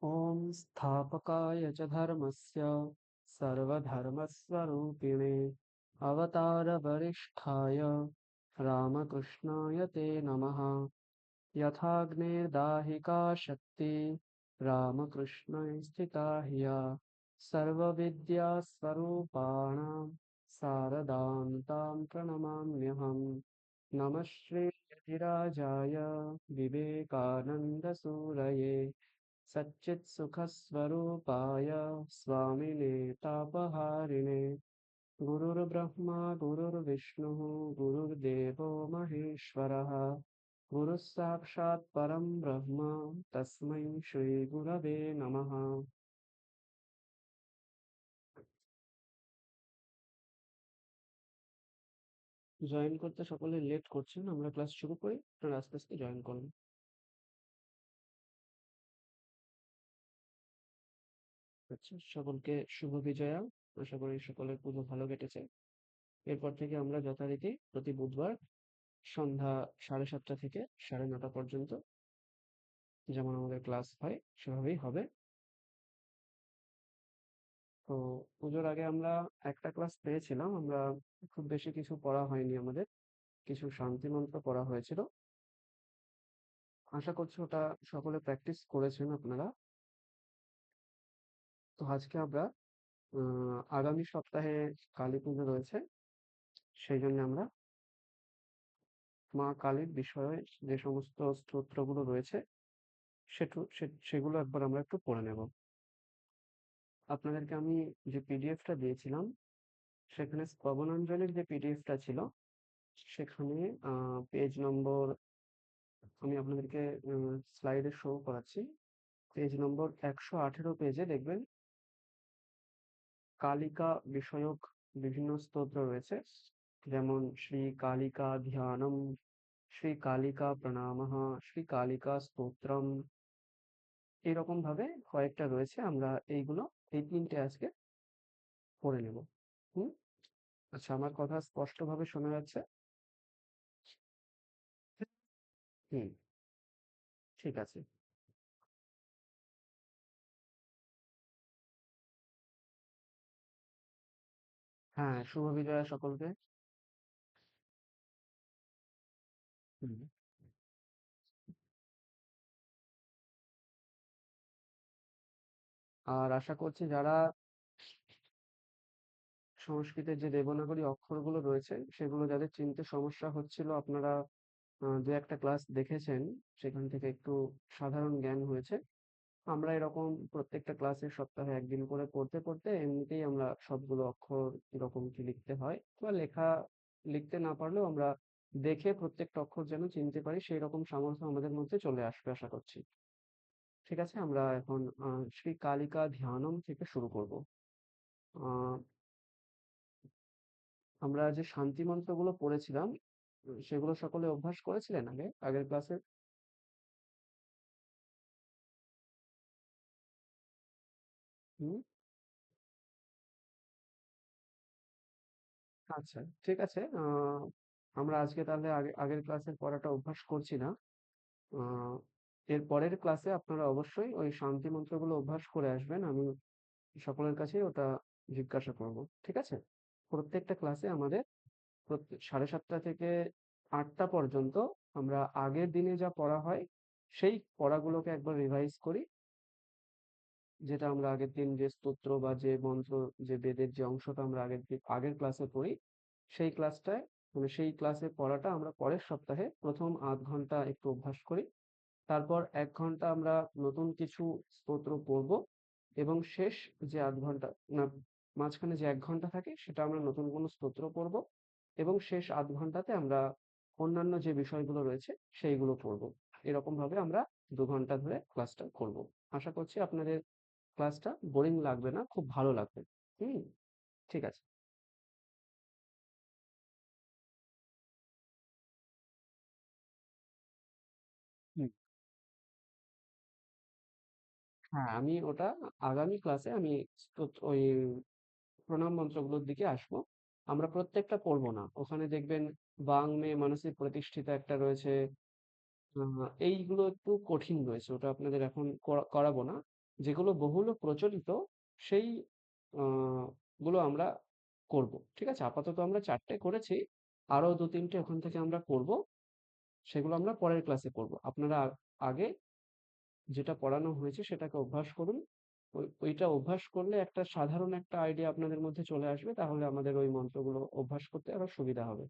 ॐ स्थापकाय च धर्मस्य सर्वधर्मस्वरूपिणे अवतारवरिष्ठाय रामकृष्णाय ते नमः। यथाग्नेर्दाहिका शक्ति रामकृष्णे स्थिता ह्य सर्वविद्यास्वरूपाणां शारदां तां प्रणमाम्यहम्। नमः श्रीयतिराजाय विवेकानन्दसूरये सच्चित्सुखस्वरूपाय स्वामिने तापहारिणे गुरुर्ब्रह्मा गुरुर्विष्णुः गुरुर्देवो महेश्वरः गुरुः साक्षात् परं ब्रह्म तस्मै श्रीगुरवे नमः। জয়েন করতে সকলে লেট করছেন, আমরা ক্লাস শুরু করি, আপনারা আস্তে আস্তে জয়েন করুন। আচ্ছা, সকলকে শুভ বিজয়া। আশা করি সকলের পুজো ভালো কেটেছে। এরপর থেকে আমরা যথারীতি প্রতি বুধবার সন্ধ্যা 7:30 থেকে 9:30 পর্যন্ত যেমন আমাদের ক্লাস হয় সেভাবেই হবে। তো পুজোর আগে আমরা একটা ক্লাস পেয়েছিলাম, আমরা খুব বেশি কিছু পড়া হয়নি, আমাদের কিছু শান্তি মন্ত্র পড়া হয়েছিল। আশা করছি ওটা সকলে প্র্যাকটিস করেছেন আপনারা। তো আজকে আমরা আগামী সপ্তাহে কালী পুজো রয়েছে, সেই জন্য আমরা মা কালীর বিষয়ে যে সমস্ত স্তোত্রগুলো রয়েছে সেগুলো একবার আমরা একটু পড়ে নেব। আপনাদেরকে আমি যে পিডিএফটা দিয়েছিলাম সেখানে স্তবনাঞ্জলির যে পিডিএফটা ছিল সেখানে পেজ নম্বর আমি আপনাদেরকে স্লাইডে শো করাচ্ছি। পেজ নম্বর 118 পেজে দেখবেন কালিকা বিষয়ক বিভিন্ন স্তোত্র রয়েছে, যেমন শ্রী কালিকা ধ্যানম, শ্রী কালিকা প্রণামঃ, শ্রী কালিকা স্তোত্রম, এরকম ভাবে কয়েকটা রয়েছে। আমরা এইগুলো এই 3টে আজকে পড়ে নেব। হুম। আচ্ছা, আমার কথা স্পষ্টভাবে শোনা যাচ্ছে? হুম। ঠিক আছে। হ্যাঁ, শুভ বিজয়া সকলকে। হুম। আর আশা করছি যারা সংস্কৃতের যে দেবনাগরী অক্ষরগুলো রয়েছে সেগুলো যাদের চিনতে সমস্যা হচ্ছিল, আপনারা দু একটা ক্লাস দেখেছেন, সেখান থেকে একটু সাধারণ জ্ঞান হয়েছে। আমরা এরকম প্রত্যেকটা ক্লাসে সপ্তাহে একদিন করে পড়তে পড়তে এমনিতেই আমরা সবগুলো অক্ষর কিরকম কি লিখতে হয় বা লেখা লিখতে না পারলেও আমরা দেখে প্রত্যেকটা অক্ষর যেন চিনতে পারি সেই রকম সামর্থ্য আমাদের মধ্যে চলে আসবে আশা করছি। ঠিক আছে, আমরা এখন শ্রী কালিকা ধ্যানম থেকে শুরু করব। আহ আমরা যে শান্তি মন্ত্রগুলো পড়েছিলাম সেগুলো সকলে অভ্যাস করেছিলেন আগের ক্লাসে? হুম। আচ্ছা, ঠিক আছে। আমরা আজকে তাহলে আগের ক্লাসের পড়াটা অভ্যাস করছি না। আহ এর পরের ক্লাসে আপনারা অবশ্যই ওই শান্তি মন্ত্রগুলো অভ্যাস করে আসবেন, আমি সকলের কাছেই ওটা জিজ্ঞাসা করব। ঠিক আছে? প্রত্যেকটা ক্লাসে আমাদের 7:30 থেকে 8টা পর্যন্ত আমরা আগের দিনে যা পড়া হয় সেই পড়াগুলোকে একবার রিভাইজ করি, যেটা আমরা আগের দিন যে স্তোত্র বা যে মন্ত্র, যে বেদের যে অংশটা আমরা আগের ক্লাসে পড়ি সেই ক্লাসটায়, মানে সেই ক্লাসে পড়াটা আমরা পরের সপ্তাহে প্রথম আধ ঘন্টা একটু অভ্যাস করি। তারপর 1 ঘন্টা আমরা নতুন কিছু স্তোত্র পড়ব এবং শেষ যে আধ ঘন্টা, না, মাঝখানে যে 1 ঘন্টা থাকে সেটা আমরা নতুন কোনো স্তোত্র পড়ব এবং শেষ আধ ঘন্টাতে আমরা অন্যান্য যে বিষয়গুলো রয়েছে সেইগুলো পড়ব। এরকম ভাবে আমরা 2 ঘন্টা ধরে ক্লাসটা করব। আশা করছি আপনাদের ক্লাসটা বোরিং লাগবে না, খুব ভালো লাগবে। হুম। ঠিক আছে। হুম। হ্যাঁ, আমি ওটা আগামী ক্লাসে আমি ওই প্রণাম মন্ত্রগুলোর দিকে আসবো। আমরা প্রত্যেকটা পড়বো না, ওখানে দেখবেন বাং মে মানসিক প্রতিষ্ঠিতা একটা রয়েছে। এইগুলো একটু কঠিন রয়েছে, ওটা আপনাদের এখন করাবো না। যেগুলো বহুল প্রচলিত সেই আহ, গুলো আমরা করব। ঠিক আছে, আপাতত আমরা 4টে করেছি, আরো 2-3টে ওখান থেকে আমরা করব। সেগুলো আমরা পরের ক্লাসে করব। আপনারা আগে যেটা পড়ানো হয়েছে সেটাকে অভ্যাস করুন। ওইটা অভ্যাস করলে একটা সাধারণ একটা আইডিয়া আপনাদের মধ্যে চলে আসবে, তাহলে আমাদের ওই মন্ত্রগুলো অভ্যাস করতে আরো সুবিধা হবে।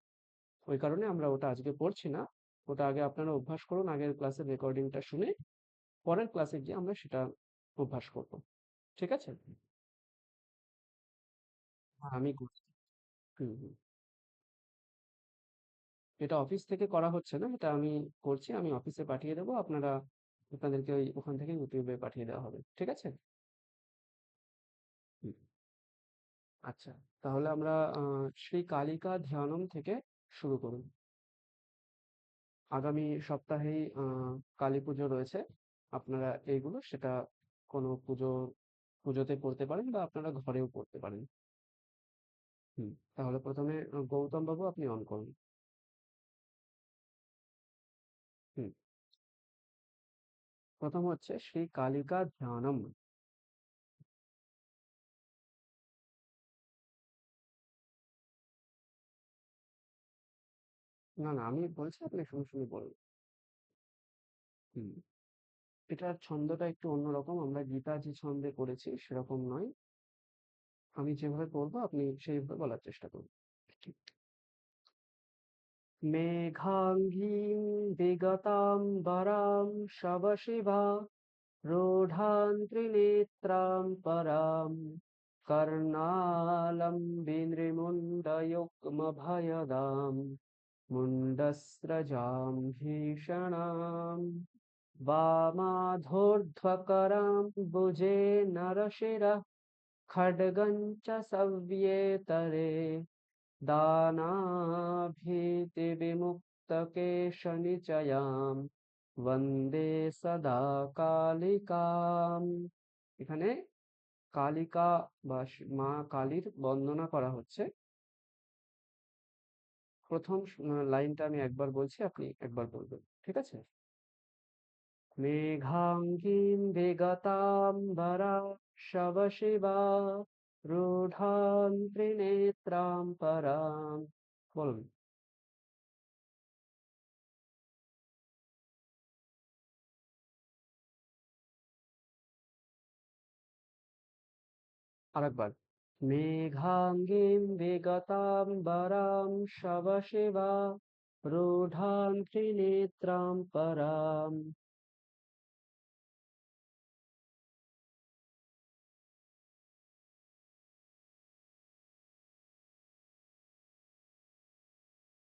ওই কারণে আমরা ওটা আজকে পড়ছি না। ওটা আগে আপনারা অভ্যাস করুন, আগের ক্লাসের রেকর্ডিংটা শুনে পরের ক্লাসে গিয়ে আমরা সেটা অভ্যাস করব। ঠিক আছে? হ্যাঁ, আমি করছি। হুম, হুম। এটা অফিস থেকে করা হচ্ছে না, এটা আমি করছি, আমি অফিসে পাঠিয়ে দেবো। আপনাদেরকে ওখান থেকে ইউটিউবে পাঠিয়ে দেওয়া হবে। ঠিক আছে? হুম। আচ্ছা, তাহলে আমরা শ্রী কালিকা ধ্যানম থেকে শুরু করুন। আগামী সপ্তাহেই কালী পুজো রয়েছে। আপনারা এইগুলো সেটা কোনো পুজোতে পড়তে পারেন বা আপনারা ঘরেও পড়তে পারেন। হুম। তাহলে প্রথমে গৌতম বাবু আপনি অন করুন। হুম। প্রথম হচ্ছে শ্রী কালিকা ধ্যানম। না, না, আমি বলছি, আপনি শুনে শুনে বলুন। হুম। এটার ছন্দটা একটু অন্যরকম, আমরা গীতা যে ছন্দে করেছি সেরকম নয়। আমি যেভাবে পড়বো আপনি সেইভাবে বলার চেষ্টা করুন। মেঘাঙ্গীं বিগতাম্বরাं शवशिवा रूढां त्रिनेत्रां परां कर्णालम्बिनीमुण्डयुग्मभयदां मुण्डस्रजां भीषणां वामाधोर्ध्वकरां भुजे नरशिरः खड्गं च सव्येतरे দানাভীতিবিমুক্তকেশনিচয়াম বন্দে সদা কালিকাম। এখানে কালিকা বা মা কালীর বন্দনা করা হচ্ছে। প্রথম লাইনটা আমি একবার বলছি, আপনি একবার বলবেন। ঠিক আছে? মেঘাঙ্গীম বিগতাম্বরা শবশিবা রূঢ়াং ত্রিনেত্রাম পরাম। বলুন। আরেকবার। মেঘাঙ্গীম বিগতাম্বরাম শবশিবা রূঢ়াং ত্রিনেত্রাম পরাম।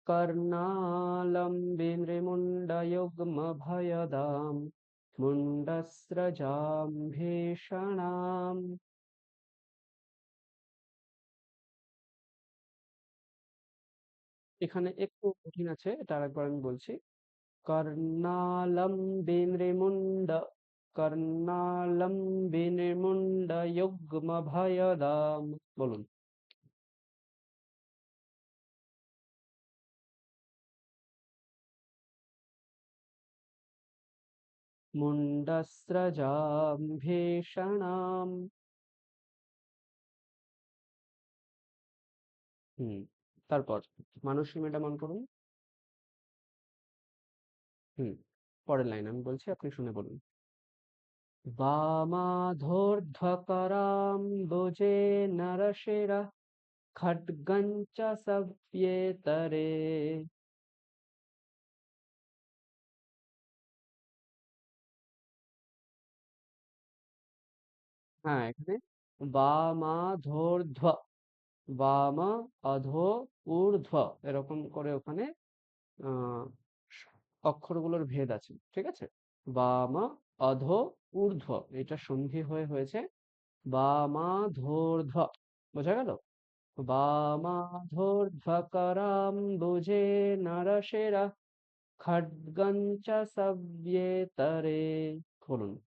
कर्णालम्बिनृमुण्डयुग्मभयदां मुण्डस्रजां भीषणाम्। এখানে একটু কঠিন আছে, এটা আরেকবার আমি বলছি। कर्णालम्बिनृमुण्ड कर्णालम्बिनृमुण्डयुग्मभयदाम्। বলুন। মুণ্ডস্রজাম ভীষণাম। হুম। তারপর মানসী ম্যাডাম অন করুন। হুম। পরের লাইন আমি বলছি, আপনি শুনে বলুন। वामाधोर्ध्वकराम्बुजे नरशिरः खड्गं च सव्येतरे। হ্যাঁ, এখানে বামাধোর্ধ্ব, বাম, অধো, ঊর্ধ্ব, এরকম করে ওখানে আহ অক্ষরগুলোর ভেদ আছে। ঠিক আছে? বাম, অধো, ঊর্ধ্ব, এটা সন্ধি হয়ে হয়েছে বামাধোর্ধ্ব। বোঝা গেল? वामाधोर्ध्वकराम्बुजे नरशिरः खड्गं च सव्येतरे। বলুন।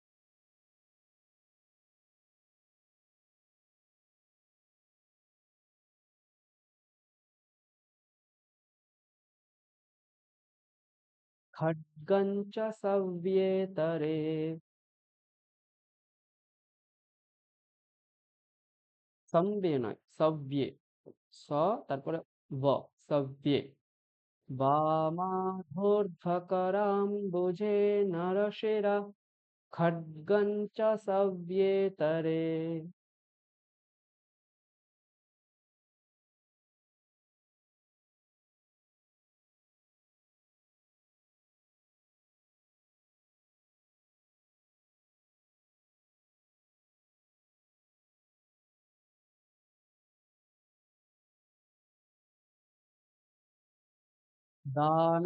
खड्गं च सव्येतरे। সম্বে নয়, সব্যে। স তারপরে ব, সব্যে। वामाधोर्ध्वकराम्बुजे नरशिरा खड्गं च सव्येतरे।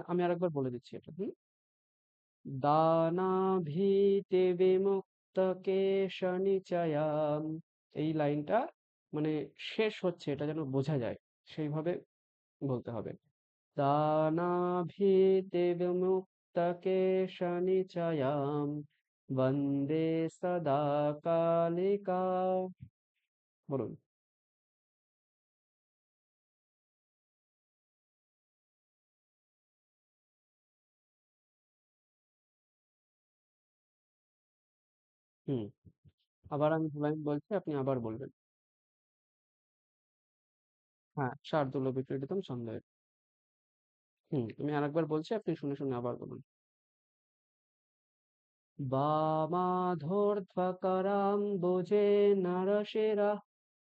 আমি আরেকবার বলে দিচ্ছি এটা। দানাভিতে বিমুক্ত কেশনিচয়াম। এই লাইনটা মানে শেষ হচ্ছে এটা যেন বোঝা যায় সেইভাবে বলতে হবে। দানাভিতে বিমুক্ত কেশনিচয়াম বন্দে সদা কালিকা। বলুন। হুম। আবার আমি দু লাইন বলছি, আপনি আবার বলবেন। হ্যাঁ, শার্দূল বিক্রীড়িতম ছন্দে। আমি আরেকবার বলছি, আপনি শুনে শুনে আবার বলুন। वामाधोर्ध्वकराम्बुजे नरशिरः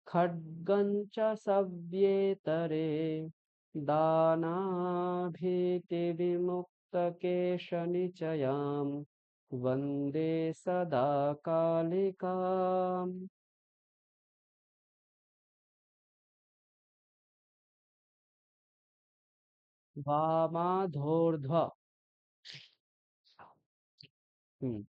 खड्गं च सव्येतरे दानाभीतिविमुक्तकेशनिचयां वन्दे सदा कालिकाम्। वामाधोर्ध्व। হুম।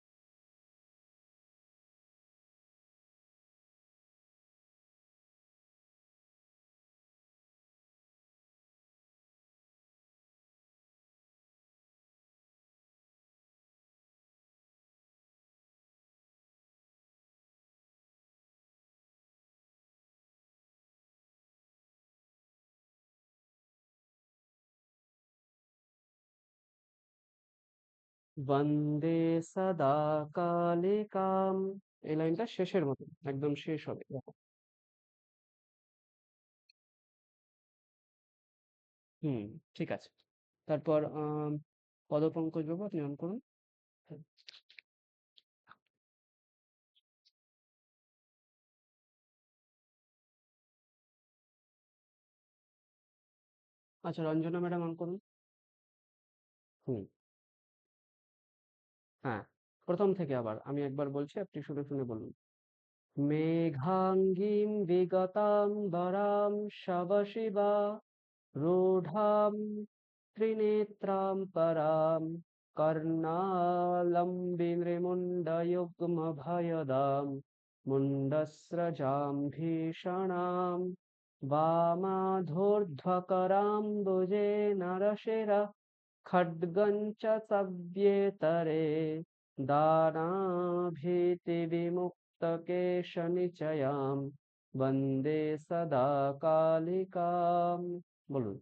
বন্দে সদা কালিকাম। এই লাইনটা শেষের মতো, একদম শেষ হবে এরকম। হুম, ঠিক আছে। তারপর পদপঙ্কজ বাবু, আপনি অন করুন। আচ্ছা, রঞ্জনা ম্যাডাম অন করুন। হুম। হ্যাঁ, প্রথম থেকে আবার আমি একবার বলছি, আপনি শুনে শুনে বলুন। মেঘাঙ্গীম বিগতাম বরাম শবশিবা রূঢ়াম ত্রিনেত্রাম পরাম কর্ণালম্বিনৃমুণ্ডयुग्मभयदां মুণ্ডস্রজাম ভীষণাম वामाधोर्ध्वकराम्बुजे नरशिरः खड्गं च सव्येतरे दानाभीतिविमुक्तकेशनिचयां वन्दे सदा कालिकाम्। বলুন।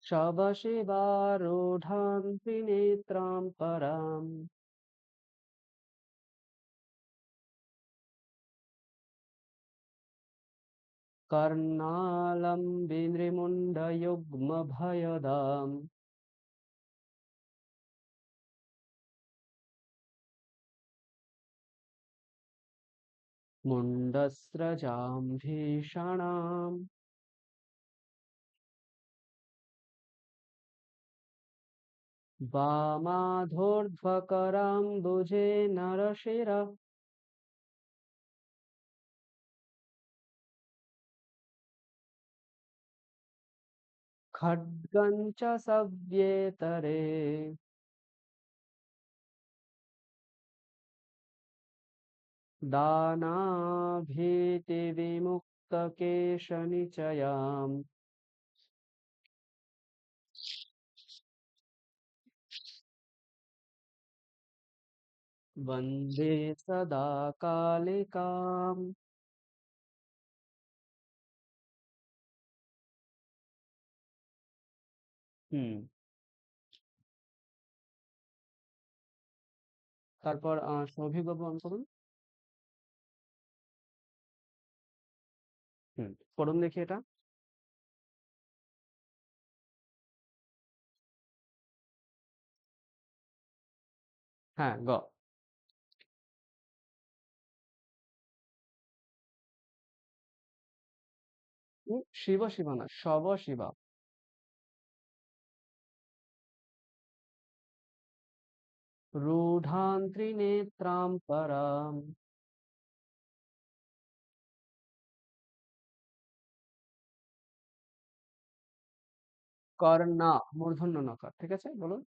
शवशिवारूढां त्रिनेत्रां पराम् कर्णालम्बिनृमुण्डयुग्मभयदाम् मुण्डस्रजां भीषणाम् वामाधोर्ध्वकराम्बुजे नरशिरः खड्गं च सव्येतरे दानाभीतिविमुक्तकेशनिचयाम् वन्दे सदा कालिकाम्। হুম। তারপর সৌভিক বাবু অন করুন। হুম, করুন দেখি এটা। হ্যাঁ, গ। শিব শিবা না, শব শিবা। রূঢ়াং ত্রিনেত্রাং পরাম। কর্ণা, মূর্ধন্য নকার, ঠিক আছে, বলুন।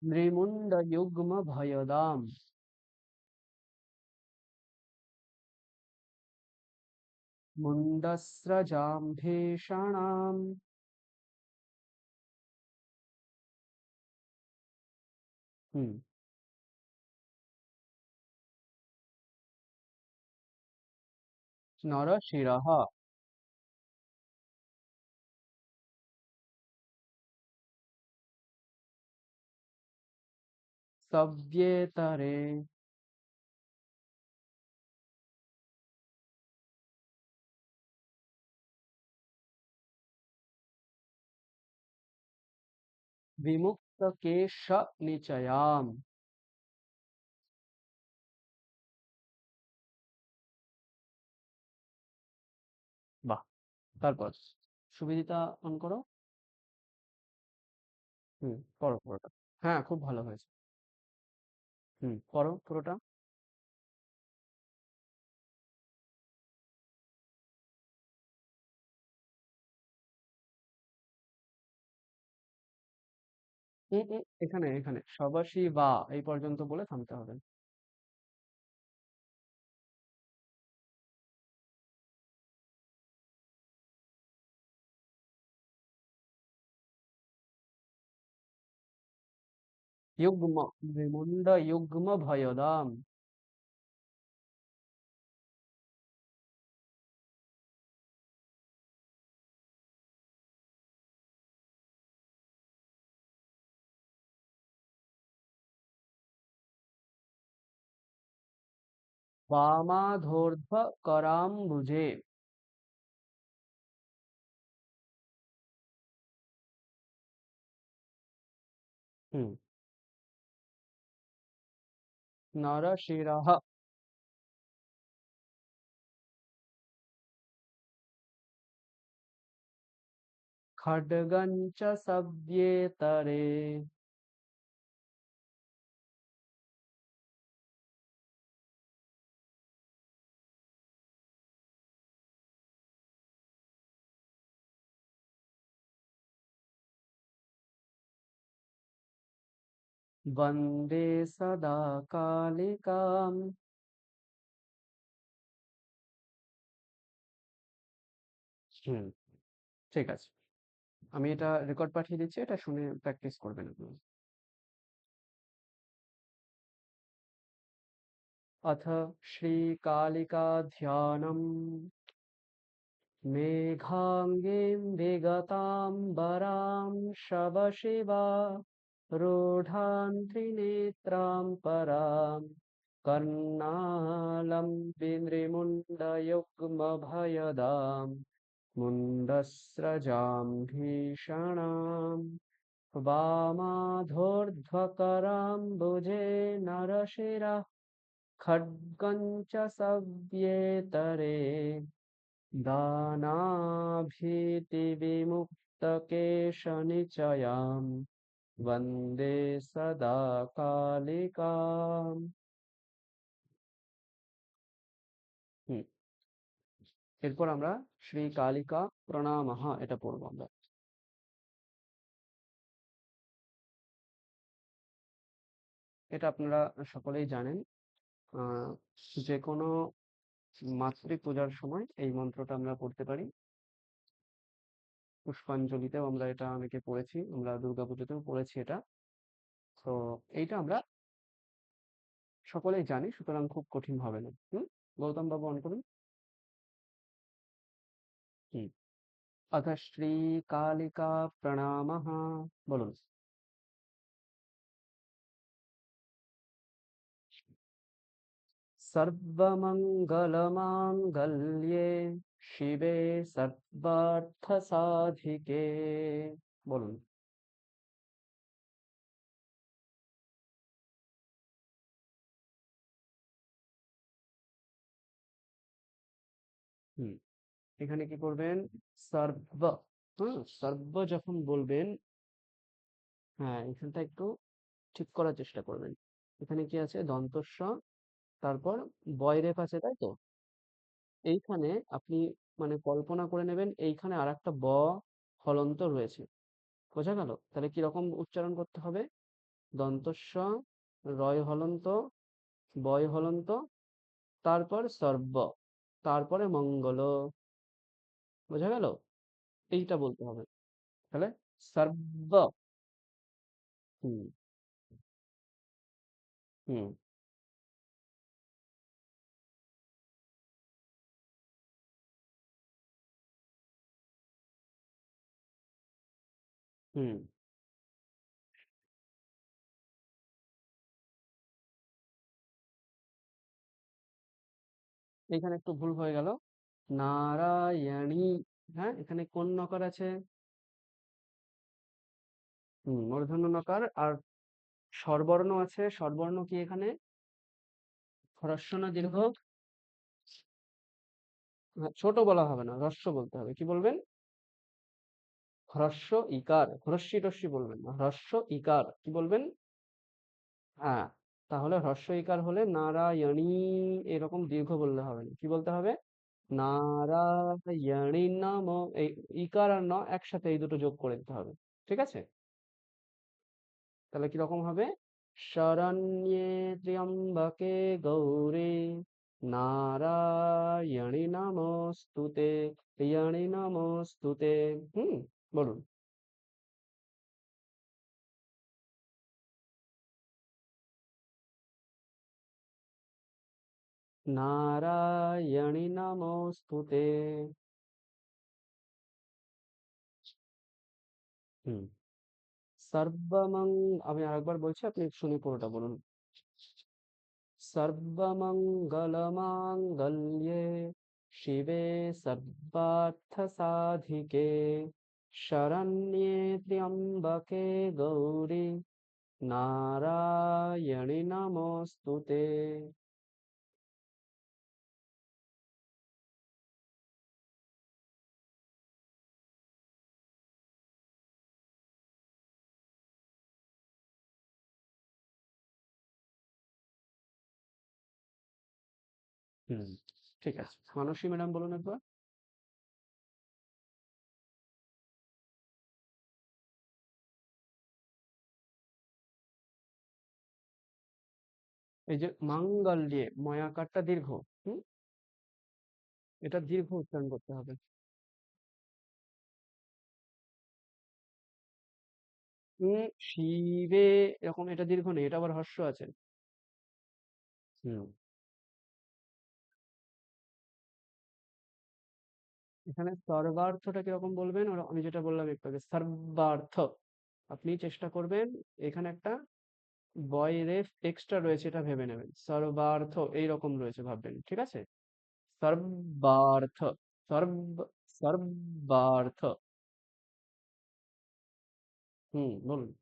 নৃমুণ্ড যুগ্ম ভয়দাম। মুণ্ডস্রজাম ভীষণাম। হুম। নরশিরঃ। সব্যেতরে। বিমুক্ত কেশ নিচয়াম। বাহ। তারপর সুবিদিতা অন করো। হুম, পড়ো পুরোটা। হ্যাঁ, খুব ভালো হয়েছে। হুম, পড়ো পুরোটা। এখানে এখানে সবাসি বা এই পর্যন্ত বলে থামতে হবে। যুগ্ম, বিমুণ্ড যুগ্ম ভয়দাম। বামাধোর্ধ্ব করাম্বুজে। হুম। নরশিরঃ। খड्गं च सव्येतरे। বন্দে সদা কালিকাম। হুম, ঠিক আছে। আমি এটা রেকর্ড পাঠিয়ে দিচ্ছি, এটা শুনে প্র্যাকটিস করবেন আপনি। अथ श्रीकालिकाध्यानम्। मेघाङ्गीं विगताम्बरां शवशिवा। रूढां त्रिनेत्रां परां। कर्णालं विनृमुण्डयुग्मभयदां। मुण्डस्रजां भीषणाम्। वामाधोर्ध्वकराम्बुजे नरशिरः। खड्गं च सव्येतरे। दानाभीतिविमुक्तकेशनिचयां। वन्दे सदा कालिकाम्। হুম, এরপর আমরা শ্রী কালিকা প্রণামঃ এটা পড়বো আমরা। এটা আপনারা সকলেই জানেন। আহ যে কোনো মাতৃ পূজার সময় এই মন্ত্রটা আমরা পড়তে পারি। পুষ্পাঞ্জলিতেও আমরা এটা অনেকে পড়েছি, আমরা দুর্গাপুজোতেও পড়েছি এটা। তো এইটা আমরা সকলেই জানি, সুতরাং খুব কঠিন হবে না। গৌতম বাবু অন করুন। হুম। अथ श्रीकालिका प्रणामः। বলুন। सर्वमङ्गलमाङ्गल्ये शिवे सर्वार्थसाधिके। বলুন। হুম, এখানে কি করবেন? সর্ব। হুম, সর্ব যখন বলবেন, হ্যাঁ, এখানটা একটু ঠিক করার চেষ্টা করবেন। এখানে কি আছে? দন্তস্ব, তারপর বয়রেফ আছে, তাই তো? এইখানে আপনি মানে কল্পনা করে নেবেন, এইখানে আর একটা হলন্ত রয়েছে। বোঝা গেল? তাহলে কিরকম উচ্চারণ করতে হবে? দন্তস্ব, রয় হলন্ত, বয় হলন্ত, তারপর সর্ব, তারপরে মঙ্গল। বোঝা গেল? এইটা বলতে হবে। তাহলে সর্ব। হুম, হুম, হুম। এখানে একটু ভুল হয়ে গেল। নারায়ণী। হ্যাঁ, এখানে কোন নকার আছে? মূর্ধন্য নকার। আর স্বরবর্ণ আছে। স্বরবর্ণ কি এখানে? হ্রস্ব না দীর্ঘ? ছোট বলা হবে না, হ্রস্ব বলতে হবে। কি বলবেন? হ্রস্ব ইকার। হ্রস্বই টস্বই বলবেন না, হ্রস্ব ইকার। কি বলবেন? হ্যাঁ, তাহলে হ্রস্ব ইকার হলে নারায়ণী, এরকম দীর্ঘ বললে হবে না। কি বলতে হবে? নারায়ণী নাম। এই ইকার আর ন একসাথে, এই দুটো যোগ করে দিতে হবে। ঠিক আছে? তাহলে কিরকম হবে? শরণ্যে ত্র্যম্বকে গৌরী নারায়ণী নমস্তুতে। ইয়াণী নমস্তুতে। হুম, বলুন। নারায়ণী নমস্তুতে। হুম। সর্বমং আমি আরেকবার বলছি, আপনি শুনে পুরোটা বলুন। सर्वमङ्गलमाङ्गल्ये शिवे सर्वार्थसाधिके शरण्ये त्र्यम्बके गौरी नारायणि नमोऽस्तुते। হুম, ঠিক আছে। মানসী ম্যাডাম বলুন একবার। এই যে মাঙ্গল্যে, ময়াকারটা দীর্ঘ। হুম, এটা দীর্ঘ উচ্চারণ করতে হবে। শিবে, এরকম এটা দীর্ঘ নেই, এটা আবার হর্ষ আছে। হুম, এখানে সর্বার্থটা কিরকম বলবেন? আমি যেটা বললাম একটু আগে, সর্বার্থ। আপনি চেষ্টা করবেন, এখানে একটা বয় রেফ এক্সট্রা রয়েছে, এটা ভেবে নেবেন। সর্বার্থ এইরকম রয়েছে, ভাববেন। ঠিক আছে? সর্বার্থ। সর্ব সর্বার্থ। বলুন।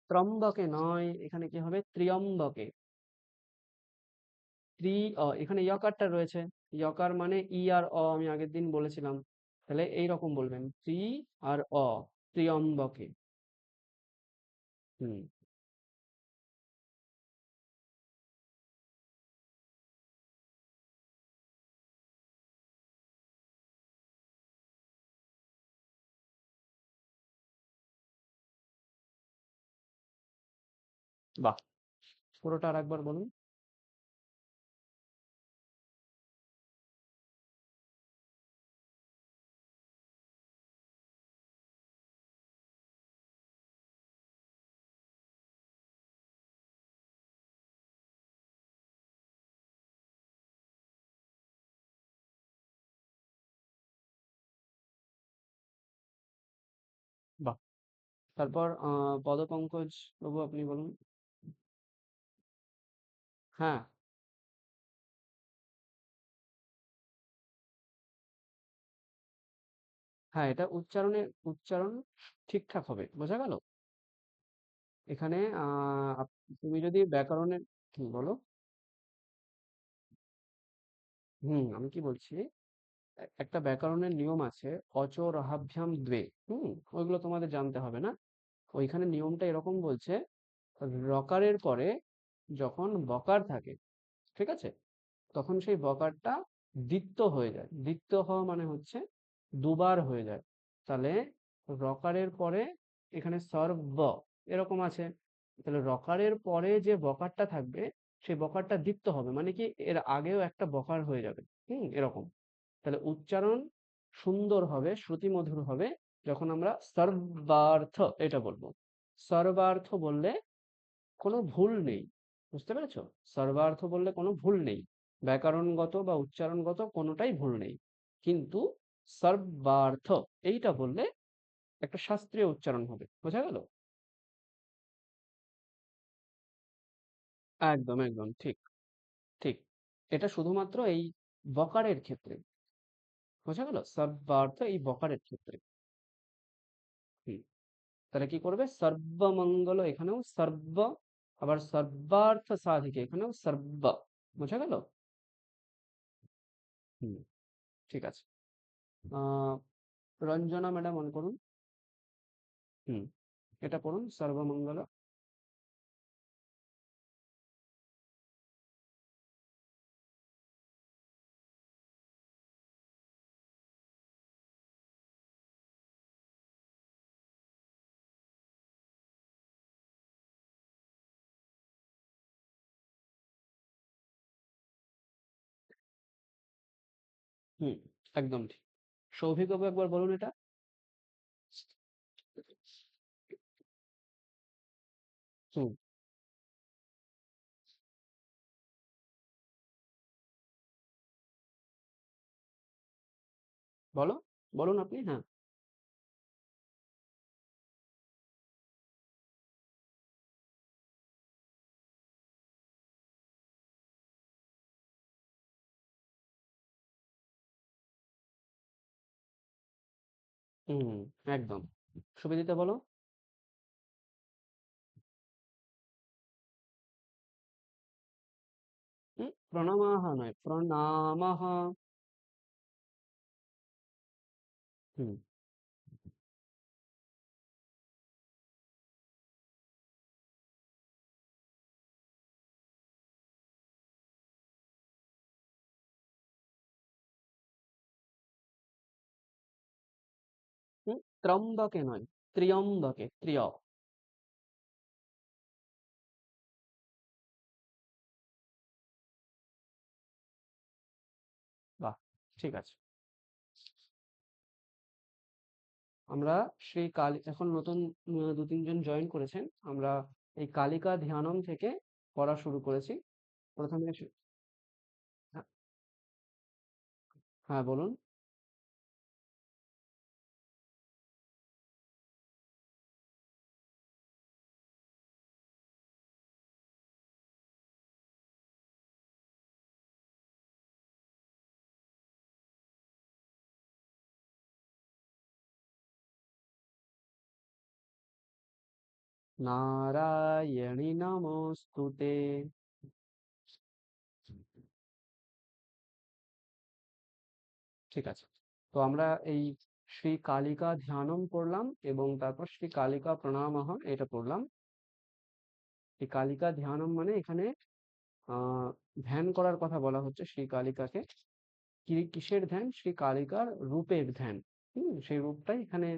ত্রম্বকে নয়, এখানে কি হবে? ত্র্যম্বকে। এখানে ইয়কারটা রয়েছে। ইয়কার মানে ই আর অ, আমি আগের দিন বলেছিলাম। তাহলে এইরকম বলবেন, আর অ, ত্র্যম্বকে। হুম, বাহ! পুরোটা আরেকবার বলুন। তারপর পদপঙ্কজ বাবু আপনি বলুন। হ্যাঁ, হ্যাঁ, এটা উচ্চারণ ঠিকঠাক হবে, বোঝা গেল? এখানে তুমি যদি ব্যাকরণের, বলো। আমি কি বলছি, একটা ব্যাকরণের নিয়ম আছে, অচ রহাভ্যাম দ্বে। ওইগুলো তোমাদের জানতে হবে না। ওইখানে নিয়মটা এরকম বলছে, রকারের পরে যখন বকার থাকে, ঠিক আছে, তখন সেই বকারটা দ্বিত্ব হয়ে যায়। দ্বিত্ব হওয়া মানে হচ্ছে দুবার হয়ে যায়। তাহলে রকারের পরে এখানে সর্ব এরকম আছে, তাহলে রকারের পরে যে বকারটা থাকবে সেই বকারটা দ্বিত্ব হবে, মানে কি এর আগেও একটা বকার হয়ে যাবে। এরকম। তাহলে উচ্চারণ সুন্দর হবে, শ্রুতিমধুর হবে যখন আমরা সর্বার্থ এটা বলবো। সর্বার্থ বললে কোনো ভুল নেই, বুঝতে পেরেছো? সর্বার্থ বললে কোনো ভুল নেই, ব্যাকরণগত বা উচ্চারণগত কোনোটাই ভুল নেই। কিন্তু সর্বার্থ এইটা বললে একটা শাস্ত্রীয় উচ্চারণ হবে, বোঝা গেল? একদম একদম ঠিক, ঠিক। এটা শুধুমাত্র এই বকারের ক্ষেত্রে, বোঝা গেল? সর্বার্থ এই বকারের ক্ষেত্রে। হুম তাহলে কি করবে, সর্বমঙ্গল এখানেও সর্ব, আবার সর্বার্থ সাধিকে এখানেও সর্ব, বোঝা গেল? হুম ঠিক আছে। আহ রঞ্জনা ম্যাডাম মনে করুন। হুম এটা পড়ুন, সর্বমঙ্গল। হুম একদম ঠিক। সৌভিক বাবু একবার বলুন এটা। হুম বলো, বলুন আপনি, হ্যাঁ। হুম একদম। সুবিদিতা বলো। প্রণামাহ নয়, প্রণামাহ। হুম ত্রম্বকে নয়, ত্র্যম্বকে, ত্রিয়। বাহ, ঠিক আছে। আমরা সেই কালী, এখন নতুন দু তিনজন জয়েন করেছেন, আমরা এই কালিকা ধ্যানম থেকে পড়া শুরু করেছি। প্রথমে হ্যাঁ, হ্যাঁ, বলুন। নারায়ণী নমস্তুতে। ঠিক আছে। তো আমরা এই শ্রী কালিকা ধ্যানম পড়লাম এবং তারপর শ্রী কালিকা প্রণামঃ এটা পড়লাম। এই কালিকা ধ্যানম মানে এখানে আহ ধ্যান করার কথা বলা হচ্ছে শ্রী কালিকাকে। কিসের ধ্যান? শ্রী কালিকার রূপের ধ্যান। সেই রূপটাই এখানে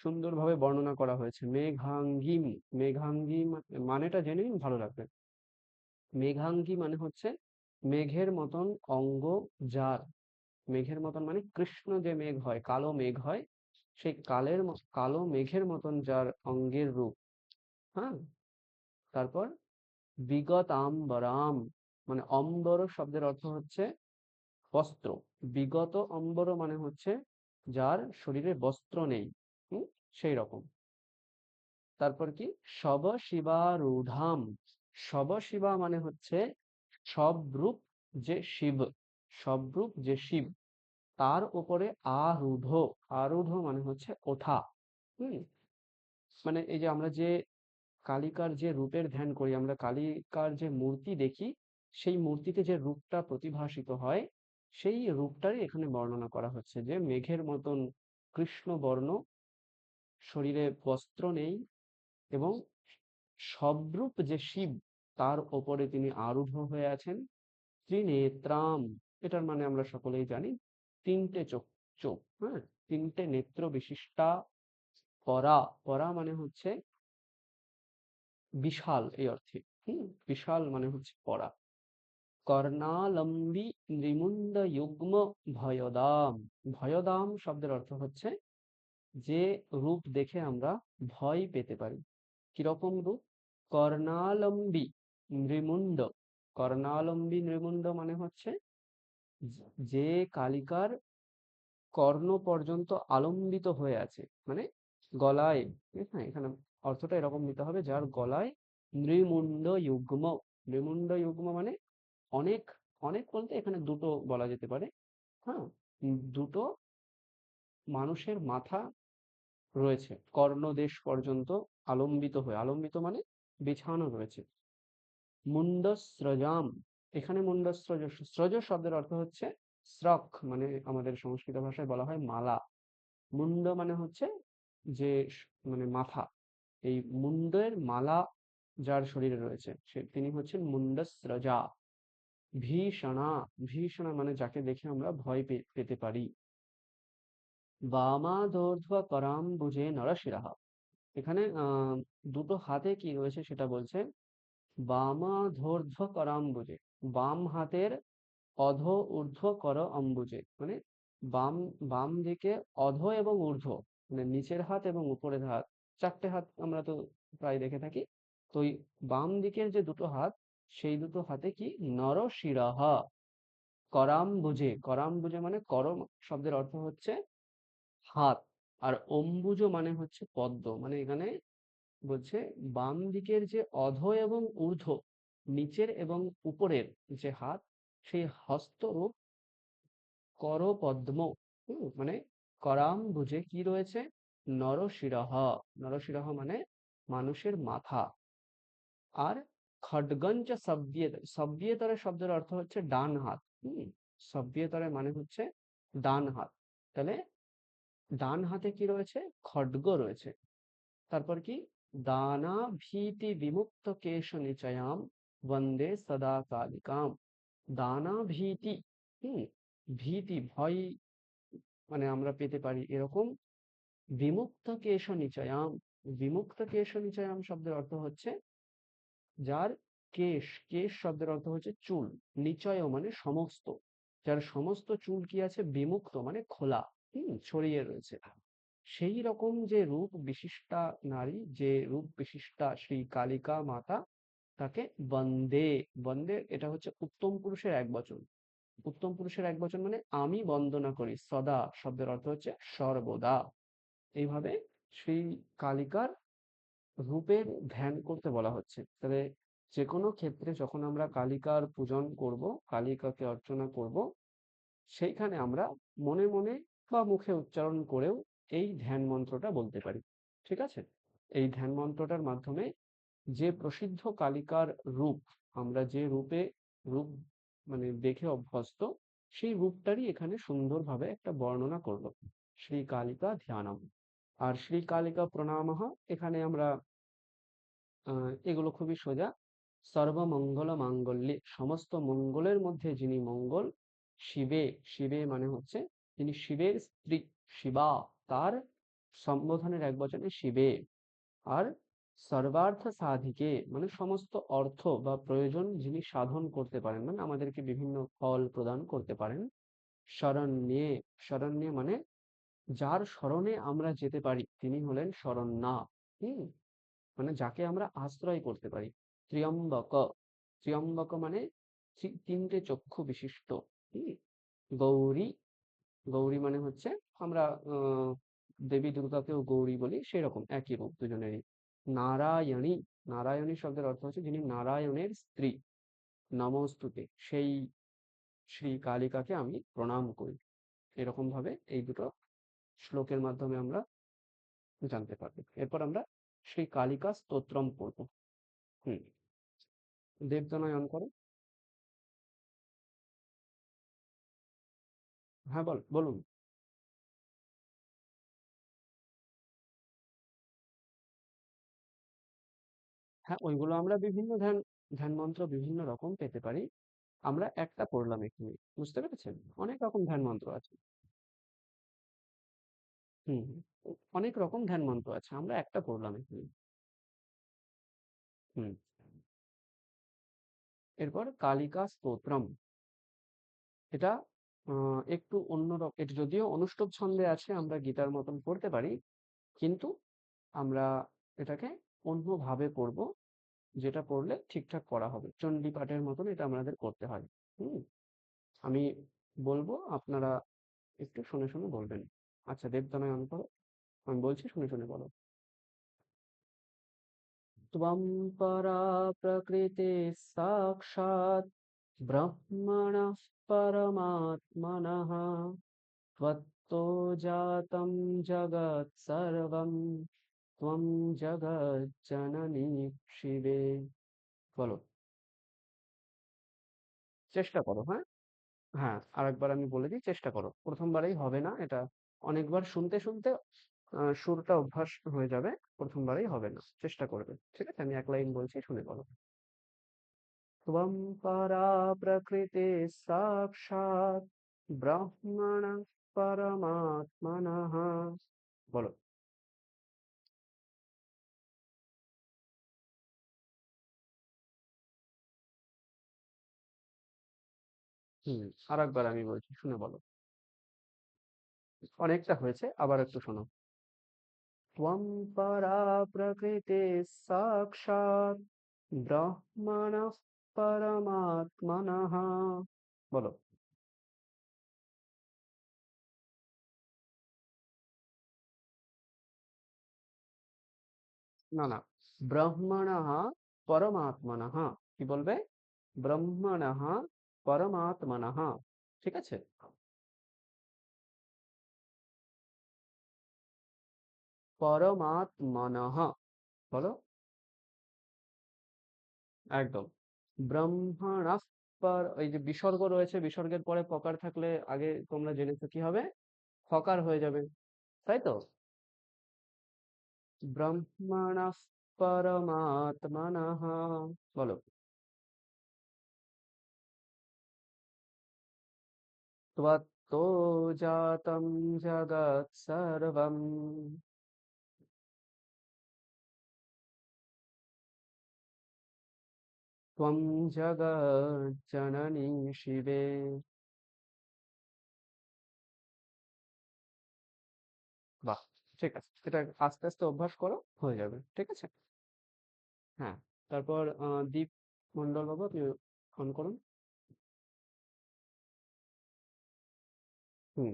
সুন্দরভাবে বর্ণনা করা হয়েছে। মেঘাঙ্গিম, মেঘাঙ্গি মানেটা জেনে নিন, ভালো লাগবে। মেঘাঙ্গি মানে হচ্ছে মেঘের মতন অঙ্গ যার। মেঘের মতন মানে কৃষ্ণ যে মেঘ হয়, কালো মেঘ হয়, সেই কালো মেঘের মতন যার অঙ্গের রূপ। হ্যাঁ, তারপর বিগত আম্বরাম, মানে অম্বর শব্দের অর্থ হচ্ছে বস্ত্র। বিগত অম্বর মানে হচ্ছে যার শরীরে বস্ত্র নেই। হুম সেই রকম। তারপর কি, শব শিবারূঢ়াম। শব শিবা মানে হচ্ছে সব রূপ যে শিব, সব রূপ যে শিব, তার উপরে আরূঢ়। আরূঢ় মানে হচ্ছে ওঠা। হুম মানে এই যে আমরা যে কালিকার যে রূপের ধ্যান করি, আমরা কালিকার যে মূর্তি দেখি, সেই মূর্তিতে যে রূপটা প্রতিভাসিত হয়, সেই রূপটাই এখানে বর্ণনা করা হচ্ছে, যে মেঘের মতন কৃষ্ণ বর্ণ, শরীরে বস্ত্র নেই, এবং সবরূপ যে শিব, তার ওপরে তিনি আরূঢ় হয়ে আছেন। ত্রিনেত্রাম, এটার মানে আমরা সকলেই জানি, তিনটে চোখ। চোখ, হ্যাঁ, তিনটে নেত্র বিশিষ্টা। পরা, পরা মানে হচ্ছে বিশাল, এই অর্থে। বিশাল মানে হচ্ছে পরা। কর্ণালম্বী নৃমুণ্ড যুগ্ম ভয়দাম। ভয়দাম শব্দের অর্থ হচ্ছে যে রূপ দেখে আমরা ভয় পেতে পারি। কিরকম রূপ? কর্ণালম্বী নৃমুণ্ড। কর্ণালম্বী নৃমুণ্ড মানে হচ্ছে যে কালিকার কর্ণ পর্যন্ত আলম্বিত হয়ে আছে, মানে গলায়, হ্যাঁ এখানে অর্থটা এরকম নিতে হবে, যার গলায় নৃমুণ্ড যুগ্ম। নৃমুণ্ড যুগ্ম মানে অনেক, অনেক বলতে এখানে দুটো বলা যেতে পারে। হ্যাঁ, দুটো মানুষের মাথা রয়েছে, কর্ণদেশ পর্যন্ত আলম্বিত হয়ে, আলম্বিত মানে বিছানো রয়েছে। মুন্ডস্রজাম, এখানে মুন্ডস্রজ, স্রজ শব্দের অর্থ হচ্ছে স্রক, মানে আমাদের সংস্কৃত ভাষায় বলা হয় মালা। মুন্ড মানে হচ্ছে যে মানে মাথা, এই মুন্ডের মালা যার শরীরে রয়েছে, তিনি হচ্ছেন মুন্ডস্রজা। ভীষণা, ভীষণা মানে যাকে দেখে আমরা ভয় পেতে পারি। বামাদোর্ধ্ব করাম্বুজে নরশিরাঃ, এখানে দুটো হাতে কি রয়েছে সেটা বলছে। বামাধোর্ধ্ব করাম্বুজে, বাম হাতের অধ ঊর্ধ্ব কর অম্বুজে, মানে বাম, বাম দিকে অধ এবং ঊর্ধ্ব, মানে নিচের হাত এবং উপরের হাত, চারটে হাত আমরা তো প্রায় দেখে থাকি। তো এই বাম দিকের যে দুটো হাত, সেই দুটো হাতে কি নরশিরাঃ, করাম্বুজে। করাম্বুজে মানে করম শব্দের অর্থ হচ্ছে হাত, আর অম্বুজ মানে হচ্ছে পদ্ম। মানে এখানে বলছে বাম দিকের যে অধ এবং ঊর্ধ্ব, নিচের এবং উপরের যে হাত, সেই হস্তরূপ করপদ্ম। মানে করাম্বুজে কি রয়েছে? নরশিরঃ। নরশিরঃ মানে মানুষের মাথা। আর খড্গঞ্চ সভ্যেতরে শব্দের অর্থ হচ্ছে ডান হাত। সভ্যেতরে মানে হচ্ছে ডান হাত। তাহলে ডান হাতে কি রয়েছে? খड्ग রয়েছে। তারপর কি? দানা ভীতি বিমুক্ত কেশ নিচয়াম বন্দে সদা কালিকাম। দানা ভীতি, হুম ভীতি ভয় মানে আমরা পেতে পারি এরকম। বিমুক্ত কেশ নিচয়াম, বিমুক্ত কেশ নিচয়াম শব্দের অর্থ হচ্ছে যার কেশ, কেশ শব্দের অর্থ হচ্ছে চুল, নিচয় মানে সমস্ত, যার সমস্ত চুল কি আছে? বিমুক্ত মানে খোলা, ছড়িয়ে রয়েছে। সেই রকম যে রূপ বিশিষ্টা নারী, যে রূপ বিশিষ্টা শ্রী কালিকা মাতা, তাকে বন্দে। বন্দে এটা হচ্ছে উত্তম পুরুষের এক বচন। উত্তম পুরুষের এক বচন মানে আমি বন্দনা করি। সদা শব্দের অর্থ হচ্ছে সর্বদা। এইভাবে শ্রী কালিকার রূপের ধ্যান করতে বলা হচ্ছে। তবে যে কোনো ক্ষেত্রে যখন আমরা কালিকার পূজন করব, কালিকাকে অর্চনা করব, সেইখানে আমরা মনে মনে বা মুখে উচ্চারণ করেও এই ধ্যান মন্ত্রটা বলতে পারি। ঠিক আছে? এই ধ্যান মন্ত্রটার মাধ্যমে যে প্রসিদ্ধ কালিকার রূপ, আমরা যে রূপে রূপ মানে দেখে অভ্যস্ত, সেই রূপটারই এখানে সুন্দরভাবে একটা বর্ণনা করলো, শ্রী কালিকা ধ্যানম। আর শ্রী কালিকা প্রণামঃ, এখানে আমরা এগুলো খুবই সোজা। সর্বমঙ্গল মাঙ্গল্যে, সমস্ত মঙ্গলের মধ্যে যিনি মঙ্গল, শিবে। শিবে মানে হচ্ছে তিনি শিবের স্ত্রী, শিবা, তার সম্বোধনের এক বচনে শিবে। আর সর্বার্থ সাধিকে মানে সমস্ত অর্থ বা প্রয়োজন যিনি সাধন করতে পারেন, মানে আমাদেরকে বিভিন্ন ফল প্রদান করতে পারেন। শরণ্যে, শরণ্যে মানে যার শরণে আমরা যেতে পারি, তিনি হলেন শরণ্যা। হুম মানে যাকে আমরা আশ্রয় করতে পারি। ত্র্যম্বক, ত্র্যম্বক মানে তিনটে চক্ষু বিশিষ্ট। হুম গৌরী, গৌরী মানে হচ্ছে আমরা দেবী দুর্গাকেও গৌরী বলি, সেরকম একই রূপ দুজনেরই। নারায়ণী, নারায়ণী শব্দের অর্থ হচ্ছে যিনি নারায়ণের স্ত্রী। নমস্তুতে, সেই শ্রী কালিকাকে আমি প্রণাম করি। এরকম ভাবে এই দুটো শ্লোকের মাধ্যমে আমরা জানতে পারবো। এরপর আমরা শ্রী কালিকা স্তোত্রম পড়বো। হুম, দেবদনায় অন করো। হ্যাঁ, বলুন। হ্যাঁ, ওইগুলো আমরা বিভিন্ন ধ্যান ধ্যান মন্ত্র বিভিন্ন রকম পেতে পারি। আমরা একটা পড়লাম এখানে, বুঝতে পেরেছেন? অনেক রকম ধ্যান মন্ত্র আছে। হুম, অনেক রকম ধ্যান মন্ত্র আছে, আমরা একটা পড়লাম এখানে। হুম, এরপর কালিকা স্তোত্রম। এটা একটু অন্যরকম, এটা যদিও অনুষ্টুপ ছন্দে আছে, আমরা গীতার মতন পড়তে পারি, কিন্তু আমরা এটাকে অন্যভাবে পড়বো, যেটা পড়লে ঠিকঠাক পড়া হবে। চণ্ডী পাঠের মতন এটা আমাদের করতে হয়। হুম, আমি বলবো, আপনারা একটু শুনে শুনে বলবেন। আচ্ছা, দেবদনায় অন করো। আমি বলছি, শুনে শুনে বলো। त्वं परा प्रकृतिः साक्षात् ब्रह्मणः परमात्मनः त्वत्तो जातं जगत् सर्वं त्वं जगज्जननी শিবে। বলো, চেষ্টা করো। হ্যাঁ, হ্যাঁ, আরেকবার আমি বলে দিই, চেষ্টা করো। প্রথমবারেই হবে না এটা, অনেকবার শুনতে শুনতে সুরটা অভ্যাস হয়ে যাবে। প্রথমবারেই হবে না, চেষ্টা করবে। ঠিক আছে, আমি এক লাইন বলছি, শুনে বলো। त्वं परा प्रकृतिः साक्षात् ब्रह्मणः परमात्मनः। বলো। হুম, আরেকবার আমি বলছি, শুনে বলো। অনেকটা হয়েছে, আবার একটু শোনো। त्वं परा प्रकृतिः साक्षात् ब्रह्मणः परमात्मनः। বলো। না, না, ব্রহ্মণঃ পরমাত্মনঃ। কি বলবে? ব্রহ্মণঃ পরমাত্মনঃ। ঠিক আছে? পরমাত্মনঃ। বলো। একদম। ব্রহ্মণঃ এই যে বিসর্গ রয়েছে, বিসর্গের পরে পকার থাকলে আগে তোমরা জেনেছো কি হবে? ফকার হয়ে যাবে, তাই তো? ব্রহ্মণঃ পরমাত্মনঃ। বলো। त्वत्तो जातं जगत् सर्वं। त्वं जगज्जननी शिवे। বাহ! ঠিক আছে। এটা আস্তে আস্তে অভ্যাস করো, হয়ে যাবে। ঠিক আছে? হ্যাঁ। তারপর দীপ মন্ডল বাবু, আপনি অন করুন। হুম,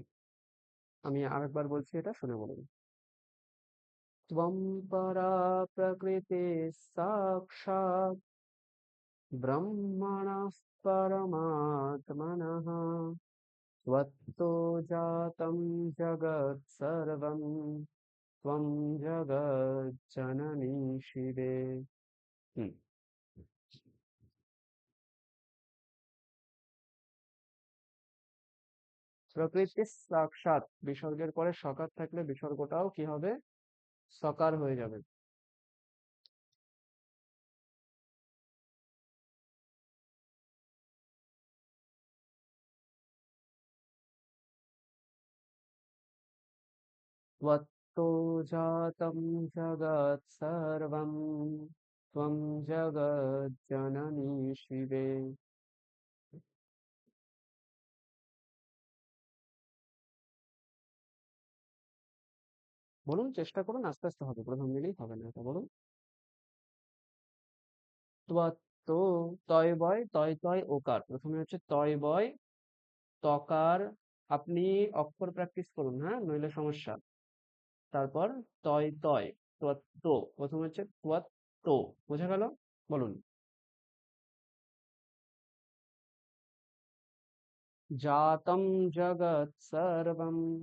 আমি আরেকবার বলছি, এটা শুনে বলুন। त्वं परा प्रकृतिः साक्षात् ब्रह्मणः परमात्मनः त्वत्तो जातं जगत् सर्वं त्वं जगज्जननी शिवे। হুম, প্রকৃতি সাক্ষাৎ, বিসর্গের পরে সকার থাকলে বিসর্গটাও কি হবে? সকার হয়ে যাবে। त्वत्तो जातं जगत् सर्वं त्वं जगज्जननी शिवे। বলুন, চেষ্টা করুন, আস্তে আস্তে হবে, প্রথম দিনেই হবে না, এটা বলুন। ত্বত্তো, তয় বয়, তয় তয় ওকার, প্রথমে হচ্ছে তয় বয়, তকার। আপনি অক্ষর প্র্যাকটিস করুন, হ্যাঁ, নইলে সমস্যা। তারপর তয় তয়, ত্বত্ত। প্রথমে হচ্ছে ত্বত্ত। বোঝা গেল? বলুন। জাতম জগৎ সর্বম।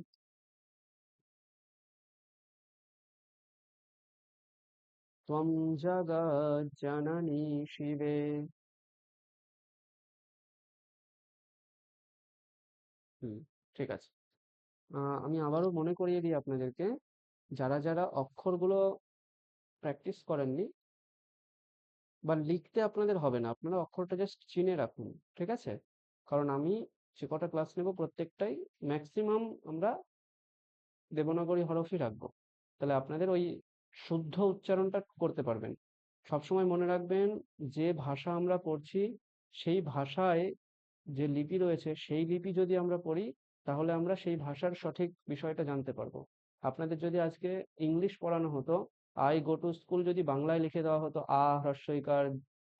ত্বং জগজ্জননী শিবে। হুম, ঠিক আছে। আমি আবারও মনে করিয়ে দিই আপনাদেরকে, যারা যারা অক্ষরগুলো প্র্যাকটিস করেননি বা লিখতে আপনাদের হবে না, আপনারা অক্ষরটা জাস্ট চিনে রাখুন। ঠিক আছে? কারণ আমি যে কটা ক্লাস নেব প্রত্যেকটাই ম্যাক্সিমাম আমরা দেবনাগরী হরফই রাখবো। তাহলে আপনাদের ওই শুদ্ধ উচ্চারণটা করতে পারবেন। সবসময় মনে রাখবেন, যে ভাষা আমরা পড়ছি সেই ভাষায় যে লিপি রয়েছে সেই লিপি যদি আমরা পড়ি তাহলে আমরা সেই ভাষার সঠিক বিষয়টা জানতে পারবো। আপনাদের যদি আজকে ইংলিশ পড়ানো হতো, আই গো টু স্কুল যদি বাংলায় লিখে দেওয়া হতো, আ হ্রস্বইকার,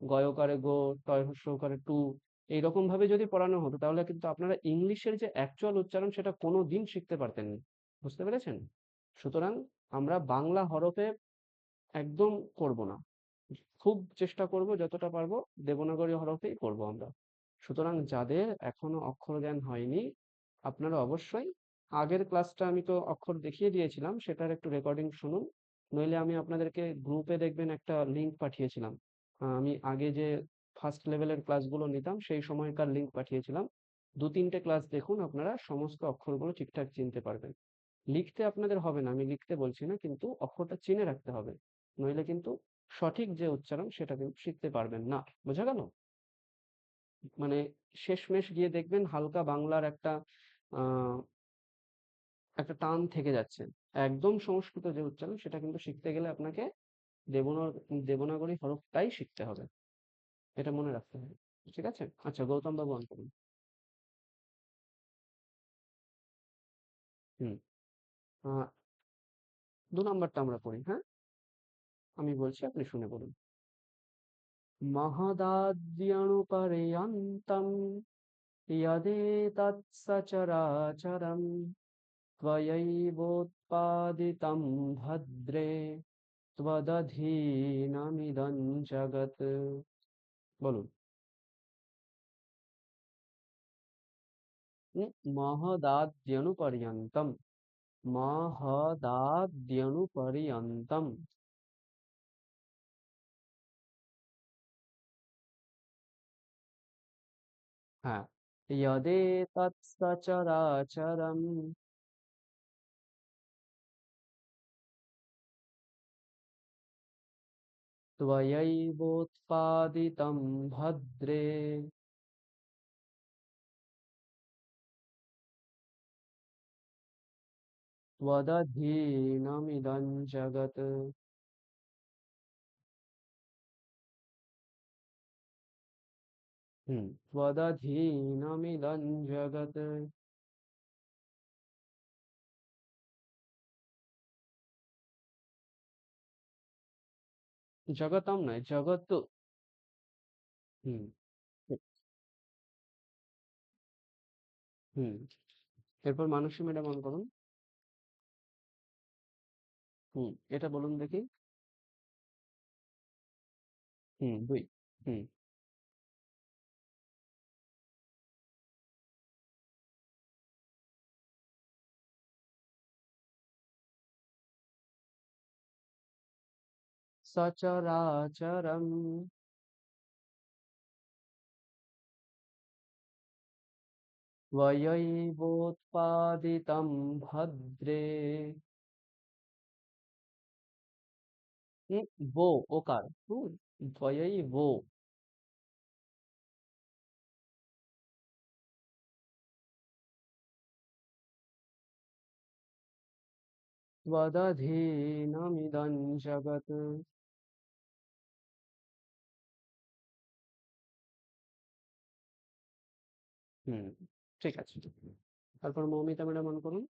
গয়কারে গো, টয় হ্রস্বকারে টু, এইরকম ভাবে যদি পড়ানো হতো তাহলে কিন্তু আপনারা ইংলিশের যে অ্যাকচুয়াল উচ্চারণ সেটা কোনো দিন শিখতে পারতেন না। বুঝতে পেরেছেন? সুতরাং আমরা বাংলা হরফে একদম করব না। খুব চেষ্টা করব যতটা পারবো দেবনাগরী হরফেই করব আমরা। সুতরাং যাদের এখনো অক্ষর জ্ঞান হয়নি, আপনারা অবশ্যই আগের ক্লাসটা আমি তো অক্ষর দেখিয়ে দিয়েছিলাম, সেটার একটু রেকর্ডিং শুনুন। নইলে আমি আপনাদেরকে গ্রুপে দেখবেন একটা লিংক পাঠিয়েছিলাম। আমি আগে যে ফার্স্ট লেভেলের ক্লাসগুলো নিতাম সেই সময়কার লিংক পাঠিয়েছিলাম। দু তিনটে ক্লাস দেখুন, আপনারা সমস্ত অক্ষরগুলো ঠিকঠাক চিনতে পারবেন। লিখতে আপনাদের হবে না, আমি লিখতে বলছি না, কিন্তু অক্ষরটা চিনে রাখতে হবে। নইলে কিন্তু সঠিক যে উচ্চারণ সেটা কিন্তু শিখতে পারবেন না। বোঝা গেল? মানে শেষমেশ গিয়ে দেখবেন হালকা বাংলার আহ একটা টান থেকে যাচ্ছে। একদম সংস্কৃত যে উচ্চারণ সেটা কিন্তু শিখতে গেলে আপনাকে দেবনাগরী হরফটাই শিখতে হবে। এটা মনে রাখতে হবে। ঠিক আছে? আচ্ছা, গৌতম বাবু অন করুন। হুম। আহ 2 নম্বরটা আমরা পড়ি, হ্যাঁ? আমি বলছি, আপনি শুনে বলুন। महदाद्यणुपर्यन्तं यदेतत् सचराचरं त्वयैवोत्पादितं भद्रे त्वदधीनमिदं जगत्। বলুন। महदाद्यणुपर्यन्तं। महदाद्यणुपर्यन्तं। হ্যাঁ। यदेतत् सचराचरं त्वयैवोत्पादितं भद्रे। त्वदधीनमिदं जगत्। হুম। त्वदधीनमिदं जगत्। জগতম নয়, জগৎ। হুম। হুম। এরপর মানসী ম্যাডাম অন করুন। হুম, এটা বলুন দেখি। হুম, 2। হুম। সচরাচরম। त्वयैवोत्पादितं भद्रे। হুম, वो ওকার। হুম। त्वयैव। त्वदधीनमिदं जगत्। হুম, ঠিক আছে। তারপর মৌমিতা ম্যাডাম অন করুন।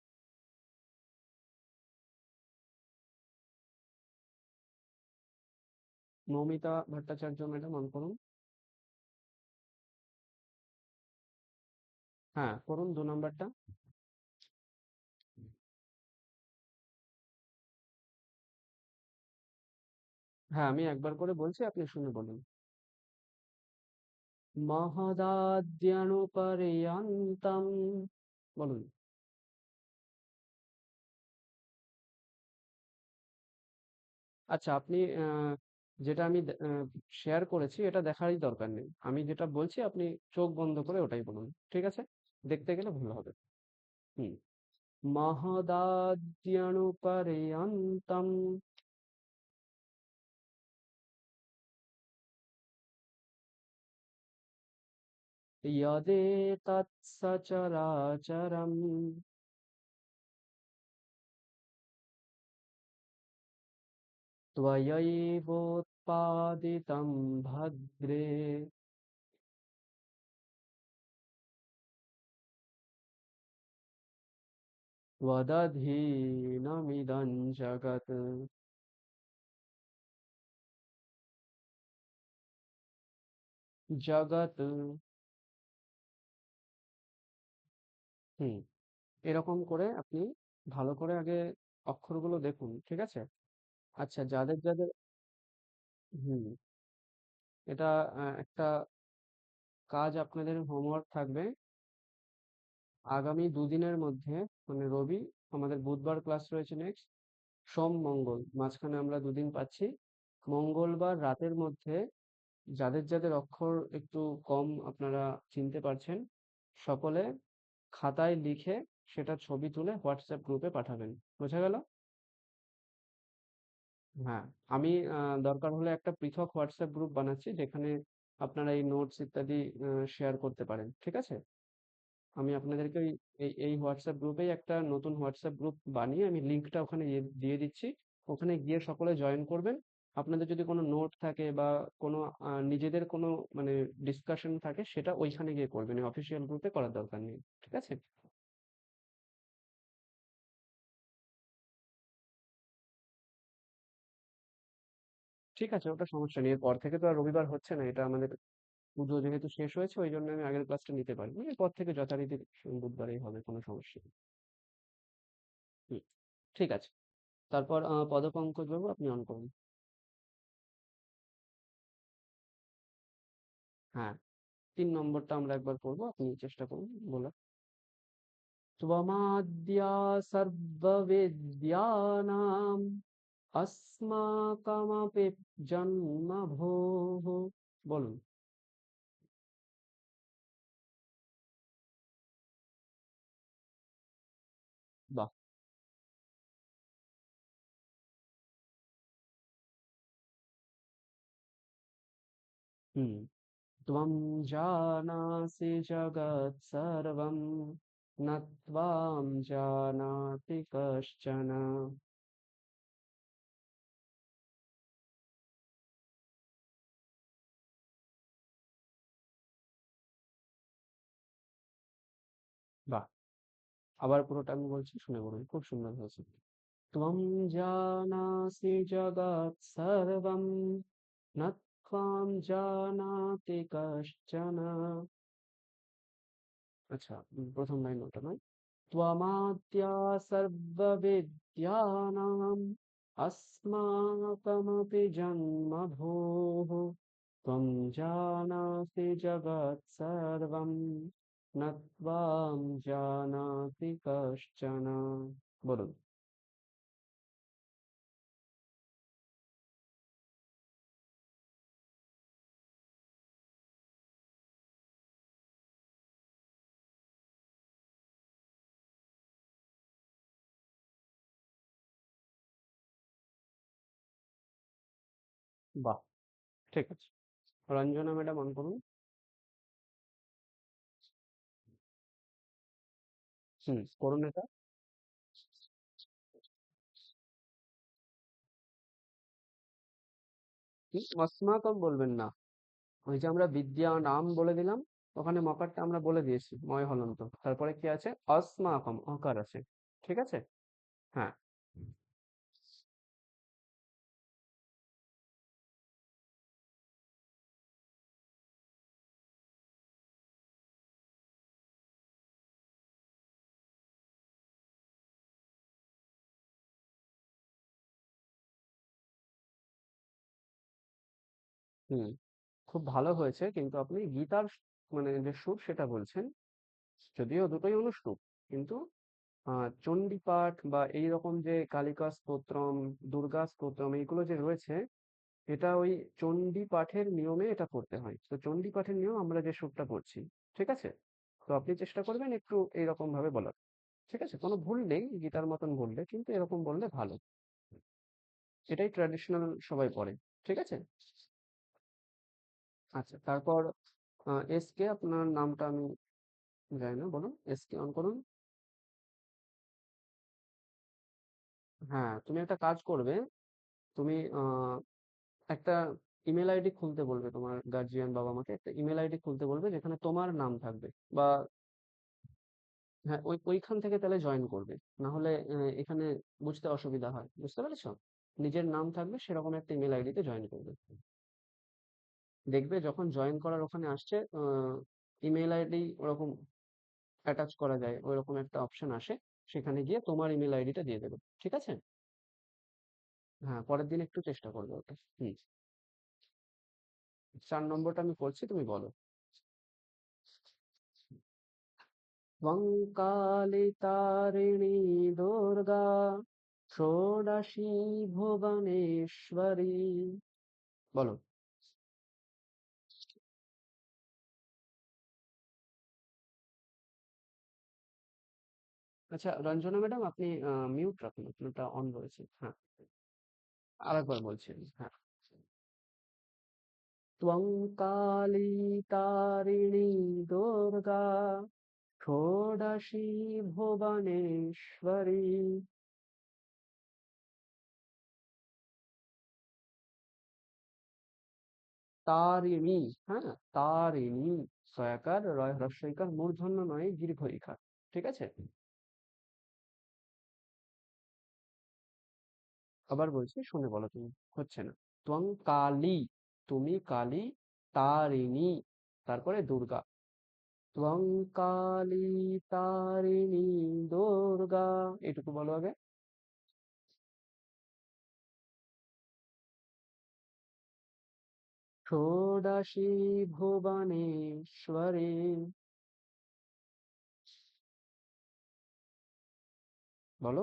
মৌমিতা ভট্টাচার্য ম্যাডাম অন করুন। হ্যাঁ, করুন 2 নম্বরটা। হ্যাঁ, আমি একবার করে বলছি, আপনি শুনে বলুন। মহদাদ্যানুপর্যন্তম। বলুন। আচ্ছা, আপনি যেটা আমি শেয়ার করেছি এটা দেখারই দরকার নেই। আমি যেটা বলছি আপনি চোখ বন্ধ করে ওটাই বলুন। ঠিক আছে? দেখতে গেলে ভুল হবে। হুম। মহদাদ্যানুপর্যন্তম यदेतत् सचराचरम् त्वयैवोत्पादितं भद्रे त्वदधीनमिदं जगत्। জগৎ। হুম। এরকম করে আপনি ভালো করে আগে অক্ষরগুলো দেখুন। ঠিক আছে? আচ্ছা, যাদের যাদের হুম, এটা একটা কাজ, আপনাদের হোমওয়ার্ক থাকবে। আগামী দুদিনের মধ্যে, মানে রবি, আমাদের বুধবার ক্লাস রয়েছে নেক্সট, সোম মঙ্গল মাঝখানে আমরা দুদিন পাচ্ছি। মঙ্গলবার রাতের মধ্যে যাদের যাদের অক্ষর একটু কম আপনারা চিনতে পারছেন, সকলে খাতায় লিখে সেটা ছবি তুলে হোয়াটসঅ্যাপ গ্রুপে পাঠাবেন। বোঝা গেল? হ্যাঁ, আমি দরকার হলে একটা পৃথক হোয়াটসঅ্যাপ গ্রুপ বানাচ্ছি যেখানে আপনারা এই নোটস ইত্যাদি শেয়ার করতে পারেন। ঠিক আছে? আমি আপনাদেরকে এই হোয়াটসঅ্যাপ গ্রুপেই একটা নতুন হোয়াটসঅ্যাপ গ্রুপ বানিয়ে আমি লিঙ্কটা ওখানে দিয়ে দিচ্ছি। ওখানে গিয়ে সকলে জয়েন করবেন। আপনাদের যদি কোনো নোট থাকে বা কোনো নিজেদের কোনো মানে ডিসকাশন থাকে, সেটা ওইখানে গিয়ে করবেন, অফিসিয়াল গ্রুপে করার দরকার নেই। ঠিক আছে? ঠিক আছে, ওটা সমস্যা নেই। এরপর থেকে তো আর রবিবার হচ্ছে না, এটা আমাদের পুজো যেহেতু শেষ হয়েছে ওই জন্য আমি আগের ক্লাসটা নিতে পারিনি। এরপর থেকে যথারীতি বুধবারেই হবে, কোনো সমস্যা নেই। হুম, ঠিক আছে। তারপর পদপঙ্কজ বাবু, আপনি অন করুন। হ্যাঁ, 3 নম্বরটা আমরা একবার পড়বো, আপনি চেষ্টা করুন বলার। त्वमाद्या सर्वविद्यानाम् अस्माकमपि जन्मभूः। বলুন। বাহ। হুম। त्वं जानासि जगत् सर्वं न त्वां जानाति कश्चन। বাহ। আবার পুরোটা আমি বলছি, শুনে বলুন, খুব সুন্দর হয়েছে। त्वं जानासि जगत् सर्वं न त्वां जानाति कश्चन। আচ্ছা, প্রথম লাইন ওটা নয়। त्वमाद्या सर्वविद्यानाम् अस्माकमपि जन्मभूः त्वं जानासि जगत् सर्वं न त्वां जानाति कश्चन। বলুন। বাহ, ঠিক আছে। রঞ্জনা ম্যাডাম অন করুন। হুম, করুন এটা। অস্মাকম বলবেন না। ওই যে আমরা বিদ্যা নাম বলে দিলাম, ওখানে মকারটা আমরা বলে দিয়েছি ময় হলন্ত, তারপরে কি আছে? অস্মাকম, অকার আছে। ঠিক আছে? হ্যাঁ। হুম, খুব ভালো হয়েছে, কিন্তু আপনি গীতার মানে যে সুর সেটা বলছেন, যদিও দুটোই অনুষ্টুপ, কিন্তু চণ্ডী পাঠ বা এইরকম যে কালিকা স্তোত্রম, দুর্গা স্তোত্রম, এইগুলো যে রয়েছে, এটা ওই চণ্ডী পাঠের নিয়মে এটা করতে হয়। তো চণ্ডী পাঠের নিয়ম আমরা যে সুরটা করছি, ঠিক আছে? তো আপনি চেষ্টা করবেন একটু এইরকম ভাবে বলার। ঠিক আছে, কোনো ভুল নেই গীতার মতন বললে, কিন্তু এরকম বললে ভালো। এটাই ট্র্যাডিশনাল সবাই পড়ে। ঠিক আছে? আচ্ছা, তারপর এস কে, আপনার নামটা আমি জানি না, বলুন। এস কে অন করুন। হ্যাঁ, তুমি একটা কাজ করবে। তুমি একটা ইমেল আইডি খুলতে বলবে, তোমার গার্জিয়ান বাবা মাকে একটা ইমেল আইডি খুলতে বলবে যেখানে তোমার নাম থাকবে। বা হ্যাঁ, ওইখান থেকে তাহলে জয়েন করবে। না হলে এখানে বুঝতে অসুবিধা হয়, বুঝতে পেরেছো? নিজের নাম থাকবে সেরকম একটা ইমেল আইডিতে জয়েন করবে। দেখবে যখন জয়েন করার ওখানে আসছে, ইমেল আইডি ওরকম অ্যাটাচ করা যায়, ওইরকম একটা অপশন আসে। সেখানে গিয়ে তোমার ইমেল আইডিটা দিয়ে দেবে। ঠিক আছে? হ্যাঁ, পরের দিন একটু চেষ্টা করবে ওটা। হুম। 4 নম্বরটা আমি করছি, তুমি বলো। त्वं कालितारिणी दुर्गा षोडशी ভুবনেশ্বরী। বলো। আচ্ছা, রঞ্জনা ম্যাডাম, আপনি মিউট রাখুন, আপনারটা অন রয়েছে। হ্যাঁ, আরেকবার বলছি আমি। হ্যাঁ। त्वं कालितारिणी दुर्गा ষোড়শী ভুবনেশ্বরী। তারিণী। হ্যাঁ, তারিণী। সয়াকার রয় হ্রস্বইকার মূর্ধন্য নয় দীর্ঘ ইকার। ঠিক আছে? আবার বলছি, শুনে বলো তুমি। হচ্ছে না। ত্বং কালী, তুমি কালী, তারিণী, তারপরে দুর্গা। ত্বং কালী তারিণী দুর্গা, এটুকু বলো আগে। ষোড়শী ভুবনেশ্বরী। বলো।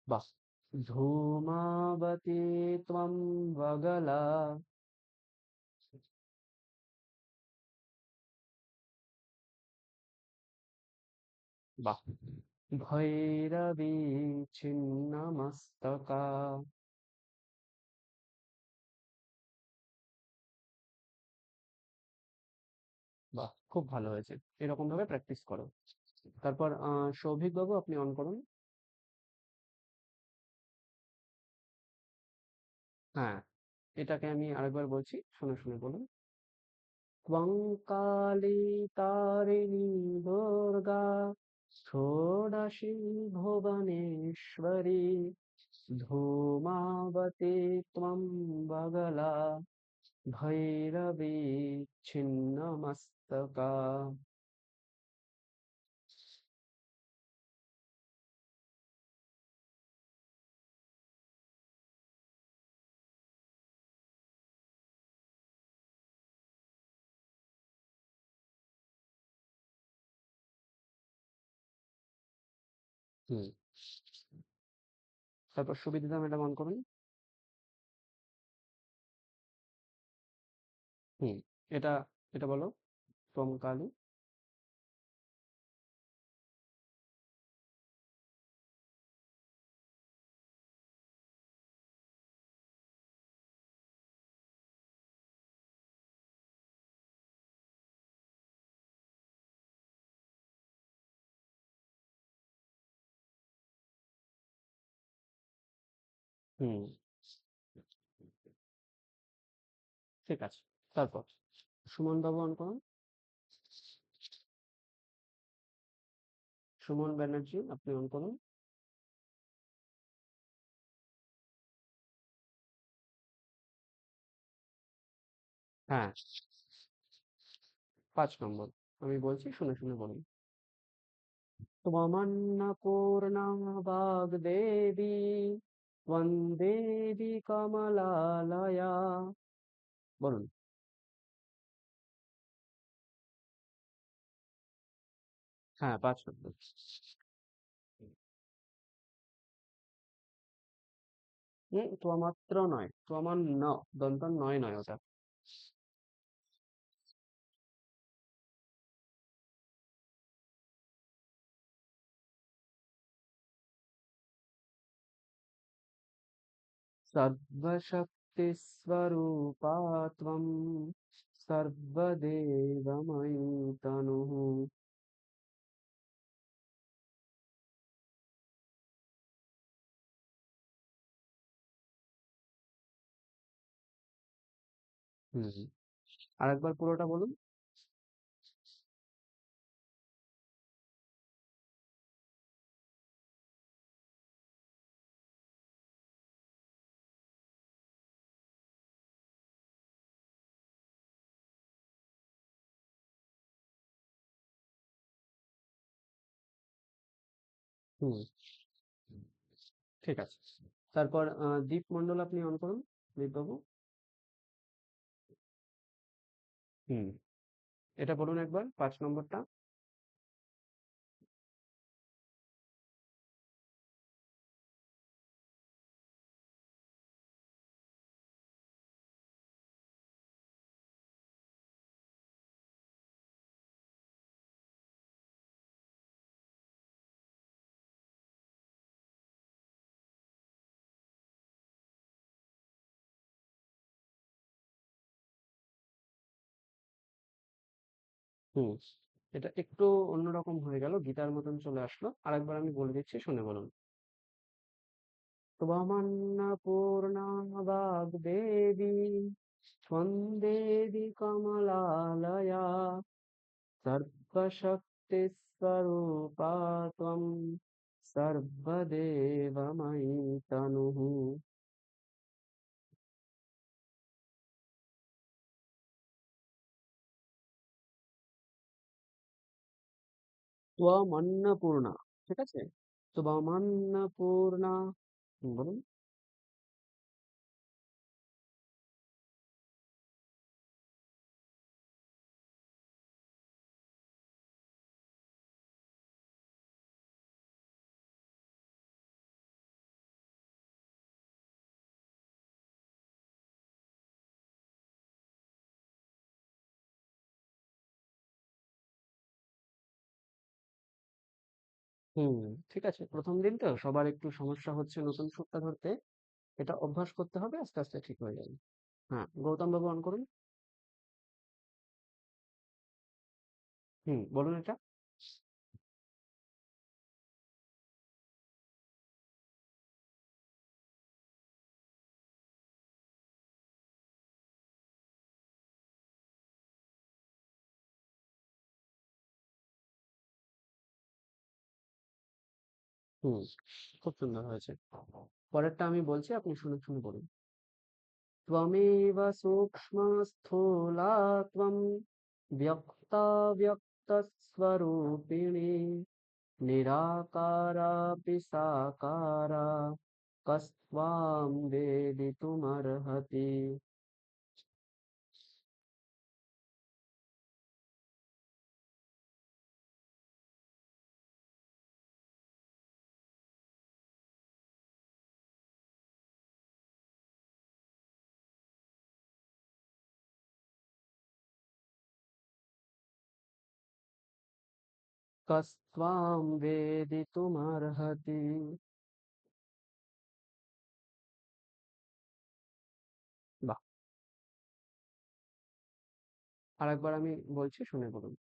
বাহ। ধূমাবতী ত্বং বগলা। বাহ। ভৈরবী ছিন্নমস্তকা। বাহ, খুব ভালো হয়েছে। এরকম ভাবে প্র্যাকটিস করো। তারপর সৌভিক বাবু, আপনি অন করুন। হ্যাঁ, এটাকে আমি আরেকবার বলছি, শুনে শুনে বলুন। ত্বং কালী তারিণী দুর্গা ষোড়শী ভুবনেশ্বরী ধূমাবতী ত্বং বগলা ভৈরবী ছিন্নমস্তকা। হুম। তারপর সুবিদিতা ম্যাডাম অন করুন। হুম। এটা এটা বলো। ত্বং কালী। হুম, ঠিক আছে। তারপর সুমন বাবু অন করুন। সুমন ব্যানার্জি, আপনি অন করুন। হ্যাঁ, 5 নম্বর। আমি বলছি, শুনে শুনে বলুন। त्वमन्नपूर्णा वाग्देवी त्वं देवी कमलालया। বলুন। হ্যাঁ, ৫ নম্বর। ত্বমাত্র নয়, ত্বমান্ন, দন্ত নয় নয় ওটা। সর্বশক্তিস্বরূপা ত্বং সর্বদেবময়ী তনুঃ। হুম। আরেকবার পুরোটা বলুন। হুম, ঠিক আছে। তারপর দীপ মণ্ডল আপনি অন করুন, দীপবাবু। হুম, এটা বলুন একবার ৫ নম্বরটা। হুম, এটা একটু অন্যরকম হয়ে গেল, গীতার মতন চলে আসলো। আরেকবার আমি বলে দিচ্ছি, শুনে বলুন। त्वमन्नपूर्णा वाग्देवी त्वं देवी कमलालया सर्वशक्तिस्वरूपा त्वं सर्वदेवमयी तनुः। त्वमन्नपूर्णा, ঠিক আছে? त्वमन्नपूर्णा। বলুন। হুম, ঠিক আছে। প্রথম দিন তো সবার একটু সমস্যা হচ্ছে নতুন সুরটা ধরতে। এটা অভ্যাস করতে হবে, আস্তে আস্তে ঠিক হয়ে যাবে। হ্যাঁ, গৌতম বাবু অন করুন। হুম, বলুন এটা। হুম, খুব সুন্দর হয়েছে। পরেরটা আমি বলছি, আপনি শুনে শুনে বলুন। त्वमेव सूक्ष्मस्थूला त्वं व्यक्ताव्यक्तस्वरूपिणी निराकारापि साकारा कस्त्वां वेदितुमर्हति। কস্ত্বাং বেদিতুমর্হতি। বাহ! আরেকবার আমি বলছি, শুনে বলুন।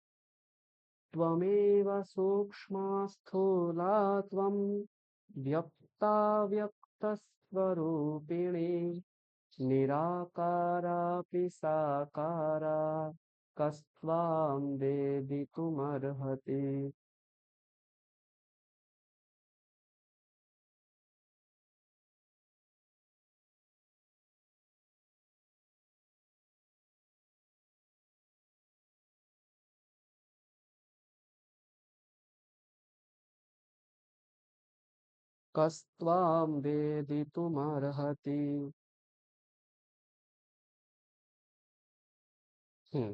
त्वमेव सूक्ष्मस्थूला त्वं व्यक्ताव्यक्तस्वरूपिणी निराकारापि साकारा कस्त्वां वेदितुमर्हति। কস্ত্বাম বেদিতুমর্হতি। হুম,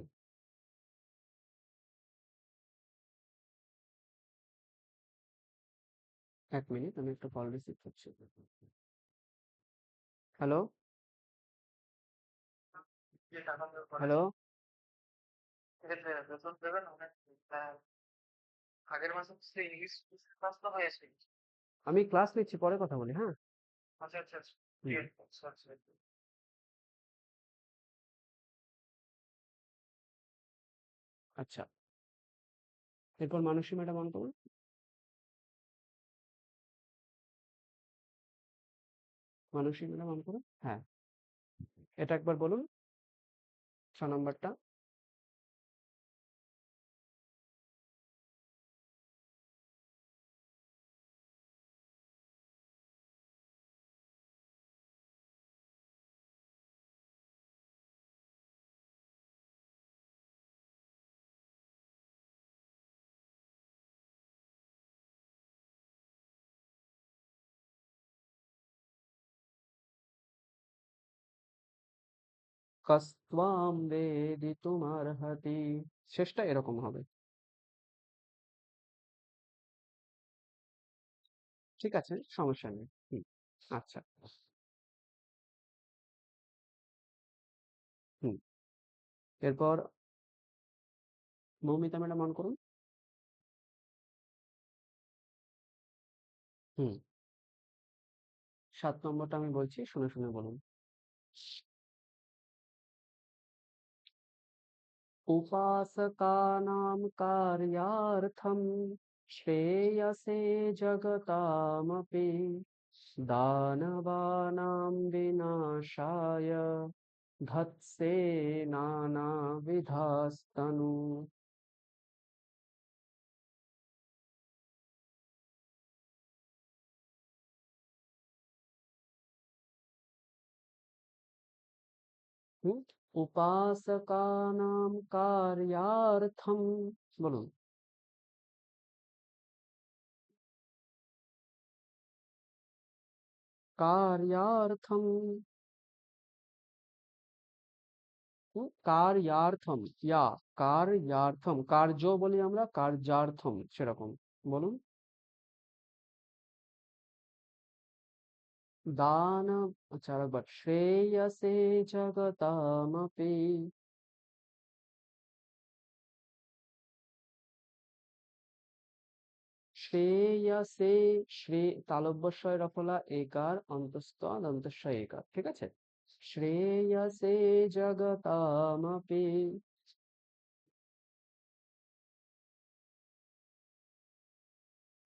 1 মিনিট, আমি একটা কল রিসিভ করছি। Hello, hello. আমি ক্লাস নিচ্ছি, পরে কথা বলি, হ্যাঁ। হুম, আচ্ছা। এরপর মানসী ম্যাডাম অন করুন। মানসী ম্যাডাম অন করুন, হ্যাঁ। এটা একবার বলুন, 6 নম্বরটা। কস্ত্বাম বেদিতুমর্হতি, শেষটা এরকম হবে। ঠিক আছে, সমস্যা নেই। হুম, আচ্ছা। হুম, এরপর মৌমিতা ম্যাডাম অন করুন। হুম, 7 নম্বরটা আমি বলছি, শুনে শুনে বলুন। उपासकानां कार्यार्थं श्रेयसे जगतामपि दानवानां विनाशाय धत्से नानाविधास्तनु। হুম? উপাসকানাম কার্যার্থম, বলুন। কার্যার্থম। কার্যার্থম, কার্যার্থম, কার্য বলি আমরা, কার্যার্থম সেরকম। বলুন। দান, আচ্ছা আরেকবার, শ্রেয়সে জগতামপি। শ্রেয়সে, তালব্যস্বয় রফলা একার অন্তস্থ দন্তস্বয় একার, ঠিক আছে। শ্রেয়সে জগতামপি।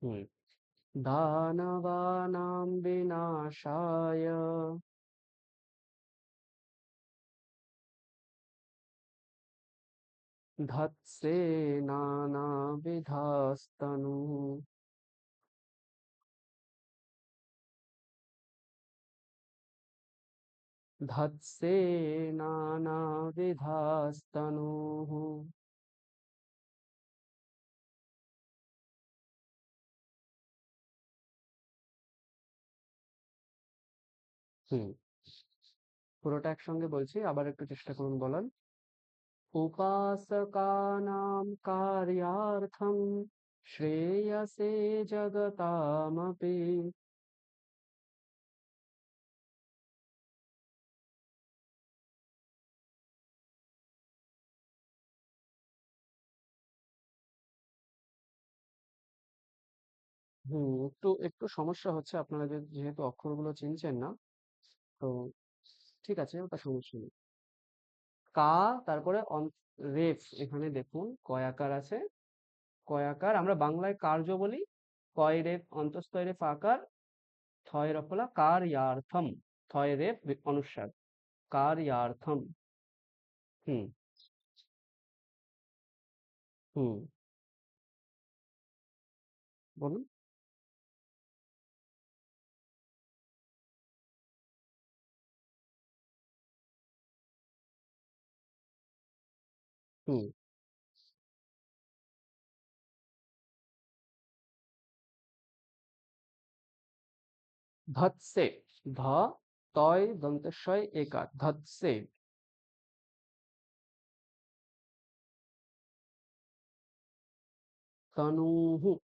হুম, দানবানাং বিনাশায় ধৎসে নানাবিধাস্তনু। ধৎসে নানাবিধাস্তনুঃ। হুম, পুরোটা একসঙ্গে বলছি, আবার একটু চেষ্টা করুন বলার। उपासकानां कार्यार्थं श्रेयसे जगतामपि। হুম, একটু একটু সমস্যা হচ্ছে, আপনারা যেহেতু অক্ষরগুলো চিনছেন না, তো ঠিক আছে, ওটা সমস্যা নেই। কা, তারপরে রেফ, এখানে দেখুন কয়াকার আছে। কয়াকার আমরা বাংলায় কার্য বলি, কয় রেফ অন্তস্থয় রেফ আকার, থয় রফলা কার্যার্থম, থয় রেফ অনুস্বার, কার্যার্থম। হুম, হুম, বলুন। হুম, ধৎসে, ধ তয় দন্তেশ্বয় একার, ধৎসে। তনুহু।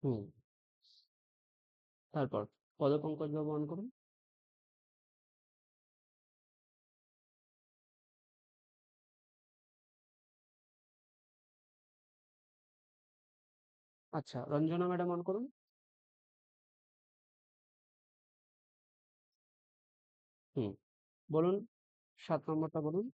হুম। তারপর পদপঙ্কজ ব্যবহার করুন। আচ্ছা, রঞ্জনা ম্যাডাম অন করুন। হুম, বলুন, 7 নম্বরটা বলুন।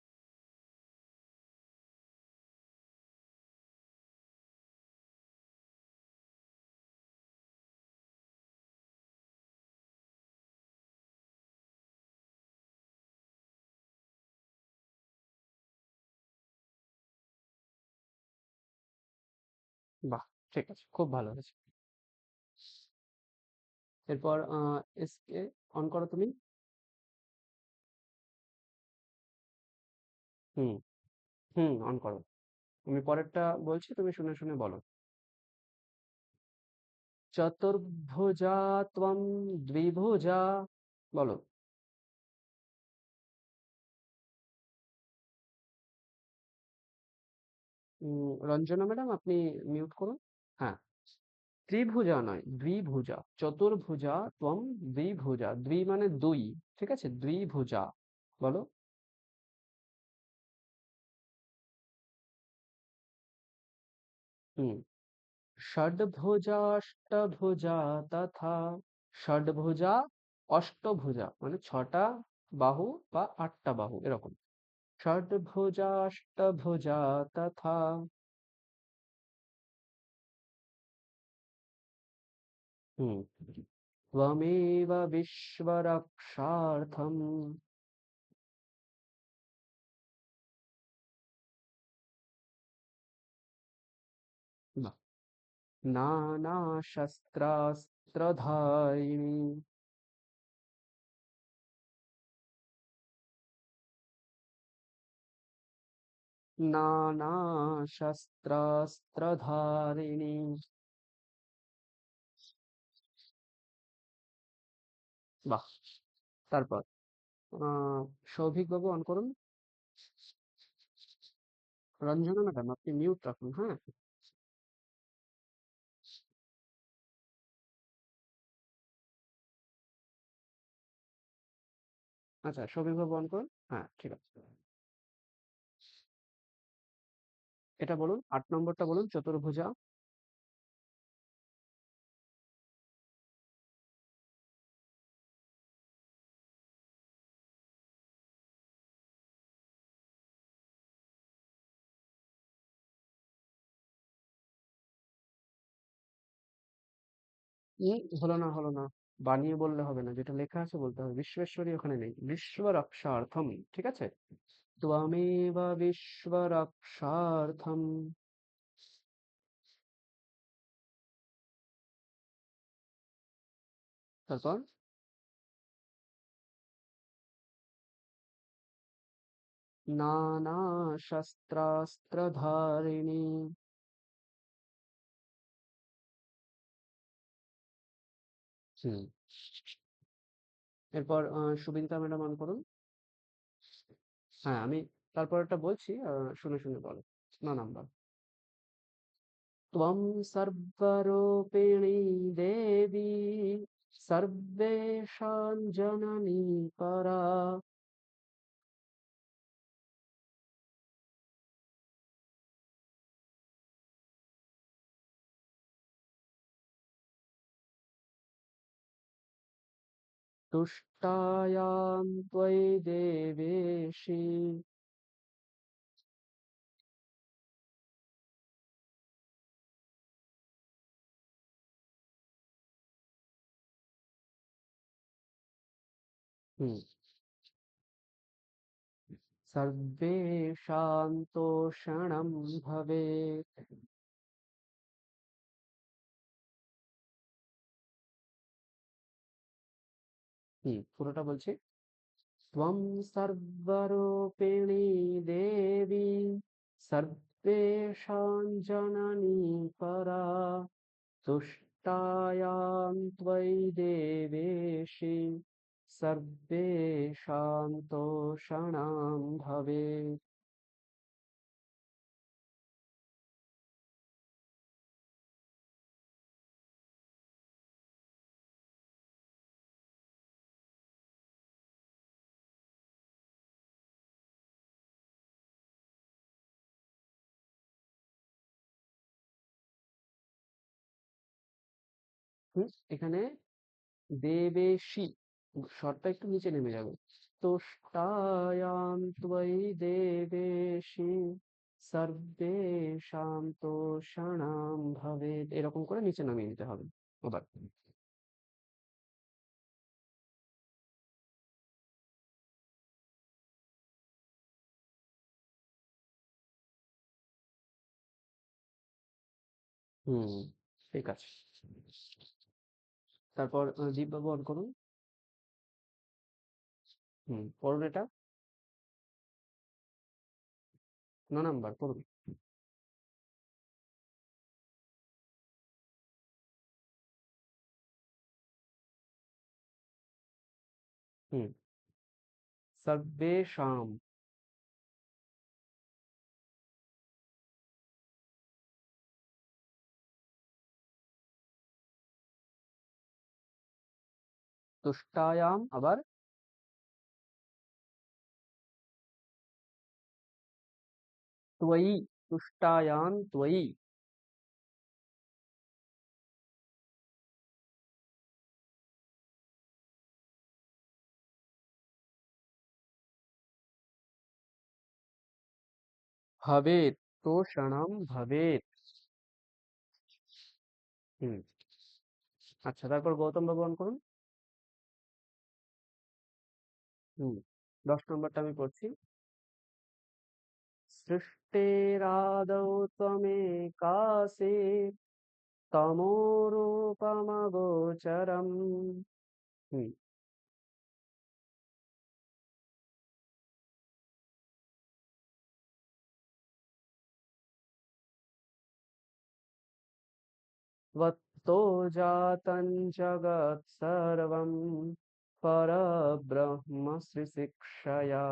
বাহ! ঠিক আছে, খুব ভালো হয়েছে। এরপর এসকে অন করো তুমি। হুম, হুম, অন করো। আমি পরেরটা বলছি, তুমি শুনে শুনে বলো। চতুর্ভুজা ত্বম দ্বিভুজা। বলো। রঞ্জনা ম্যাডাম আপনি মিউট করুন। হ্যাঁ, ত্রিভুজা নয়, দ্বিভুজা। চতুর্ভুজা ত্বম দ্বিভুজা। দ্বি মানে দুই, ঠিক আছে? দ্বিভুজা। বলো। হুম। ষডভুজাষ্টভুজা তথা। ষডভুজা, অষ্টভুজা মানে 6টা বাহু বা 8টা বাহু এরকম। ষডভুজাষ্টভুজা তথা। হুম। ত্বমেব বিশ্বরক্ষার্থম। বাহ! নানাশস্ত্রাস্ত্রধারিণী। নানাশস্ত্রাস্ত্রধারিণী। বাহ! তারপর সৌভিক বাবু অন করুন। রঞ্জনা ম্যাডাম আপনি মিউট রাখুন, হ্যাঁ? আচ্ছা, সৌভিক বাবু অন করুন। হ্যাঁ, ঠিক আছে। এটা বলুন, 8 নম্বরটা বলুন, চতুর্ভুজা। হলো না, হলো না। বানিয়ে বললে হবে না, যেটা লেখা আছে বলতে হবে। বিশ্বেশ্বরী ওখানে নেই, বিশ্ব রক্ষার্থম, ঠিক আছে? ত্বমেব বিশ্বরক্ষার্থম। তারপর নানাশস্ত্রাস্ত্রধারিণী। হুম। এরপর সুবিদিতা ম্যাডাম অন করুন। হ্যাঁ, আমি তারপরেরটা বলছি, শুনে শুনে বলো। 9 নম্বর। ত্বং সর্বরূপিণী দেবী, সর্বেষাং জননী পরা। তুষ্টায়াং ত্বয়ি দেবেশি। হুম। সর্বেষাং তোষণং ভবেৎ। হুম, পুরোটা বলছি। त्वं सर्वरूपिणी देवी सर्वेषां जननी परा तुष्टायां त्वयि देवेशि सर्वेषां तोषणां भवेत्। এখানে দেবেশি স্বরটা একটু নিচে নেমে যাবে। তুষ্টায়াম ত্বয়ি দেবেশি সর্বেষাং তোষণাং ভবেৎ, এরকম করে নিচে নামিয়ে নিতে হবে এবার। হুম, ঠিক আছে। তারপর দীপবাবু অন করুন। পড়ুন এটা। 9 নাম্বার পড়ুন। হুম, সর্বেষাম। তুষ্টায়াম আবার ত্বয়ি, তুষ্টায়াম ত্বয়ি। ভবেৎ, তোষণাম ভবেৎ। হুম, আচ্ছা তারপর গৌতম বাবু অন করুন। হুম, 10 নম্বরটা আমি পড়ছি। सृष्टिरादौ त्वमेकासि तमोरूपमगोचरम्। হুম, त्वत्तो जातं जगत् सर्वं परब्रह्म शिक्षया।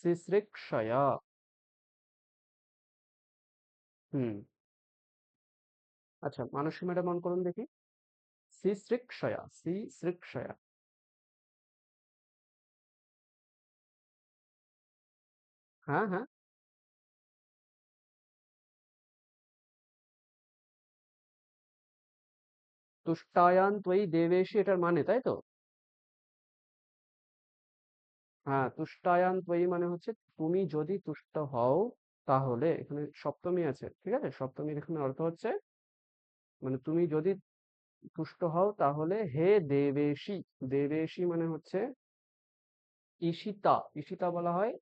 শিশ্রিক্ষয়া। হুম, আচ্ছা মানসী ম্যাডাম অন করুন দেখি। শিশ্রিক্ষয়া, শিশ্রিক্ষয়া। হ্যাঁ হ্যাঁ। তুষ্টায়ান ত্বয়ি দেবেশি এটার মানে তাই তো? হ্যাঁ, তুষ্টায়ান ত্বয়ি মানে হচ্ছে তুমি যদি তুষ্ট হও তাহলে, এখানে সপ্তমী আছে ঠিক আছে, সপ্তমীর এখানে অর্থ হচ্ছে মানে তুমি যদি তুষ্ট হও তাহলে হে দেবেশী। দেবেশী মানে হচ্ছে ঈশিতা, ঈশিতা বলা হয়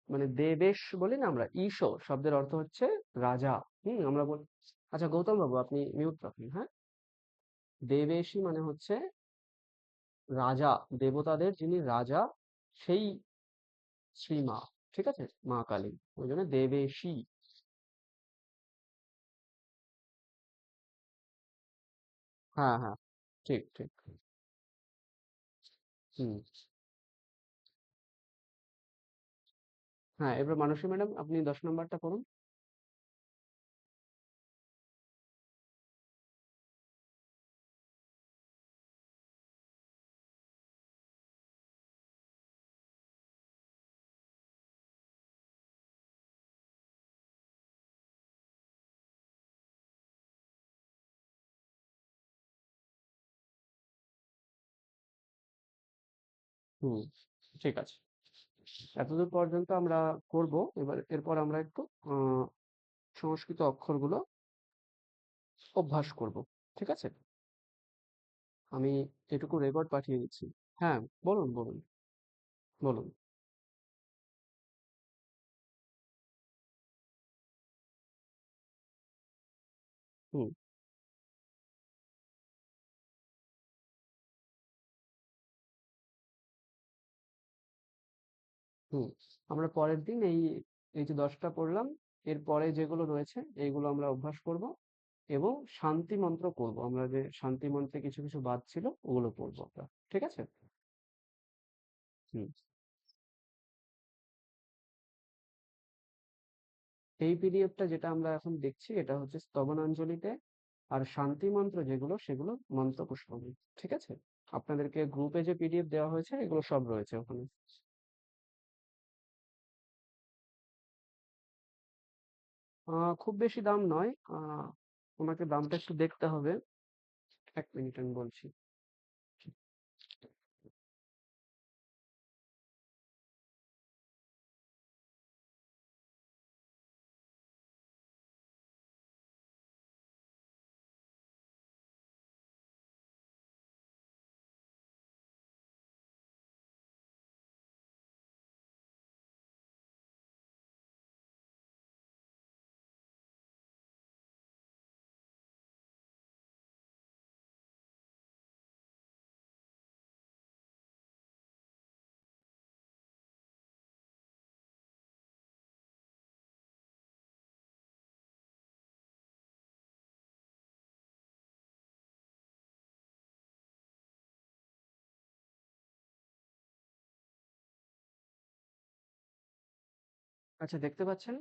মানে দেবেশ বলি না আমরা, ঈশ শব্দের অর্থ হচ্ছে রাজা। আমরা বলি। আচ্ছা গৌতম বাবু আপনি মিউট রাখুন, হ্যাঁ। দেবেশী মানে হচ্ছে রাজা, দেবতাদের যিনি রাজা, সেই শ্রীমা, ঠিক আছে, মা কালী, ওই জন্য দেবেশী। হ্যাঁ হ্যাঁ, ঠিক ঠিক। হুম, হ্যাঁ এবার মানসী ম্যাডাম আপনি 10 নম্বরটা পড়ুন। হুম, ঠিক আছে। এতদূর পর্যন্ত আমরা করব। এবার এরপর আমরা একটু সংস্কৃত অক্ষরগুলো অভ্যাস করব, ঠিক আছে। আমি এটুকু রেকর্ড পাঠিয়ে দিচ্ছি। হ্যাঁ, বলুন, বলুন, বলুন। হুম, হুম। আমরা পরের দিন এই যে 10টা পড়লাম, এর পরে যেগুলো রয়েছে এইগুলো আমরা অভ্যাস করব এবং শান্তি মন্ত্র করব। আমরা যে শান্তি মন্ত্রে কিছু কিছু বাদ ছিল ওগুলো পড়বো আমরা। ঠিক আছে? হুম। এই পিডিএফটা যেটা আমরা এখন দেখছি এটা হচ্ছে স্তবনাঞ্জলিতে, আর শান্তি মন্ত্র যেগুলো সেগুলো মন্ত্রপুষ্পমে। ঠিক আছে? আপনাদেরকে গ্রুপে যে পিডিএফ দেওয়া হয়েছে এগুলো সব রয়েছে ওখানে। খুব বেশি দাম নয়। ওনাকে দামটা একটু দেখতে হবে। 1 মিনিট, আমি বলছি। আচ্ছা, দেখতে পাচ্ছেন?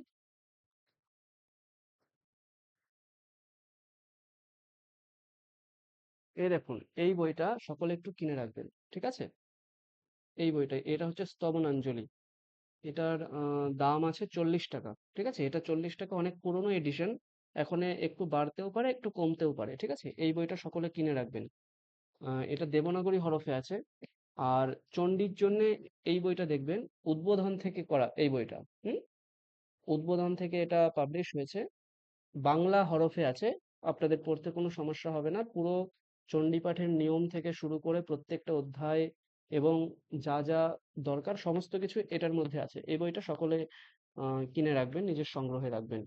এই দেখুন, এই বইটা সকলে একটু কিনে রাখবেন। ঠিক আছে? এই বইটা, এটা হচ্ছে স্তবনাঞ্জলি। এটার দাম আছে 40 টাকা। ঠিক আছে? এটা 40 টাকা, অনেক পুরনো এডিশন। এখন একটু বাড়তেও পারে, একটু কমতেও পারে। ঠিক আছে? এই বইটা সকলে কিনে রাখবেন। এটা দেবনাগরী হরফে আছে। আর চণ্ডীর জন্য এই বইটা দেখবেন, উদ্বোধন থেকে করা এই বইটা। হুম। উদ্বোধন থেকে এটা পাবলিশ হয়েছে। বাংলা হরফে আছে। আপনাদের পড়তে কোনো সমস্যা হবে না। পুরো চণ্ডী পাঠের নিয়ম থেকে শুরু করে প্রত্যেকটা অধ্যায় এবং যা যা দরকার সমস্ত কিছু এটার মধ্যে আছে। এই বইটা সকলে কিনে রাখবেন, নিজের সংগ্রহে রাখবেন।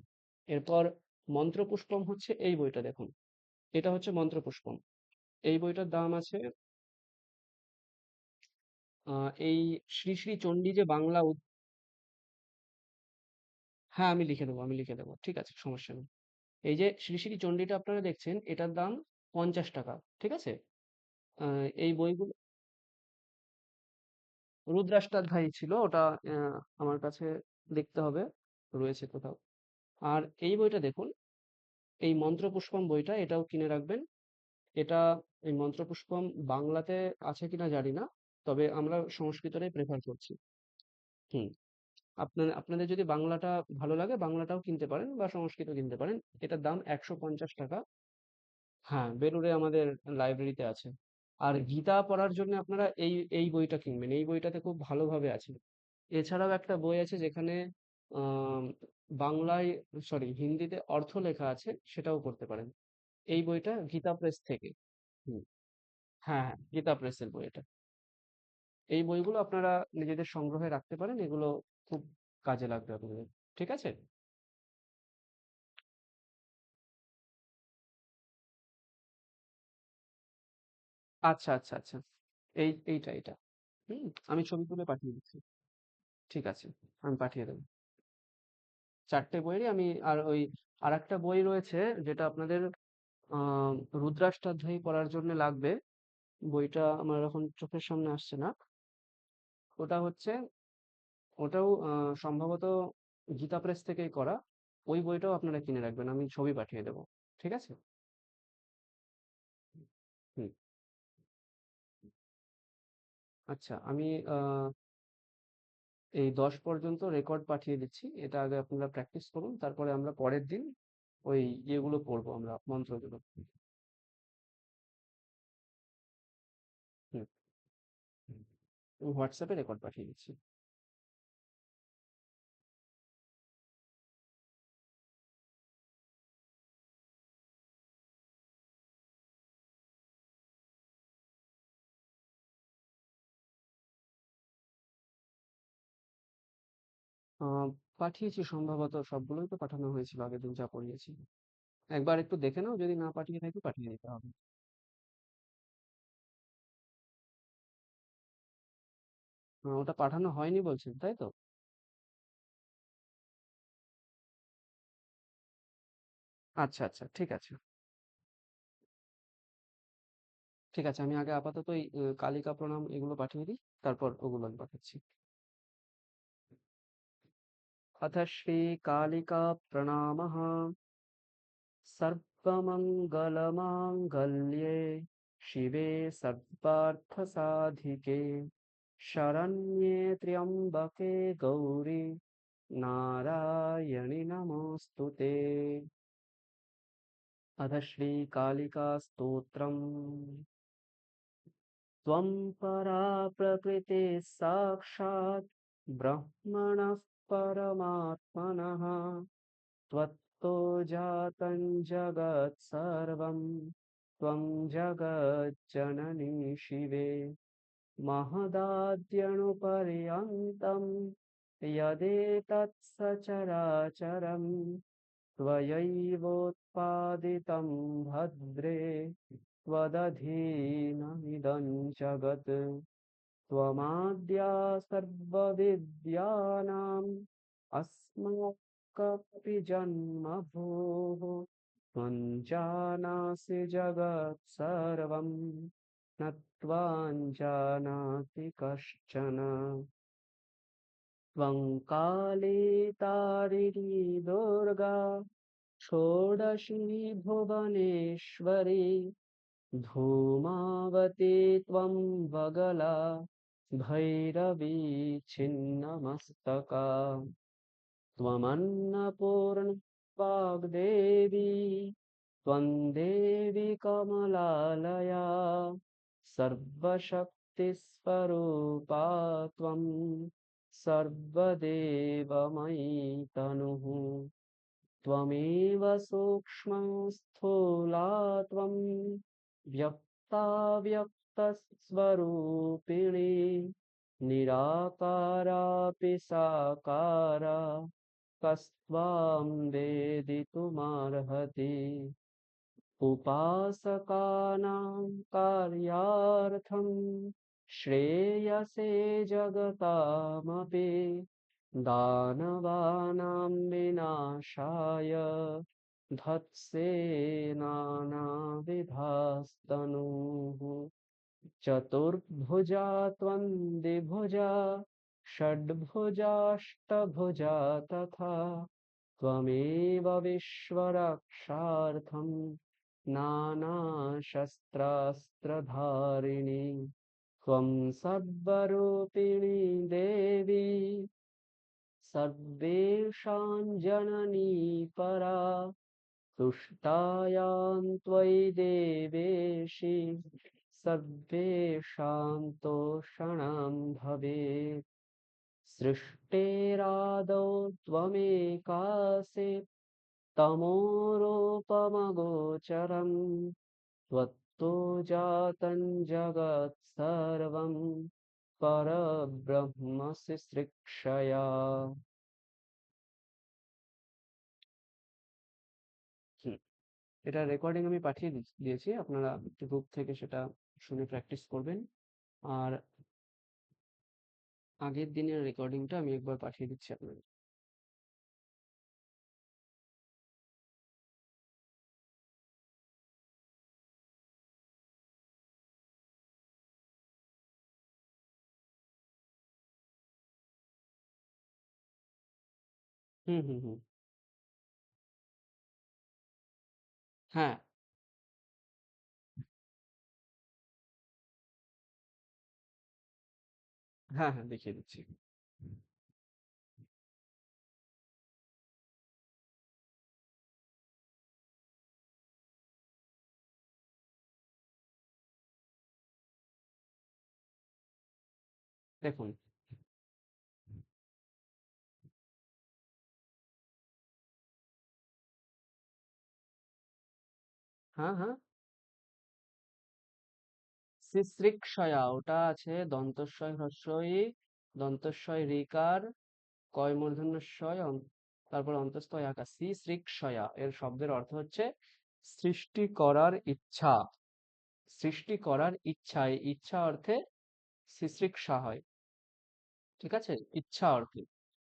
এরপর মন্ত্রপুষ্পম হচ্ছে এই বইটা দেখুন। এটা হচ্ছে মন্ত্রপুষ্পম। এই বইটার দাম আছে এই শ্রী শ্রী চণ্ডী যে বাংলা হ্যাঁ, আমি লিখে দেবো, আমি লিখে দেবো। ঠিক আছে, সমস্যা নেই। এই যে শ্রী শ্রী চণ্ডীটা আপনারা দেখছেন এটার দাম 50 টাকা। ঠিক আছে? এই বইগুলো রুদ্রাষ্টাধ্যায়ী ছিল ওটা। আমার কাছে দেখতে হবে, রয়েছে কোথাও। আর এই বইটা দেখুন, এই মন্ত্রপুষ্পম বইটা, এটাও কিনে রাখবেন। এটা, এই মন্ত্রপুষ্পম বাংলাতে আছে কিনা জানি না, তবে আমরা সংস্কৃতটাই প্রেফার করছি। হুম। আপনাদের যদি বাংলাটা ভালো লাগে বাংলাটাও কিনতে পারেন বা সংস্কৃত কিনতে পারেন। এটার দাম 150 টাকা। হ্যাঁ, বেলুড়ে আমাদের লাইব্রেরিতে আছে। আর গীতা পড়ার জন্য আপনারা এই বইটা কিনবেন। এই বইটাতে খুব ভালোভাবে আছে। এছাড়াও একটা বই আছে যেখানে আম, বাংলায়, সরি, হিন্দিতে অর্থ লেখা আছে, সেটাও পড়তে পারেন। এই বইটা গীতা প্রেস থেকে। হুম, হ্যাঁ, হ্যাঁ, গীতা প্রেসের বই এটা। এই বইগুলো আপনারা নিজেদের সংগ্রহে রাখতে পারেন। এগুলো খুব কাজে লাগবে আপনাদের। ঠিক আছে? আচ্ছা, আচ্ছা, আচ্ছা। এইটা। হুম, আমি ছবি তুলে পাঠিয়ে দিচ্ছি। ঠিক আছে, আমি পাঠিয়ে দেবো। 4টে বইয়েরই আমি, আর ওই আরেকটা বই রয়েছে যেটা আপনাদের আহ রুদ্রাষ্টাধ্যায়ী পড়ার জন্য লাগবে। বইটা আমার এখন চোখের সামনে আসছে না। ওটা হচ্ছে, ওটাও সম্ভবত গীতা প্রেস থেকেই করা। ওই বইটাও আপনারা কিনে রাখবেন, আমি ছবি পাঠিয়ে দেবো। ঠিক আছে? হুম। আচ্ছা, আমি এই 10 পর্যন্ত রেকর্ড পাঠিয়ে দিচ্ছি। এটা আগে আপনারা প্র্যাকটিস করুন, তারপরে আমরা পরের দিন ওই ইয়েগুলো পড়বো, আমরা মন্ত্রগুলো। হুম, হুম। হোয়াটসঅ্যাপে রেকর্ড পাঠিয়ে দিচ্ছি। আহ, পাঠিয়েছি, সম্ভবত সবগুলোই তো পাঠানো হয়েছিল আগের দিন যা পড়িয়েছি। একবার একটু দেখে নাও, যদি না পাঠিয়ে থাকি পাঠিয়ে দিতে হবে। ওটা পাঠানো হয়নি বলছেন, তাই তো? আচ্ছা আচ্ছা, ঠিক আছে। ঠিক আছে, আমি আগে আপাতত এই কালিকা প্রণাম এগুলো পাঠিয়ে দিই, তারপর ওগুলো আমি পাঠাচ্ছি। अथ श्रीकालिका प्रणामः। सर्वमङ्गलमाङ्गल्ये शिवे सर्वार्थसाधिके शरण्ये त्र्यम्बके गौरी नारायणि नमोऽस्तु ते। अथ श्रीकालिका स्तोत्रम्। त्वं परा प्रकृतिः साक्षात् ब्रह्मणः परमात्मनः। त्वत्तो जातं जगत्सर्वं त्वं जगज्जननी शिवे। महदाद्यणुपर्यन्तं यदेतत् सचराचरं त्वयैवोत्पादितं भद्रे त्वदधीनमिदं जगत्। त्वमाद्या सर्वविद्यानाम् अस्माकमपि जन्मभूः। त्वं जानासि जगत् सर्वं न त्वां जानाति कश्चन। त्वं काली तारिणी दुर्गा षोडशी भुवनेश्वरी। धूमावती त्वं वगला भैरवी छिन्नमस्तका। त्वमन्नपूर्णा वाग्देवी त्वं देवी कमलालया। सर्वशक्तिस्वरूपा त्वं सर्वदेवमयी तनुः। त्वमेव सूक्ष्मा स्थूला त्वं व्यक्ताव्यक्तस्वरूपिणी निराकारापि साकारा कस्त्वां वेदितुमर्हति। उपासकानां कार्यार्थं श्रेयसे जगतामपि दानवानां विनाशाय धत्से नानाविधास्तनूः। चतुर्भुजा त्वं द्विभुजा षड्भुजाष्टभुजा तथा त्वमेव विश्वरक्षार्थं नानाशस्त्रास्त्रधारिणी। त्वं सर्वरूपिणी देवी सर्वेषां जननी परा। तुष्टायां त्वयि देवेशि सर्वेषां तोषणं भवेत्। सृष्टेरादौ त्वमेकासि तमोरूपमगोचरम्। त्वत्तो जातं जगत्सर्वं परब्रह्मसि सृक्षया। হুম, এটা রেকর্ডিং আমি পাঠিয়ে দিয়েছি, আপনারা একটু গ্রুপ থেকে সেটা শুনে প্র্যাকটিস করবেন। আর আগের দিনের রেকর্ডিংটা আমি একবার পাঠিয়ে দিচ্ছি আপনাদের। হুম হুম হুম। হ্যাঁ হ্যাঁ হ্যাঁ, দেখিয়ে দিচ্ছি। দেখুন। হ্যাঁ হ্যাঁ, সিসৃক্ষয়া ওটা আছে দন্তস্বয় হ্রস্বই, দন্তস্বয় রিকার, কয় মূর্ধন্য শয় তারপর অন্তঃস্থ য় আকার সি শ্রিক শয়া, এর শব্দের অর্থ হচ্ছে সৃষ্টি করার ইচ্ছা। সৃষ্টি করার ইচ্ছা, এই ইচ্ছা অর্থে সিসৃক্ষা হয়। ঠিক আছে, ইচ্ছা অর্থে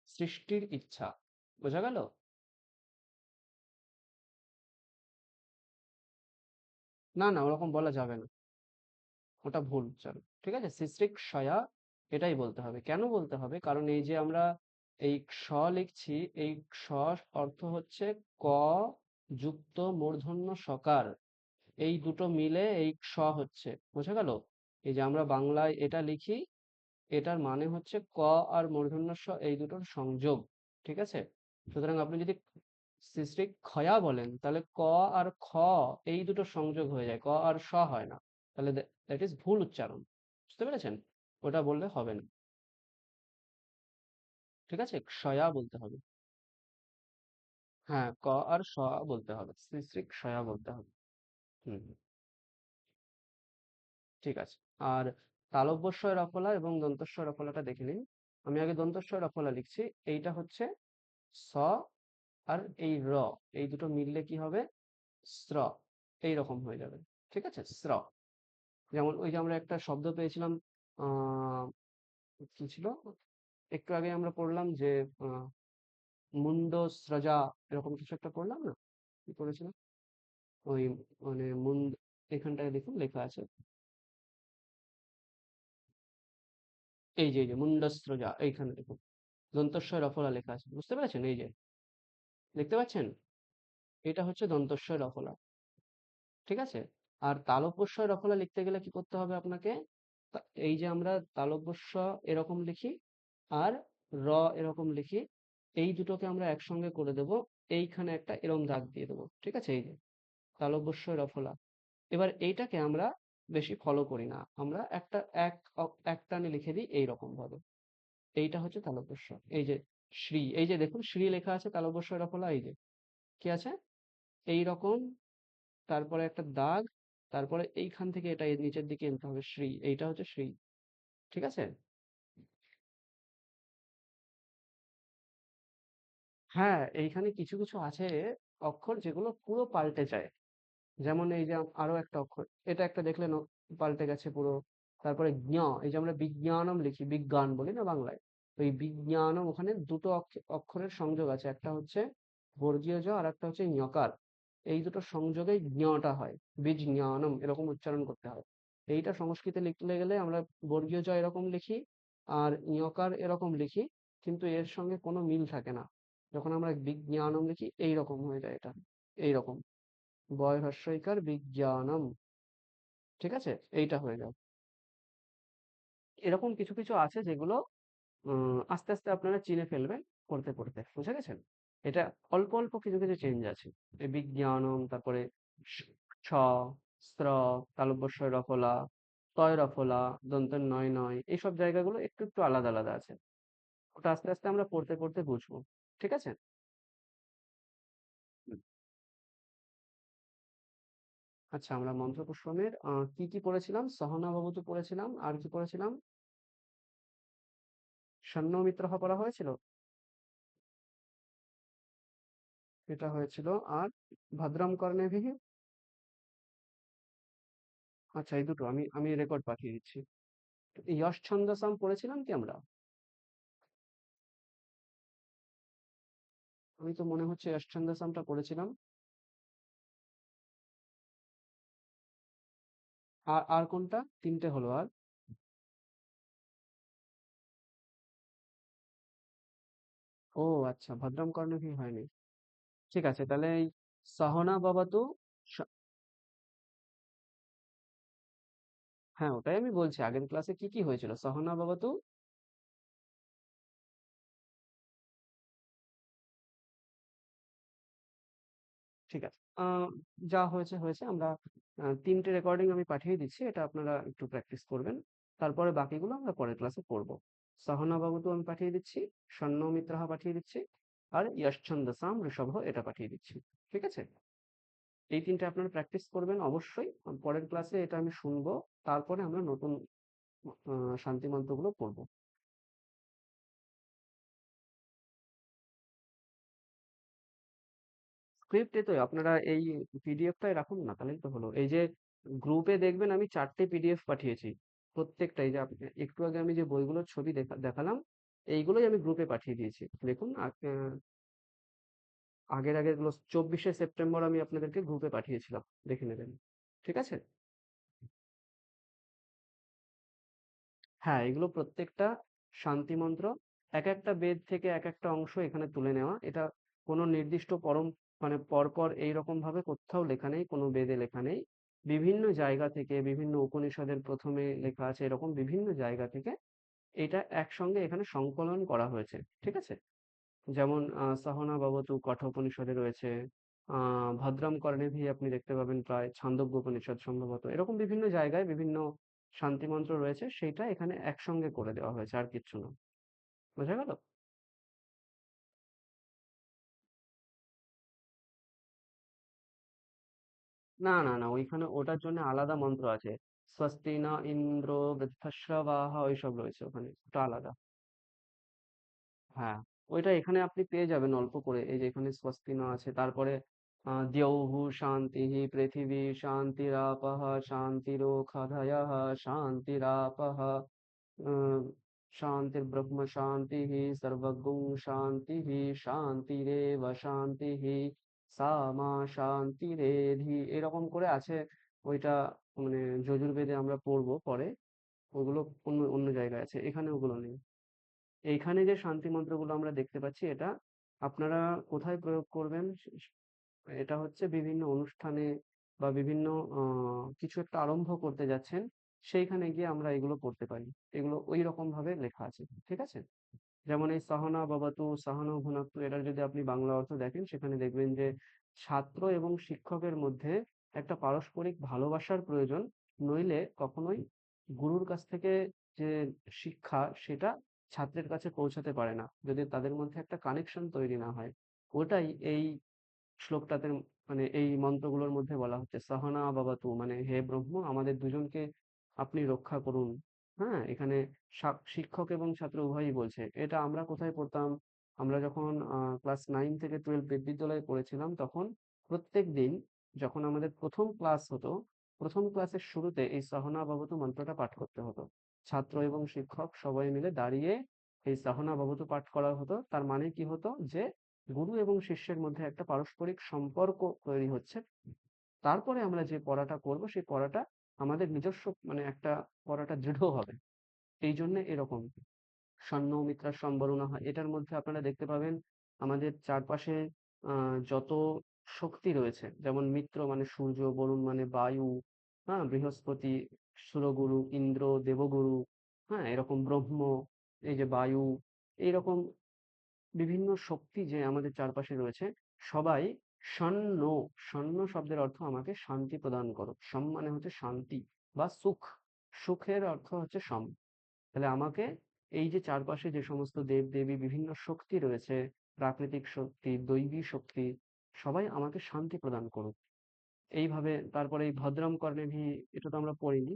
সৃষ্টির ইচ্ছা। বোঝা গেল? না না, ওরকম বলা যাবে না, ওটা ভুল উচ্চারণ। ঠিক আছে, সিসৃক্ষয়া এটাই বলতে হবে। কেন বলতে হবে? কারণ এই যে আমরা এই স লিখছি, এই স অর্থ হচ্ছে ক যুক্ত মূর্ধন্য সকার, এই দুটো মিলে এই স হচ্ছে। বোঝা গেল? এই যে আমরা বাংলায় এটা লিখি, এটার মানে হচ্ছে ক আর মূর্ধন্য ষ এই দুটোর সংযোগ। ঠিক আছে, সুতরাং আপনি যদি সৃষ্টিক খয়া বলেন তাহলে ক আর খ এই দুটো সংযোগ হয়ে যায়, ক আর স হয় না, তাহলে দ্যাট ইজ ভুল উচ্চারণ। বুঝতে পেরেছেন? ওটা বললে হবে না। ঠিক আছে, ক্ষয়া বলতে হবে। হ্যাঁ, ক আর স বলতে হবে, সৃষ্টিক ক্ষয়া বলতে হবে। হুম, ঠিক আছে। আর তালব্য শ রফলা এবং দন্তস্ব রফলাটা দেখে নিন। আমি আগে দন্তস্ব রফলা লিখছি। এইটা হচ্ছে স আর এই র, এই দুটো মিললে কি হবে? স্র, এইরকম হয়ে যাবে। ঠিক আছে, স্র। যেমন ওই যে আমরা একটা শব্দ পেয়েছিলাম, আহ কি ছিল, একটু আগে আমরা পড়লাম যে আহ, মুন্ড স্রজা, এরকম কিছু একটা পড়লাম না? কি পড়েছিলাম? ওই মানে এখানটায় দেখুন লেখা আছে, এই যে মুন্ডস্রজা, এইখানে দেখুন দন্তস্ব রফলা লেখা আছে, বুঝতে পেরেছেন? এই যে দেখতে পাচ্ছেন, এটা হচ্ছে দন্তস্ব রফলা। ঠিক আছে, আর তালব্য শ রফলা লিখতে গেলে কি করতে হবে আপনাকে? এই যে আমরা তালব্য শ এরকম লিখি আর র এরকম লিখি, এই দুটোকে আমরা একসঙ্গে করে দেব, এইখানে একটা এরম দাগ দিয়ে দেবো। ঠিক আছে, এই যে তালব্য শ রফলা। এবার এইটাকে আমরা বেশি ফলো করি না, আমরা একটা এক টানে লিখে দিই এইরকম ভাবে। এইটা হচ্ছে তালব্য শ। এই যে শ্রী, এই যে দেখুন শ্রী লেখা আছে তালব্য শ রফলা, এই যে কি আছে এইরকম, তারপরে একটা দাগ, তারপরে এইখান থেকে এটা এর নিচের দিকে আনতে হবে শ্রী, এইটা হচ্ছে শ্রী। ঠিক আছে, হ্যাঁ এইখানে কিছু কিছু আছে অক্ষর যেগুলো পুরো পাল্টে যায়। যেমন এই যে আরো একটা অক্ষর, এটা একটা দেখলেন পাল্টে গেছে পুরো। তারপরে জ্ঞ, এই যে আমরা বিজ্ঞানম লিখি, বিজ্ঞান বলি না বাংলায়, ওই বিজ্ঞানম ওখানে দুটো অক্ষরের সংযোগ আছে, একটা হচ্ছে বর্গীয় জ আর একটা হচ্ছে ঞকার, এই দুটো সংযোগে জ্ঞটা হয়, বিজ্ঞানম এরকম উচ্চারণ করতে হয়। এইটা সংস্কৃতে লিখতে গেলে আমরা বর্গীয় জ এরকম লিখি আর ঞকার এরকম লিখি, কিন্তু এর সঙ্গে কোনো মিল থাকে না। যখন আমরা বিজ্ঞানম লিখি এইরকম হয়ে যায় এটা, এইরকম বয় হস্যইকার বিজ্ঞানম। ঠিক আছে, এইটা হয়ে যাবে। এরকম কিছু কিছু আছে যেগুলো আস্তে আস্তে আপনারা চিনে ফেলবেন পড়তে পড়তে। বুঝে গেছেন? এটা অল্প অল্প কিছু কিছু চেঞ্জ আছে। এই বিজ্ঞানম, তারপরে ছ, স্ত্র, তালব্য শ রফলা, তয় রফলা, দন্তের নয় নয়, এইসব জায়গাগুলো একটু একটু আলাদা আলাদা আছে। ওটা আস্তে আস্তে আমরা পড়তে পড়তে বুঝবো। ঠিক আছে? হুম। আচ্ছা, আমরা মন্ত্রপুষ্পমের কি কি পড়েছিলাম? সহনা ভবতু পড়েছিলাম, আর কি পড়েছিলাম? সন্ন্যমিত্রহ পড়া হয়েছিল, এটা হয়েছিল। আর ভদ্রম কর্ণেভিঃ। আচ্ছা, এই দুটো আমি আমি রেকর্ড পাঠিয়ে দিচ্ছি। যশ ছন্দসাম পড়েছিলাম কি আমরা? আমি তো মনে হচ্ছে যশ ছন্দসামটা পড়েছিলাম। আর আর কোনটা? তিনটে হলো আর। ও আচ্ছা, ভদ্রম কর্ণেভিঃ হয়নি। ঠিক আছে, তাহলে এই সহনা বাবাতু। স- হ্যাঁ, ওটাই আমি বলছি, আগের ক্লাসে কি কি হয়েছিল? সহনা বাবাতু। ঠিক আছে, যা হয়েছে হয়েছে। আমরা তিনটে রেকর্ডিং আমি পাঠিয়ে দিচ্ছি, এটা আপনারা একটু প্র্যাকটিস করবেন। তারপরে বাকিগুলো আমরা পরের ক্লাসে পড়বো। সহনা বাবু আমি পাঠিয়ে দিচ্ছি, স্বর্ণমিত্রাহা পাঠিয়ে দিচ্ছি, আর যশছন্দসাম ঋষভ এটা পাঠিয়ে দিচ্ছি। ঠিক আছে, এই তিনটে আপনারা প্র্যাকটিস করবেন অবশ্যই। পরের ক্লাসে এটা আমি শুনবো, তারপরে আমরা নতুন শান্তি মন্ত্রগুলো পড়বো। স্ক্রিপ্টে তো আপনারা এই পিডিএফটাই রাখুন না, তাহলেই তো হলো। এই যে গ্রুপে দেখবেন আমি 4টে পিডিএফ পাঠিয়েছি। প্রত্যেকটাই যে একটু আগে আমি যে বইগুলোর ছবি দেখালাম, এইগুলোই আমি গ্রুপে পাঠিয়ে দিয়েছি। দেখুন আগের আগের গুলো 24শে সেপ্টেম্বর আমি আপনাদেরকে গ্রুপে পাঠিয়েছিলাম, দেখে নেবেন। ঠিক আছে? হ্যাঁ, এগুলো প্রত্যেকটা শান্তি মন্ত্র। এক একটা বেদ থেকে এক একটা অংশ এখানে তুলে নেওয়া। এটা কোনো নির্দিষ্ট মানে পরপর এইরকম ভাবে কোথাও লেখা নেই, কোনো বেদে লেখা নেই। বিভিন্ন জায়গা থেকে, বিভিন্ন উপনিষদের প্রথমে লেখা আছে, এরকম বিভিন্ন জায়গা থেকে এটা একসঙ্গে এখানে সংকলন করা হয়েছে। ঠিক আছে? যেমন সহনা ভবতু কঠোপনিষদে রয়েছে, ভদ্রম কর্ণেভি আপনি দেখতে পাবেন প্রায় ছান্দোগ্য উপনিষদ সম্ভবত। এরকম বিভিন্ন জায়গায় বিভিন্ন শান্তি মন্ত্র রয়েছে, সেইটা এখানে একসঙ্গে করে দেওয়া হয়েছে, আর কিচ্ছু না। বোঝা গেল? না না না, ওইখানে ওটার জন্য আলাদা মন্ত্র আছে। স্বস্তি না ইন্দ্র বৃদ্ধশ্রবাহ, ওইসব রয়েছে ওখানে, ওটা আলাদা। হ্যাঁ, ওইটা এখানে আপনি পেয়ে যাবেন অল্প করে। এই যে এখানে স্বস্তি না আছে, তারপরে দ্যৌঃ শান্তিঃ, পৃথিবী শান্তিরাপঃ, শান্তিরোষধয়ঃ, শান্তিরাপঃ, শান্তির্ব্রহ্ম শান্তিঃ, সর্বগং শান্তিঃ, শান্তিরেব শান্তিঃ, সা মা শান্তিরেধি, এরকম করে আছে। ওইটা মানে যজুর্বেদে আমরা পড়বো পরে। ওগুলো অন্য অন্য জায়গায় আছে, এখানে ওগুলো নেই। এইখানে যে শান্তি মন্ত্রগুলো আমরা দেখতে পাচ্ছি, এটা আপনারা কোথায় প্রয়োগ করবেন? এটা হচ্ছে বিভিন্ন অনুষ্ঠানে বা বিভিন্ন কিছু একটা আরম্ভ করতে যাচ্ছেন, সেইখানে গিয়ে আমরা এগুলো করতে পারি। এগুলো ওই রকম ভাবে লেখা আছে। ঠিক আছে? যেমন এই সহনা ভবতু, সহনৌ ভুনাক্তু, এটার যদি আপনি বাংলা অর্থ দেখেন, সেখানে দেখবেন যে ছাত্র এবং শিক্ষকের মধ্যে একটা পারস্পরিক ভালোবাসার প্রয়োজন। নইলে কখনোই গুরুর কাছ থেকে যে শিক্ষা, সেটা ছাত্রের কাছে পৌঁছাতে পারে না, যদি তাদের মধ্যে একটা কানেকশন তৈরি না হয়। ওটাই এই শ্লোকটাতে, মানে এই মন্ত্রগুলোর মধ্যে বলা হচ্ছে। সহনা ভবতু মানে হে ব্রহ্ম, আমাদের দুজনকে আপনি রক্ষা করুন। হ্যাঁ, এখানে শিক্ষক এবং ছাত্র উভয়ই বলছে। এটা আমরা কোথায় পড়তাম? আমরা যখন ক্লাস 9 থেকে 12 বিদ্যালয়ে পড়েছিলাম, তখন প্রত্যেক দিন যখন আমাদের প্রথম ক্লাস হতো, প্রথম ক্লাসের শুরুতে এই সহনা ভবতু মন্ত্রটা পাঠ করতে হতো। ছাত্র এবং শিক্ষক সবাই মিলে দাঁড়িয়ে এই সহনা ভবতু পাঠ করা হতো। তার মানে কি হতো? যে গুরু এবং শিষ্যের মধ্যে একটা পারস্পরিক সম্পর্ক তৈরি হচ্ছে। তারপরে আমরা যে পড়াটা করব, সেই পড়াটা আমাদের নিজস্ব, মানে একটা পড়াটা দৃঢ় হবে। এই জন্য এরকম সন্ন্যৌমিত্রার সম্বরণা হয়। এটার মধ্যে আপনারা দেখতে পাবেন আমাদের চারপাশে যত শক্তি রয়েছে, যেমন মিত্র মানে সূর্য, বরুণ মানে বায়ু, হ্যাঁ, বৃহস্পতি সুরগুরু, ইন্দ্র দেবগুরু, হ্যাঁ, এরকম ব্রহ্ম, এই যে বায়ু, এইরকম বিভিন্ন শক্তি যে আমাদের চারপাশে রয়েছে, সবাই সন্ন, সন্ন শব্দের অর্থ আমাকে শান্তি প্রদান করো। সম মানে হচ্ছে শান্তি বা সুখ, সুখের অর্থ হচ্ছে সম। তাহলে আমাকে এই যে চারপাশে যে সমস্ত দেব দেবী বিভিন্ন শক্তি রয়েছে, প্রাকৃতিক শক্তি, দৈবী শক্তি, সবাই আমাকে শান্তি প্রদান করুক। এইভাবে তারপরে এই ভদ্রম কর্ণেভি, এটা তো আমরা পড়িনি।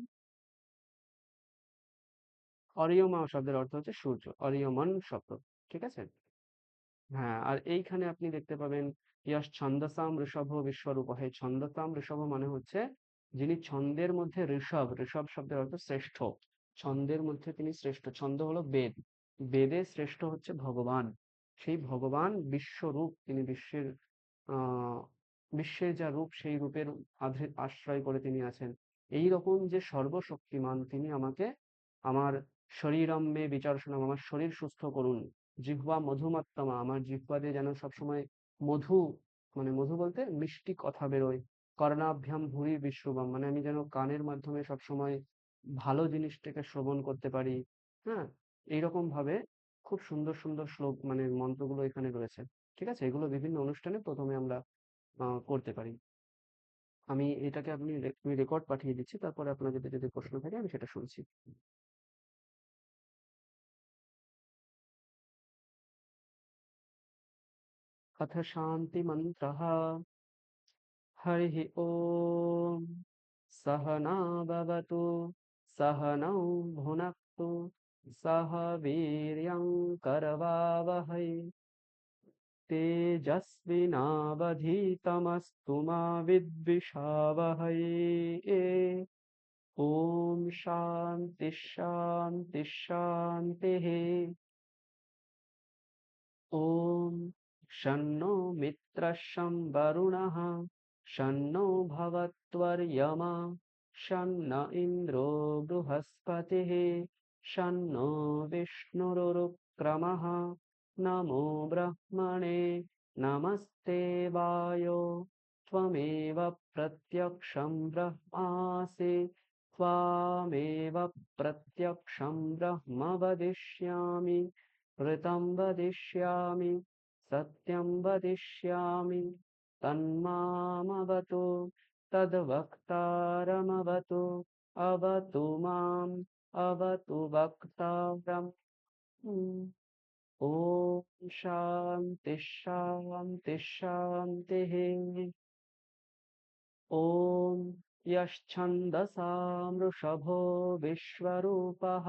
অরিয়মা শব্দের অর্থ হচ্ছে সূর্য, অরিয়মন শব্দ। ঠিক আছে? হ্যাঁ, আর এইখানে আপনি দেখতে পাবেন ইয়াস ছন্দসাম ঋষভ বিশ্বরূপ। হয় ছন্দসাম ঋষভ মানে হচ্ছে যিনি ছন্দের মধ্যে ঋষভ, ঋষভ শব্দের অর্থ শ্রেষ্ঠ। ছন্দের মধ্যে তিনি শ্রেষ্ঠ। ছন্দ হলো বেদ, বেদে শ্রেষ্ঠ হচ্ছে ভগবান। সেই ভগবান বিশ্বরূপ, তিনি বিশ্বের আহ বিশ্বের যা রূপ, সেই রূপের আশ্রয় করে তিনি আছেন। এই রকম যে সর্বশক্তিমান, তিনি আমাকে আমার শরীরম মে বিচারশনম, আমার শরীর সুস্থ করুন। জিহ্বা মধুমাত্তমা, আমার জিহ্বা দিয়ে যেন সবসময় মধু, মানে মধু বলতে মিষ্টি কথা বেরোয়। কর্ণাভ্যাম ভুরি বিশ্রুবম, মানে আমি যেন কানের মাধ্যমে সবসময় ভালো জিনিসটাকে শ্রবণ করতে পারি। হ্যাঁ, এইরকম ভাবে খুব সুন্দর সুন্দর শ্লোক, মানে মন্ত্রগুলো এখানে রয়েছে। ঠিক আছে? এগুলো বিভিন্ন অনুষ্ঠানে প্রথমে আমরা করতে পারি। আমি এটাকে আমি রেকর্ড পাঠিয়ে দিচ্ছি, তারপরে আপনার যদি যদি প্রশ্ন থাকে আমি সেটা শুনছি। अथ शान्तिमन्त्रः। हरिः ओम्। सहना भवतु, सहनौ भुनक्तु, सह वीर्यं करवावहै, तेजस्विनावधीतमस्तु मा विद्विषावहै। ॐ शान्ति शान्ति शान्तिः। ॐ शन्नो मित्रः शं वरुणः शन्नो भवत्वर्यमा शन्न इन्द्रो बृहस्पतिः शन्नो विष्णुरुक्रमः। नमो ब्रह्मणे नमस्ते वायो त्वमेव प्रत्यक्षं ब्रह्मासि त्वामेव प्रत्यक्षं ब्रह्म वदिष्यामि ऋतं वदिष्यामि सत्यं वदिष्यामि तन्मामवतु तद्वक्तारमवतु अवतु माम् अवतु वक्तारम्। ॐ शान्ति शान्ति शान्तिः। ॐ यश्छन्दसा वृषभो विश्वरूपः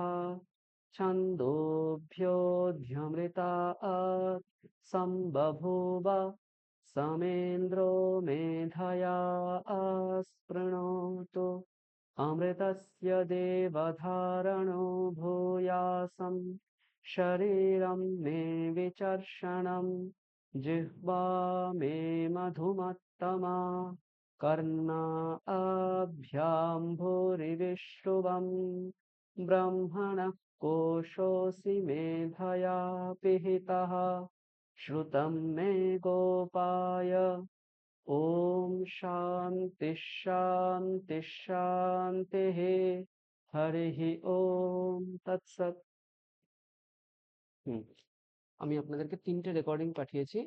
छन्दोभ्योऽध्यमृतात् सम्बभूव समेन्द्रो मेधया अस्पृणोतु अमृतस्य देवधारणो भूयासं शरीरं मे विचर्षणं जिह्वा मे मधुमत्तमा कर्णाभ्याम्भूरिविश्रुवं ब्रह्मणः कोशोऽसि मेधया पिहितः श्रुतं मे गोपाय। ॐ शान्ति शान्ति शान्तिः। हरिः ॐ तत्सत्। হুম, আমি আপনাদেরকে 3টে রেকর্ডিং পাঠিয়েছি।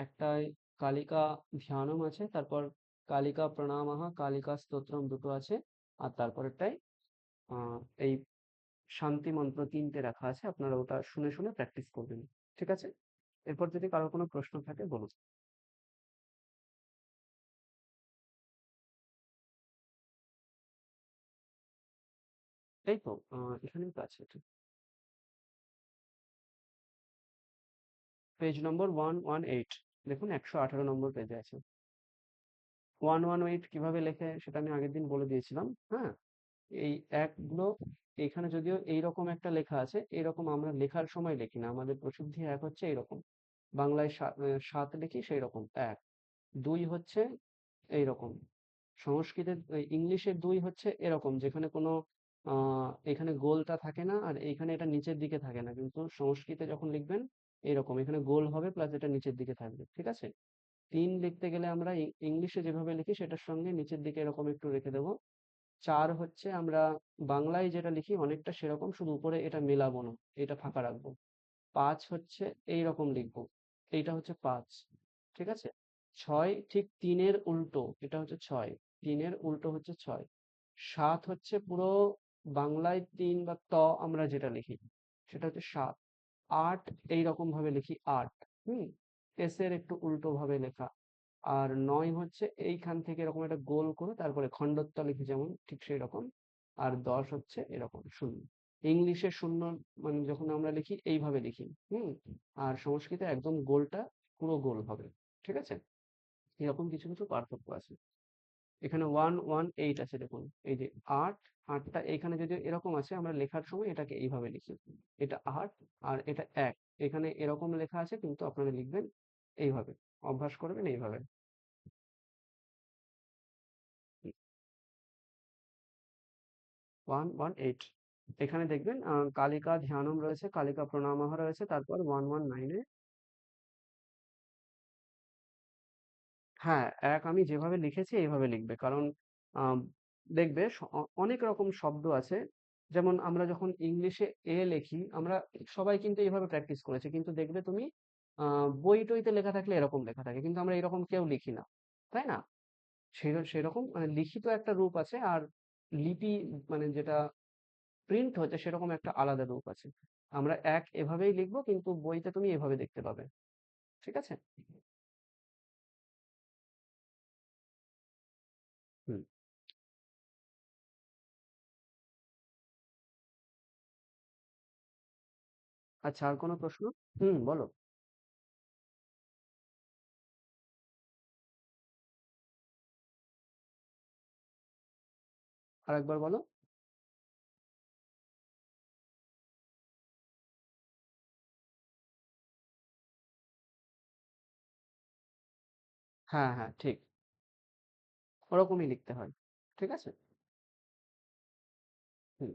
একটায় কালিকা ধ্যানম আছে, তারপর কালিকা প্রণামঃ, কালিকা স্তোত্রম দুটো আছে, আর তারপরেরটায় আহ, এই শান্তি মন্ত্র 3টে রাখা আছে। আপনারা ওটা শুনে শুনে প্র্যাকটিস করবেন। ঠিক আছে? এরপর যদি কারো কোনো প্রশ্ন থাকে বলুন। এই তো এখানেই তো আছে। পেজ নম্বর 118, দেখুন 118 নম্বর পেজে আছে। 118 কিভাবে লেখে সেটা আমি আগের দিন বলে দিয়েছিলাম। হ্যাঁ, এই একগুলো এখানে যদিও এইরকম একটা লেখা আছে, এরকম আমরা লেখার সময় লিখি না। আমাদের প্রসিদ্ধি এক হচ্ছে এইরকম, বাংলায় সাত লিখি সেই রকম এক। দুই হচ্ছে এইরকম, সংস্কৃতের ইংলিশের দুই হচ্ছে এরকম, যেখানে কোনো এখানে গোলটা থাকে না আর এইখানে এটা নিচের দিকে থাকে না, কিন্তু সংস্কৃতে যখন লিখবেন এরকম, এখানে গোল হবে প্লাস এটা নিচের দিকে থাকবে। ঠিক আছে? তিন লিখতে গেলে আমরা ইংলিশে যেভাবে লিখি সেটার সঙ্গে নিচের দিকে এরকম একটু রেখে দেবো। চার হচ্ছে আমরা বাংলায় যেটা লিখি অনেকটা সেরকম, শুধু উপরে এটা মেলাবো না, এটা ফাঁকা রাখবো। পাঁচ হচ্ছে এইরকম লিখবো, এইটা হচ্ছে পাঁচ। ঠিক আছে? ছয় ঠিক তিনের উল্টো, এটা হচ্ছে ছয়, তিনের উল্টো হচ্ছে ছয়। সাত হচ্ছে পুরো বাংলায় তিন বা আমরা যেটা লিখি সেটা হচ্ছে সাত। আট এইরকম ভাবে লিখি আট। হুম, এর একটু উল্টো ভাবে লেখা। আর নয় হচ্ছে এইখান থেকে এরকম একটা গোল করে তারপরে খণ্ডত্ব লিখি যেমন, ঠিক সেই রকম। আর 10 হচ্ছে এরকম শূন্য। ইংলিশে শূন্য মানে যখন আমরা লিখি এইভাবে লিখি। হুম, আর সংস্কৃতে একদম গোলটা পুরো গোল হবে। ঠিক আছে? এরকম কিছু কিছু পার্থক্য আছে। এখানে 118 আছে দেখুন, এই যে আট, আটটা এইখানে যদি এরকম আছে আমরা লেখার সময় এটাকে এইভাবে লিখি, এটা আট আর এটা এক। এখানে এরকম লেখা আছে কিন্তু আপনারা লিখবেন এইভাবে, অভ্যাস করবেন এইভাবে। 118, এখানে দেখবেন কালিকা ধ্যানম রয়েছে, কালিকা প্রণামঃ রয়েছে, তারপর 119-এ হ্যাঁ, এক আমি যেভাবে লিখেছি এইভাবে লিখবে। কারণ আম, দেখবে অনেক রকম শব্দ আছে। যেমন আমরা যখন ইংলিশে লিখি, আমরা সবাই কিন্তু এইভাবে প্র্যাকটিস করেছে, কিন্তু দেখবে তুমি বই টইতে লেখা থাকলে এরকম লেখা থাকে, কিন্তু আমরা এরকম কেউ লিখি না, তাই না? সেরকম মানে লিখিত একটা রূপ আছে, আর লিপি মানে যেটা প্রিন্ট হচ্ছে সেরকম একটা আলাদা রূপ আছে। আমরা এক এভাবেই লিখবো, কিন্তু বইতে তুমি এভাবে দেখতে পাবে। ঠিক আছে? হুম। আচ্ছা, আর কোনো প্রশ্ন? হুম, বলো। আরেকবার বলো। হ্যাঁ হ্যাঁ, ঠিক, ওরকমই লিখতে হয়। ঠিক আছে। হুম।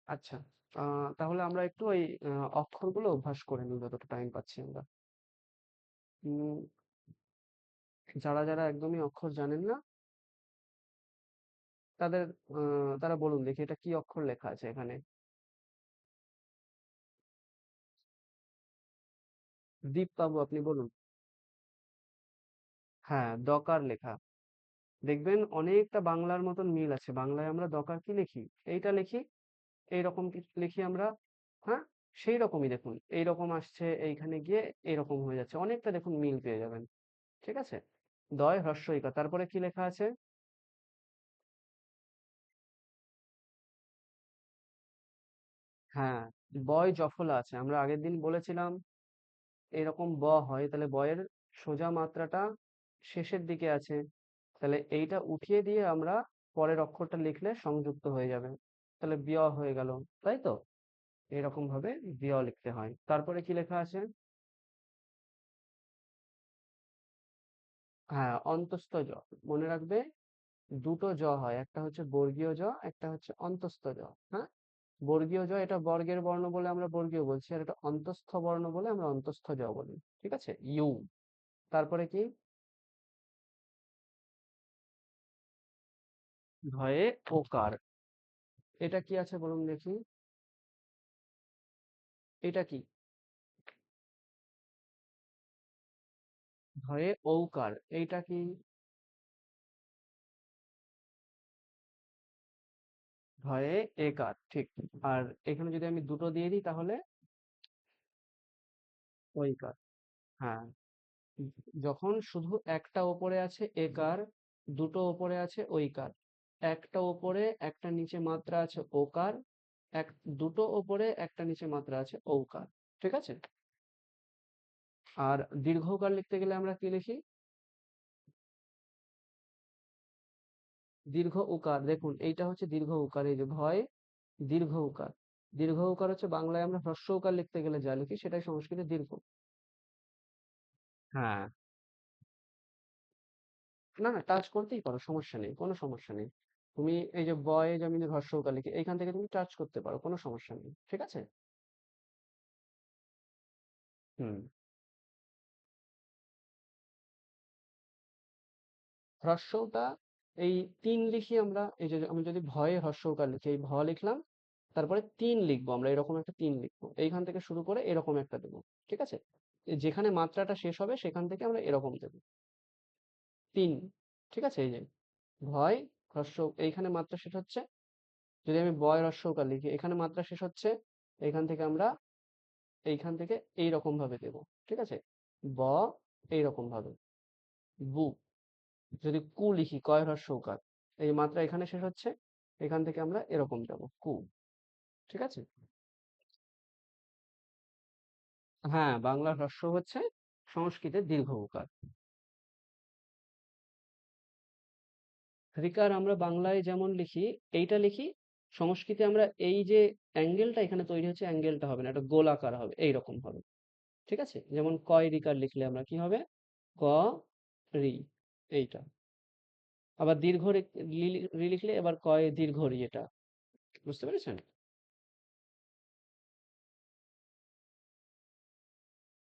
আচ্ছা, তাহলে আমরা একটু ওই অক্ষরগুলো অভ্যাস করে নিই যতটা টাইম পাচ্ছি আমরা। উম, যারা একদমই অক্ষর জানেন না, তাদের তারা বলুন দেখি এটা কি অক্ষর লেখা আছে এখানে। দীপ বাবু, আপনি বলুন। হ্যাঁ, দকার লেখা। দেখবেন অনেকটা বাংলার মতন মিল আছে। বাংলায় আমরা দকার কি লিখি? এইটা লিখি, এইরকম কিছু লিখি আমরা। হ্যাঁ, সেই রকমই দেখুন এইরকম আসছে, এইখানে গিয়ে এইরকম হয়ে যাচ্ছে, অনেকটা দেখুন মিল পেয়ে যাবেন। ঠিক আছে। দয় হ্রস্ব ইকার, তারপরে কি লেখা আছে? হ্যাঁ, বয় জফলা আছে। আমরা আগের দিন বলেছিলাম এরকম ব হয়, তাহলে বয়ের সোজা মাত্রাটা শেষের দিকে আছে। তাহলে এইটা উঠিয়ে দিয়ে আমরা পরের অক্ষরটা লিখলে সংযুক্ত হয়ে যাবে। তাহলে বিয় হয়ে গেল, তাই তো? এরকম ভাবে বিয় লিখতে হয়। তারপরে কি লেখা আছে? হ্যাঁ, অন্তস্থ জ। মনে রাখবে, দুটো জ হয়, একটা হচ্ছে বর্গীয় জ, একটা হচ্ছে অন্তস্থ জ। হ্যাঁ, বর্গীয় জ এটা বর্গের বর্ণ বলে আমরা বর্গীয় বলছি, আর এটা অন্তস্থ বর্ণ বলে আমরা অন্তস্থ জ বলি। ঠিক আছে, ইউ। তারপরে কি? ভয়ে ওকার। এটা কি আছে বলুন দেখি। এটা কি? ভয়ে ঔকার, এইটা কি? ভয়ে একার, ঠিক। আর এখানে যদি আমি দুটো দিয়ে দিই তাহলে ঐকার। হ্যাঁ, যখন শুধু একটা ওপরে আছে একার, দুটো ওপরে আছে ঐকার, একটা ওপরে একটা নিচে মাত্রা আছে ওকার, এক দুটো ওপরে একটা নিচে মাত্রা আছে ঔকার। ঠিক আছে। আর দীর্ঘকার লিখতে গেলে আমরা কি লিখি? দীর্ঘ উকার, দেখুন এইটা হচ্ছে দীর্ঘ উকার, এই যে ভয় দীর্ঘ উকার। দীর্ঘ উকার হচ্ছে বাংলায় আমরা হ্রস্ব উকার লিখতে গেলে যা লিখি সেটাই সংস্কৃতে দীর্ঘ। হ্যাঁ, না না, টাচ করতেই পারো, সমস্যা নেই, কোনো সমস্যা নেই। তুমি এই যে বয় যে আমি যে হ্রস্ব উকার লিখি এইখান থেকে তুমি টাচ করতে পারো, কোনো সমস্যা নেই। ঠিক আছে। হুম। হ্রস্বটা এই তিন লিখি আমরা, এই যে আমি যদি ভয়ে হ্রস্ব উকার লিখি, এই ভ লিখলাম, তারপরে তিন লিখবো আমরা, এরকম একটা তিন লিখবো, এইখান থেকে শুরু করে এরকম একটা দেবো। ঠিক আছে। যেখানে মাত্রাটা শেষ হবে সেখান থেকে আমরা এরকম দেবো, তিন। ঠিক আছে, এই যে ভয় হ্রস্ব, এইখানে মাত্রা শেষ হচ্ছে। যদি আমি বয় হ্রস্ব উকার লিখি, এখানে মাত্রা শেষ হচ্ছে, এইখান থেকে আমরা এইখান থেকে এইরকম ভাবে দেবো। ঠিক আছে। ব, এইরকম ভাবে। বু। যদি কু লিখি, কয় হ্রস্ব উকার, এই মাত্রা এখানে শেষ হচ্ছে, এখান থেকে আমরা এরকম দেবো, কু। ঠিক আছে। হ্যাঁ, বাংলার হ্রস্ব হচ্ছে সংস্কৃতের দীর্ঘ উকার। ঋকার আমরা বাংলায় যেমন লিখি, এইটা লিখি, সংস্কৃতে আমরা এই যে অ্যাঙ্গেলটা এখানে তৈরি হচ্ছে, অ্যাঙ্গেলটা হবে না, এটা গোলাকার হবে, এইরকম হবে। ঠিক আছে। যেমন কয় রিকার লিখলে আমরা কি হবে? ক, রি, এইটা। আবার দীর্ঘ রি লিখলে এবার কয় দীর্ঘ রি, এটা। বুঝতে পেরেছেন?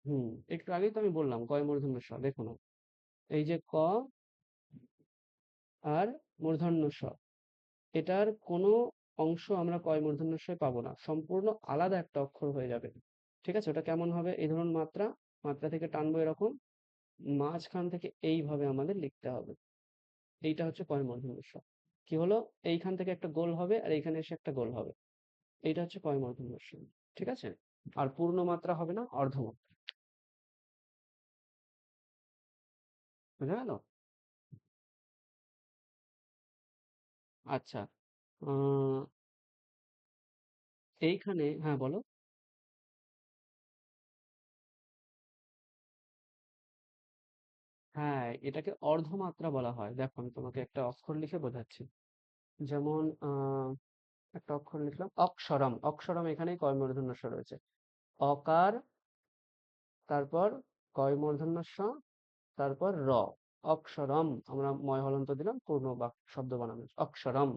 হুম। একটু আগেই তো আমি বললাম কয় মূর্ধন্য ষ, দেখুন। এই যে ক আর মূর্ধন্য ষ, এটার কোনো অংশ আমরা কয় মূর্ধন্য ষ পাবো না, সম্পূর্ণ আলাদা একটা অক্ষর হয়ে যাবে। ঠিক আছে। ওটা কেমন হবে? এই ধরুন মাত্রা, মাত্রা থেকে টানবো এরকম, মাঝখান থেকে এইভাবে আমাদের লিখতে হবে। এইটা হচ্ছে কয় মূর্ধন্য ষ। কি হলো? এইখান থেকে একটা গোল হবে আর এইখানে এসে একটা গোল হবে। এইটা হচ্ছে কয় মূর্ধন্য ষ। ঠিক আছে। আর পূর্ণ মাত্রা হবে না, অর্ধমাত্রা। বুঝা গেল? আচ্ছা। আহ, এইখানে হ্যাঁ বলো। হ্যাঁ, এটাকে অর্ধমাত্রা বলা হয়। দেখো আমি তোমাকে একটা অক্ষর লিখে বোঝাচ্ছি। যেমন একটা অক্ষর লিখলাম অক্ষরম। অক্ষরম এখানেই কয় মূর্ধন্য ষ রয়েছে। অকার, তারপর কয় মূর্ধন্য ষ, তারপর র। অক্ষরম আমরা ময় হলন্ত দিলাম, পূর্ণ শব্দ বানানো অক্ষরম।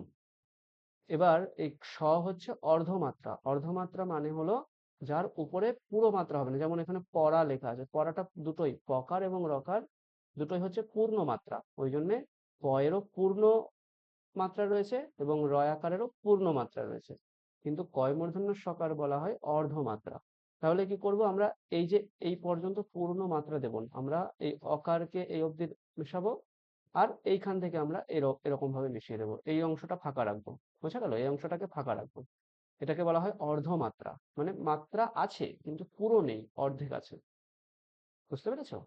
এবার এই স হচ্ছে অর্ধমাত্রা। অর্ধমাত্রা মানে হলো যার উপরে পুরো মাত্রা হবে না। যেমন এখানে পড়া লেখা আছে, পড়াটা দুটোই পকার এবং রকার দুটোই হচ্ছে পূর্ণ মাত্রা। ওই জন্যে প এরও পূর্ণ মাত্রা রয়েছে এবং রয়াকারেরও পূর্ণ মাত্রা রয়েছে, কিন্তু কয় মূর্ধন্য সকার বলা হয় অর্ধমাত্রা। তাহলে কি করব আমরা, এই যে এই পর্যন্ত পূর্ণ মাত্রা দেব না, আমরা এই অকারকে এই অবধি মেশাবো, আর এইখান থেকে আমরা এরকম ভাবে মিশিয়ে দেবো, এই অংশটা ফাঁকা রাখবো। বোঝা গেল? এই অংশটাকে ফাঁকা রাখবো। এটাকে বলা হয় অর্ধমাত্রা। মানে মাত্রা আছে কিন্তু পুরো নেই, অর্ধেক আছে। বুঝতে পেরেছো?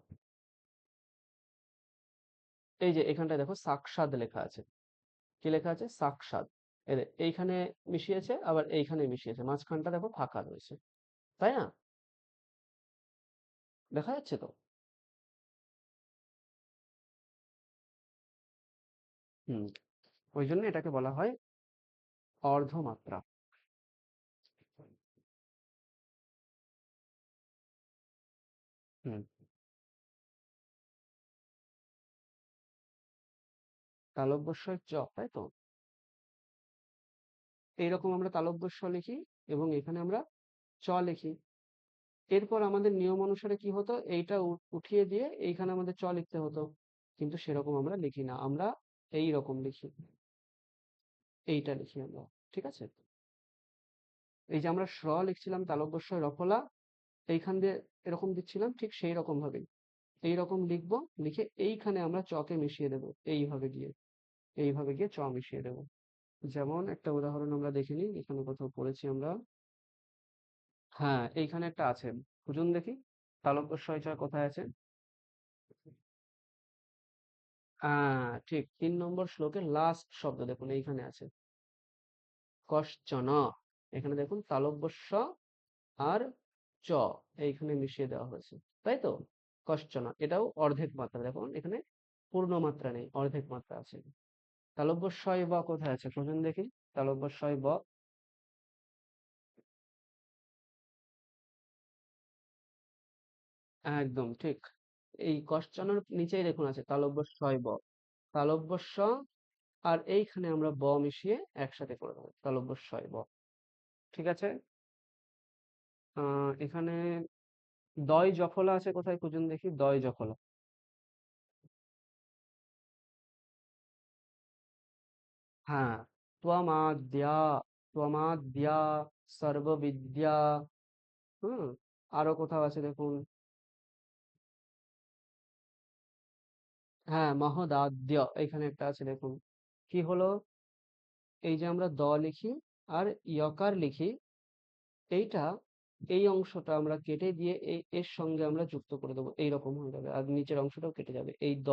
এই যে এখানটায় দেখো সাক্ষাৎ লেখা আছে। কি লেখা আছে? সাক্ষাৎ। এইখানে মিশিয়েছে, আবার এইখানে মিশিয়েছে, মাঝখানটা দেখো ফাঁকা রয়েছে, তাই না? দেখা যাচ্ছে তো? হুম। ওই জন্য এটাকে বলা হয় অর্ধমাত্রা। হুম। তালব্য শ চ, তাই তো? এইরকম আমরা তালব্য শ লিখি এবং এখানে আমরা চ লিখি। এরপর আমাদের নিয়ম অনুসারে কি হতো, এইটা উঠিয়ে দিয়ে এইখানে আমাদের চ লিখতে হতো, কিন্তু সেরকম আমরা লিখি না, আমরা এই রকম লিখি, এইটা লিখি আমরা। ঠিক আছে? এই যে আমরা শ্র লিখছিলাম তালব্য শ রফলা, এইখান দিয়ে এরকম দিচ্ছিলাম, ঠিক সেই রকম ভাবেই এইরকম লিখবো, লিখে এইখানে আমরা চকে মিশিয়ে দেবো, এইভাবে গিয়ে চ মিশিয়ে দেবো। যেমন একটা উদাহরণ আমরা দেখে নিই, এখানে কোথাও পড়েছি আমরা। হ্যাঁ, এইখানে একটা আছে, খুঁজুন দেখি তালব্য শ চ কোথায় আছে। ঠিক 3 নম্বর শ্লোকের লাস্ট শব্দ দেখুন এইখানে আছে, কশ্চন। এখানে দেখুন তালব্য শ আর চ এইখানে মিশিয়ে দেওয়া হয়েছে, তাই তো? কশ্চন এটাও অর্ধেক মাত্রা, দেখুন এখানে পূর্ণ মাত্রা নেই, অর্ধেক মাত্রা আছে। তালব্য শ ব কোথায় আছে খুঁজুন দেখি। তালব্য শ ব, একদম ঠিক। এই কশ্চনের নিচেই দেখুন আছে তালব্য শ ব। তালব্য শ আর এইখানে আমরা ব মিশিয়ে একসাথে করে দেবো, তালব্য শ ব। ঠিক আছে? এখানে দয় জফলা আছে কোথায় খুঁজুন দেখি, দয় জফলা। হ্যাঁ, ত্বমাদ্যা, ত্বমাদ্যা সর্ববিদ্যা। হুম। আরো কোথাও আছে দেখুন। হ্যাঁ, মহদাদ্য এখানে একটা আছে দেখুন। কি হলো? এই যে আমরা দ লিখি আর ইয়কার লিখি, এইটা এই অংশটা আমরা কেটে দিয়ে এর সঙ্গে আমরা যুক্ত করে দেবো, এইরকম হয়ে যাবে, আর নিচের অংশটাও কেটে যাবে, এই দ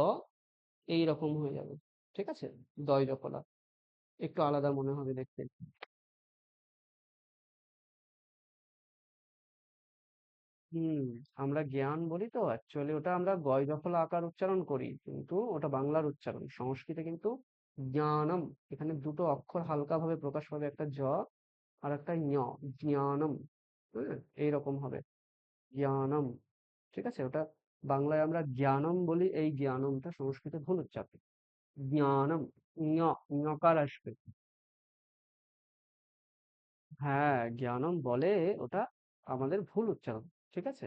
এইরকম হয়ে যাবে। ঠিক আছে? দয় জফলা একটু আলাদা মনে হবে দেখতে। হুম। আমরা জ্ঞান বলি তো, অ্যাকচুয়ালি ওটা আমরা গয় দফলা আকার উচ্চারণ করি, কিন্তু ওটা বাংলার উচ্চারণ। সংস্কৃতে কিন্তু জ্ঞানম, এখানে দুটো অক্ষর হালকা ভাবে প্রকাশ পাবে, একটা জ আর একটা ঞ। জ্ঞানম। হ্যাঁ, এইরকম হবে জ্ঞানম। ঠিক আছে? ওটা বাংলায় আমরা জ্ঞানম বলি, এই জ্ঞানমটা সংস্কৃতে ভুল উচ্চারণ। জ্ঞানম, ঞ, ঞকার আসবে। হ্যাঁ, জ্ঞানম বলে, ওটা আমাদের ভুল উচ্চারণ। ঠিক আছে?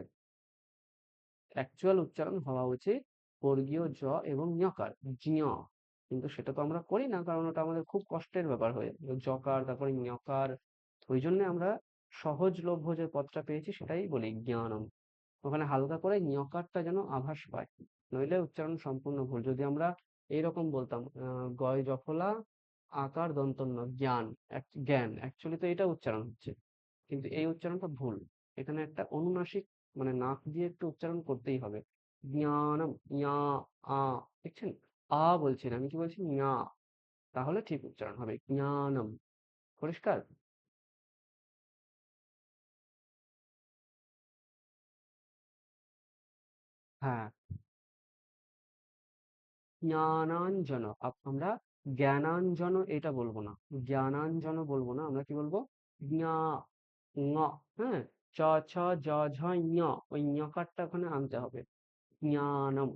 অ্যাকচুয়াল উচ্চারণ হওয়া উচিত বর্গীয় জ এবং ñকার, জ্ঞ। কিন্তু সেটা তো আমরা করি না, কারণ ওটা আমাদের খুব কষ্টের ব্যাপার হয়ে যায়, জকার তারপরে ñকার। ওই জন্য আমরা সহজলভ্য যে পদটা পেয়েছি সেটাই বলি জ্ঞানম। ওখানে হালকা করে ñকারটা যেন আভাস পায়, নইলে উচ্চারণ সম্পূর্ণ ভুল। যদি আমরা এইরকম বলতাম গয় জফলা আকার দন্তন্য জ্ঞান, জ্ঞান, অ্যাকচুয়ালি তো এটা উচ্চারণ হচ্ছে, কিন্তু এই উচ্চারণটা ভুল। এখানে একটা অনুনাসিক, মানে নাক দিয়ে একটু উচ্চারণ করতেই হবে। জ্ঞানম, ইয়া, আ, দেখছেন? বলছি না, আমি কি বলছি, ইয়া। তাহলে ঠিক উচ্চারণ হবে জ্ঞানম। পরিষ্কার? হ্যাঁ। জ্ঞানাঞ্জন। আমরা জ্ঞানাঞ্জন এটা বলবো না, জ্ঞানাঞ্জন বলবো না, আমরা কি বলবো? জ্ঞা, ঙ, হ্যাঁ, চ ছ জ ঝ ঞ, ওই ঞকারটা ওখানে আনতে হবে। জ্ঞানম,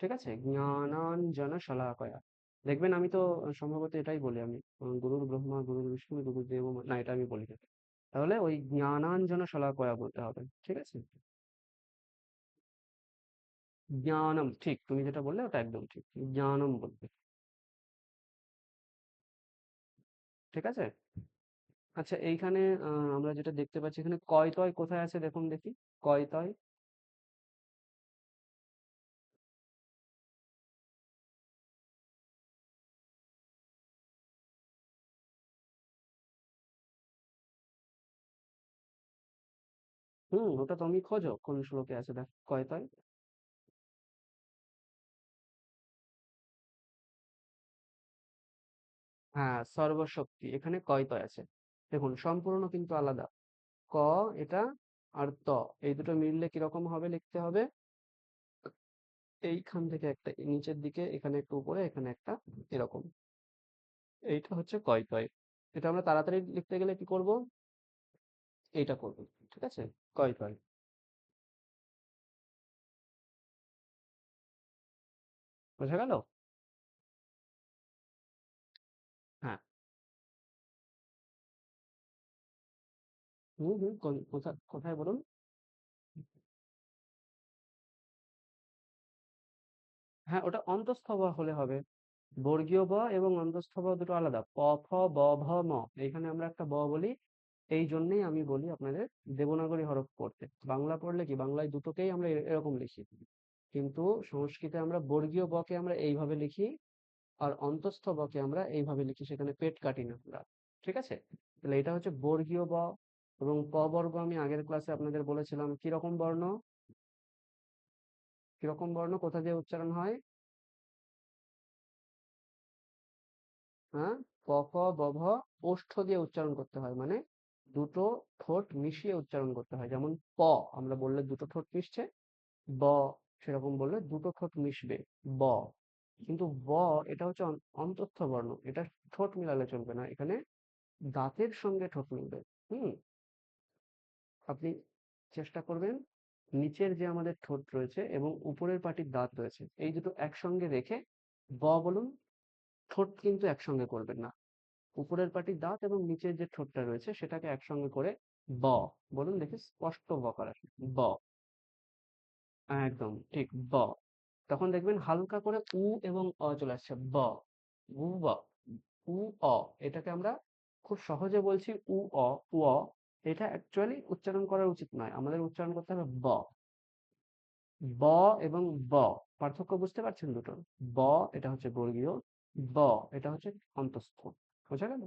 ঠিক আছে? জ্ঞানাঞ্জন শলাকয়া। দেখবেন আমি তো সম্ভবত এটাই বলি আমি, গুরুর ব্রহ্মা গুরুর বিষ্ণু গুরুদেব না, এটা আমি বলি না। তাহলে ওই জ্ঞানাঞ্জন শলাকয়া বলতে হবে, ঠিক আছে? জ্ঞানম, ঠিক, তুমি যেটা বললে ওটা একদম ঠিক, জ্ঞানম বলবে, ঠিক আছে? আচ্ছা, এইখানে আমরা যেটা দেখতে পাচ্ছি এখানে কয় তয় কোথায় আছে দেখুন দেখি, কয় তয়। ওটা তুমি খোঁজো কোন শ্লোকে আছে, দেখ কয় তয়। হ্যাঁ, সর্বশক্তি, এখানে কয় তয় আছে। দেখুন সম্পূর্ণ কিন্তু আলাদা। ক, এটা, আর ত, এই দুটো মিললে কিরকম হবে লিখতে হবে? এইখান থেকে একটা নিচের দিকে, এখানে একটু উপরে, এখানে একটা, এরকম। এইটা হচ্ছে কয় তয়। এটা আমরা তাড়াতাড়ি লিখতে গেলে কি করব? এইটা করব, ঠিক আছে? কয় তয়। বোঝা গেল? হ্যাঁ। হুম হুম, কোথায় কোথায় বলুন? হ্যাঁ, ওটা অন্তঃস্থ ব হলে হবে। বর্গীয় ব এবং অন্তঃস্থ ব দুটো আলাদা। প, ফ, ব, ভ, ম। এইখানে আমরা একটা ব বলি। এই জন্যেই আমি বলি আপনাদের দেবনাগরী হরফ পড়তে। বাংলা পড়লে কি, বাংলায় দুটোকেই আমরা এরকম লিখি। কিন্তু সংস্কৃতে আমরা বর্গীয় ব কে আমরা এইভাবে লিখি, আর অন্তঃস্থ ব কে আমরা এইভাবে লিখি, সেখানে পেট কাটি না আমরা। ঠিক আছে? তাহলে এটা হচ্ছে বর্গীয় ব। এবং প বর্গ আমি আগের ক্লাসে আপনাদের বলেছিলাম কিরকম বর্ণ, কিরকম বর্ণ কোথা দিয়ে উচ্চারণ হয়। হ্যাঁ, প ফ ব ভ ওষ্ঠ দিয়ে উচ্চারণ করতে হয়, মানে দুটো ঠোঁট মিশিয়ে উচ্চারণ করতে হয়। যেমন প আমরা বললে দুটো ঠোঁট মিশছে, ব সেরকম বললে দুটো ঠোঁট মিশবে, ব। কিন্তু ব, এটা হচ্ছে অন্তঃস্থ বর্ণ, এটা ঠোঁট মিলালে চলবে না, এখানে দাঁতের সঙ্গে ঠোঁট মিলবে। হুম আপনি চেষ্টা করবেন নিচের যে আমাদের ঠোঁট রয়েছে এবং উপরের পাটির দাঁত রয়েছে, এই দুটো একসঙ্গে রেখে ব বলুন। ঠোঁট কিন্তু একসঙ্গে করবেন না, উপরের পাটির দাঁত এবং নিচের যে ঠোঁটটা রয়েছে সেটাকে একসঙ্গে করে ব বলুন দেখি, স্পষ্ট বকার আসবে, ব। একদম ঠিক, ব। তখন দেখবেন হালকা করে উ এবং অ চলে আসছে, ব, উ ব, উ অ। এটাকে আমরা খুব সহজে বলছি উ অ, উ অ। এটা অ্যাকচুয়ালি উচ্চারণ করা উচিত নয়, আমাদের উচ্চারণ করতে হবে ব। ব এবং ব, পার্থক্য বুঝতে পারছেন দুটোর? ব এটা হচ্ছে বর্গীয়, ব এটা হচ্ছে অন্তঃস্থ। বোঝা গেল?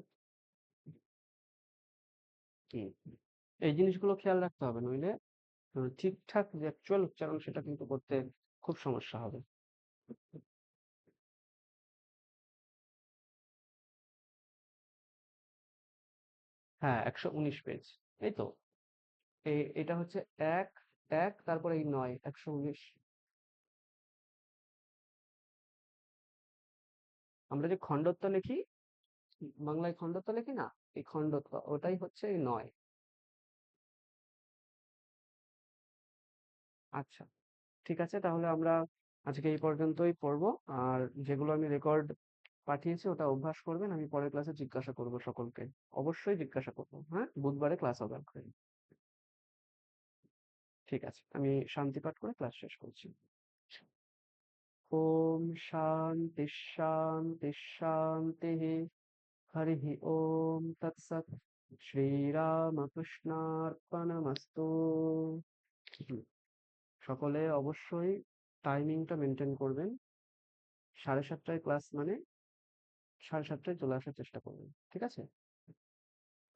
হুম, এই জিনিসগুলো খেয়াল রাখতে হবে, নইলে ঠিকঠাক যে অ্যাকচুয়াল উচ্চারণ সেটা কিন্তু করতে খুব সমস্যা হবে। হ্যাঁ, ১১৯ পেজ, এই তো। এটা হচ্ছে এক, এক, তারপরে এই নয়, ১১৯। আমরা যে খণ্ডত্ব লিখি, বাংলায় খণ্ডত্ব লিখি না, এই খণ্ডত্ব ওটাই হচ্ছে এই নয়। আচ্ছা, ঠিক আছে, তাহলে আমরা আজকে এই পর্যন্তই পড়বো। আর যেগুলো আমি রেকর্ড পাঠিয়েছি ওটা অভ্যাস করবেন, আমি পরের ক্লাসে জিজ্ঞাসা করব সকলকে। অবশ্যই জিজ্ঞাসা করবো, হ্যাঁ, বুধবারে ক্লাস হবে আপনার। ঠিক আছে, আমি শান্তি পাঠ করে ক্লাস শেষ করছি। ওম শান্তি শান্তি শান্তি। হরিः ওম তৎসৎ। শ্রীরামকৃষ্ণার্পণমস্তু। হুম, সকলে অবশ্যই টাইমিংটা মেনটেন করবেন। 7:30টায় ক্লাস মানে 7:30টায় চলে আসার চেষ্টা করবেন, ঠিক আছে?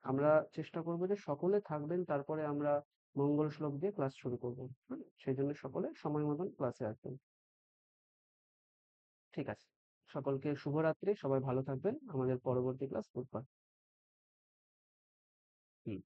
আমরা চেষ্টা করবো যে সকলে থাকবেন, তারপরে আমরা মঙ্গল শ্লোক দিয়ে ক্লাস শুরু করবো। সেই জন্য সকলে সময় মতন ক্লাসে আসবেন। ঠিক আছে, সকলকে শুভরাত্রি, সবাই ভালো থাকবেন। আমাদের পরবর্তী ক্লাস বুধবার। হুম।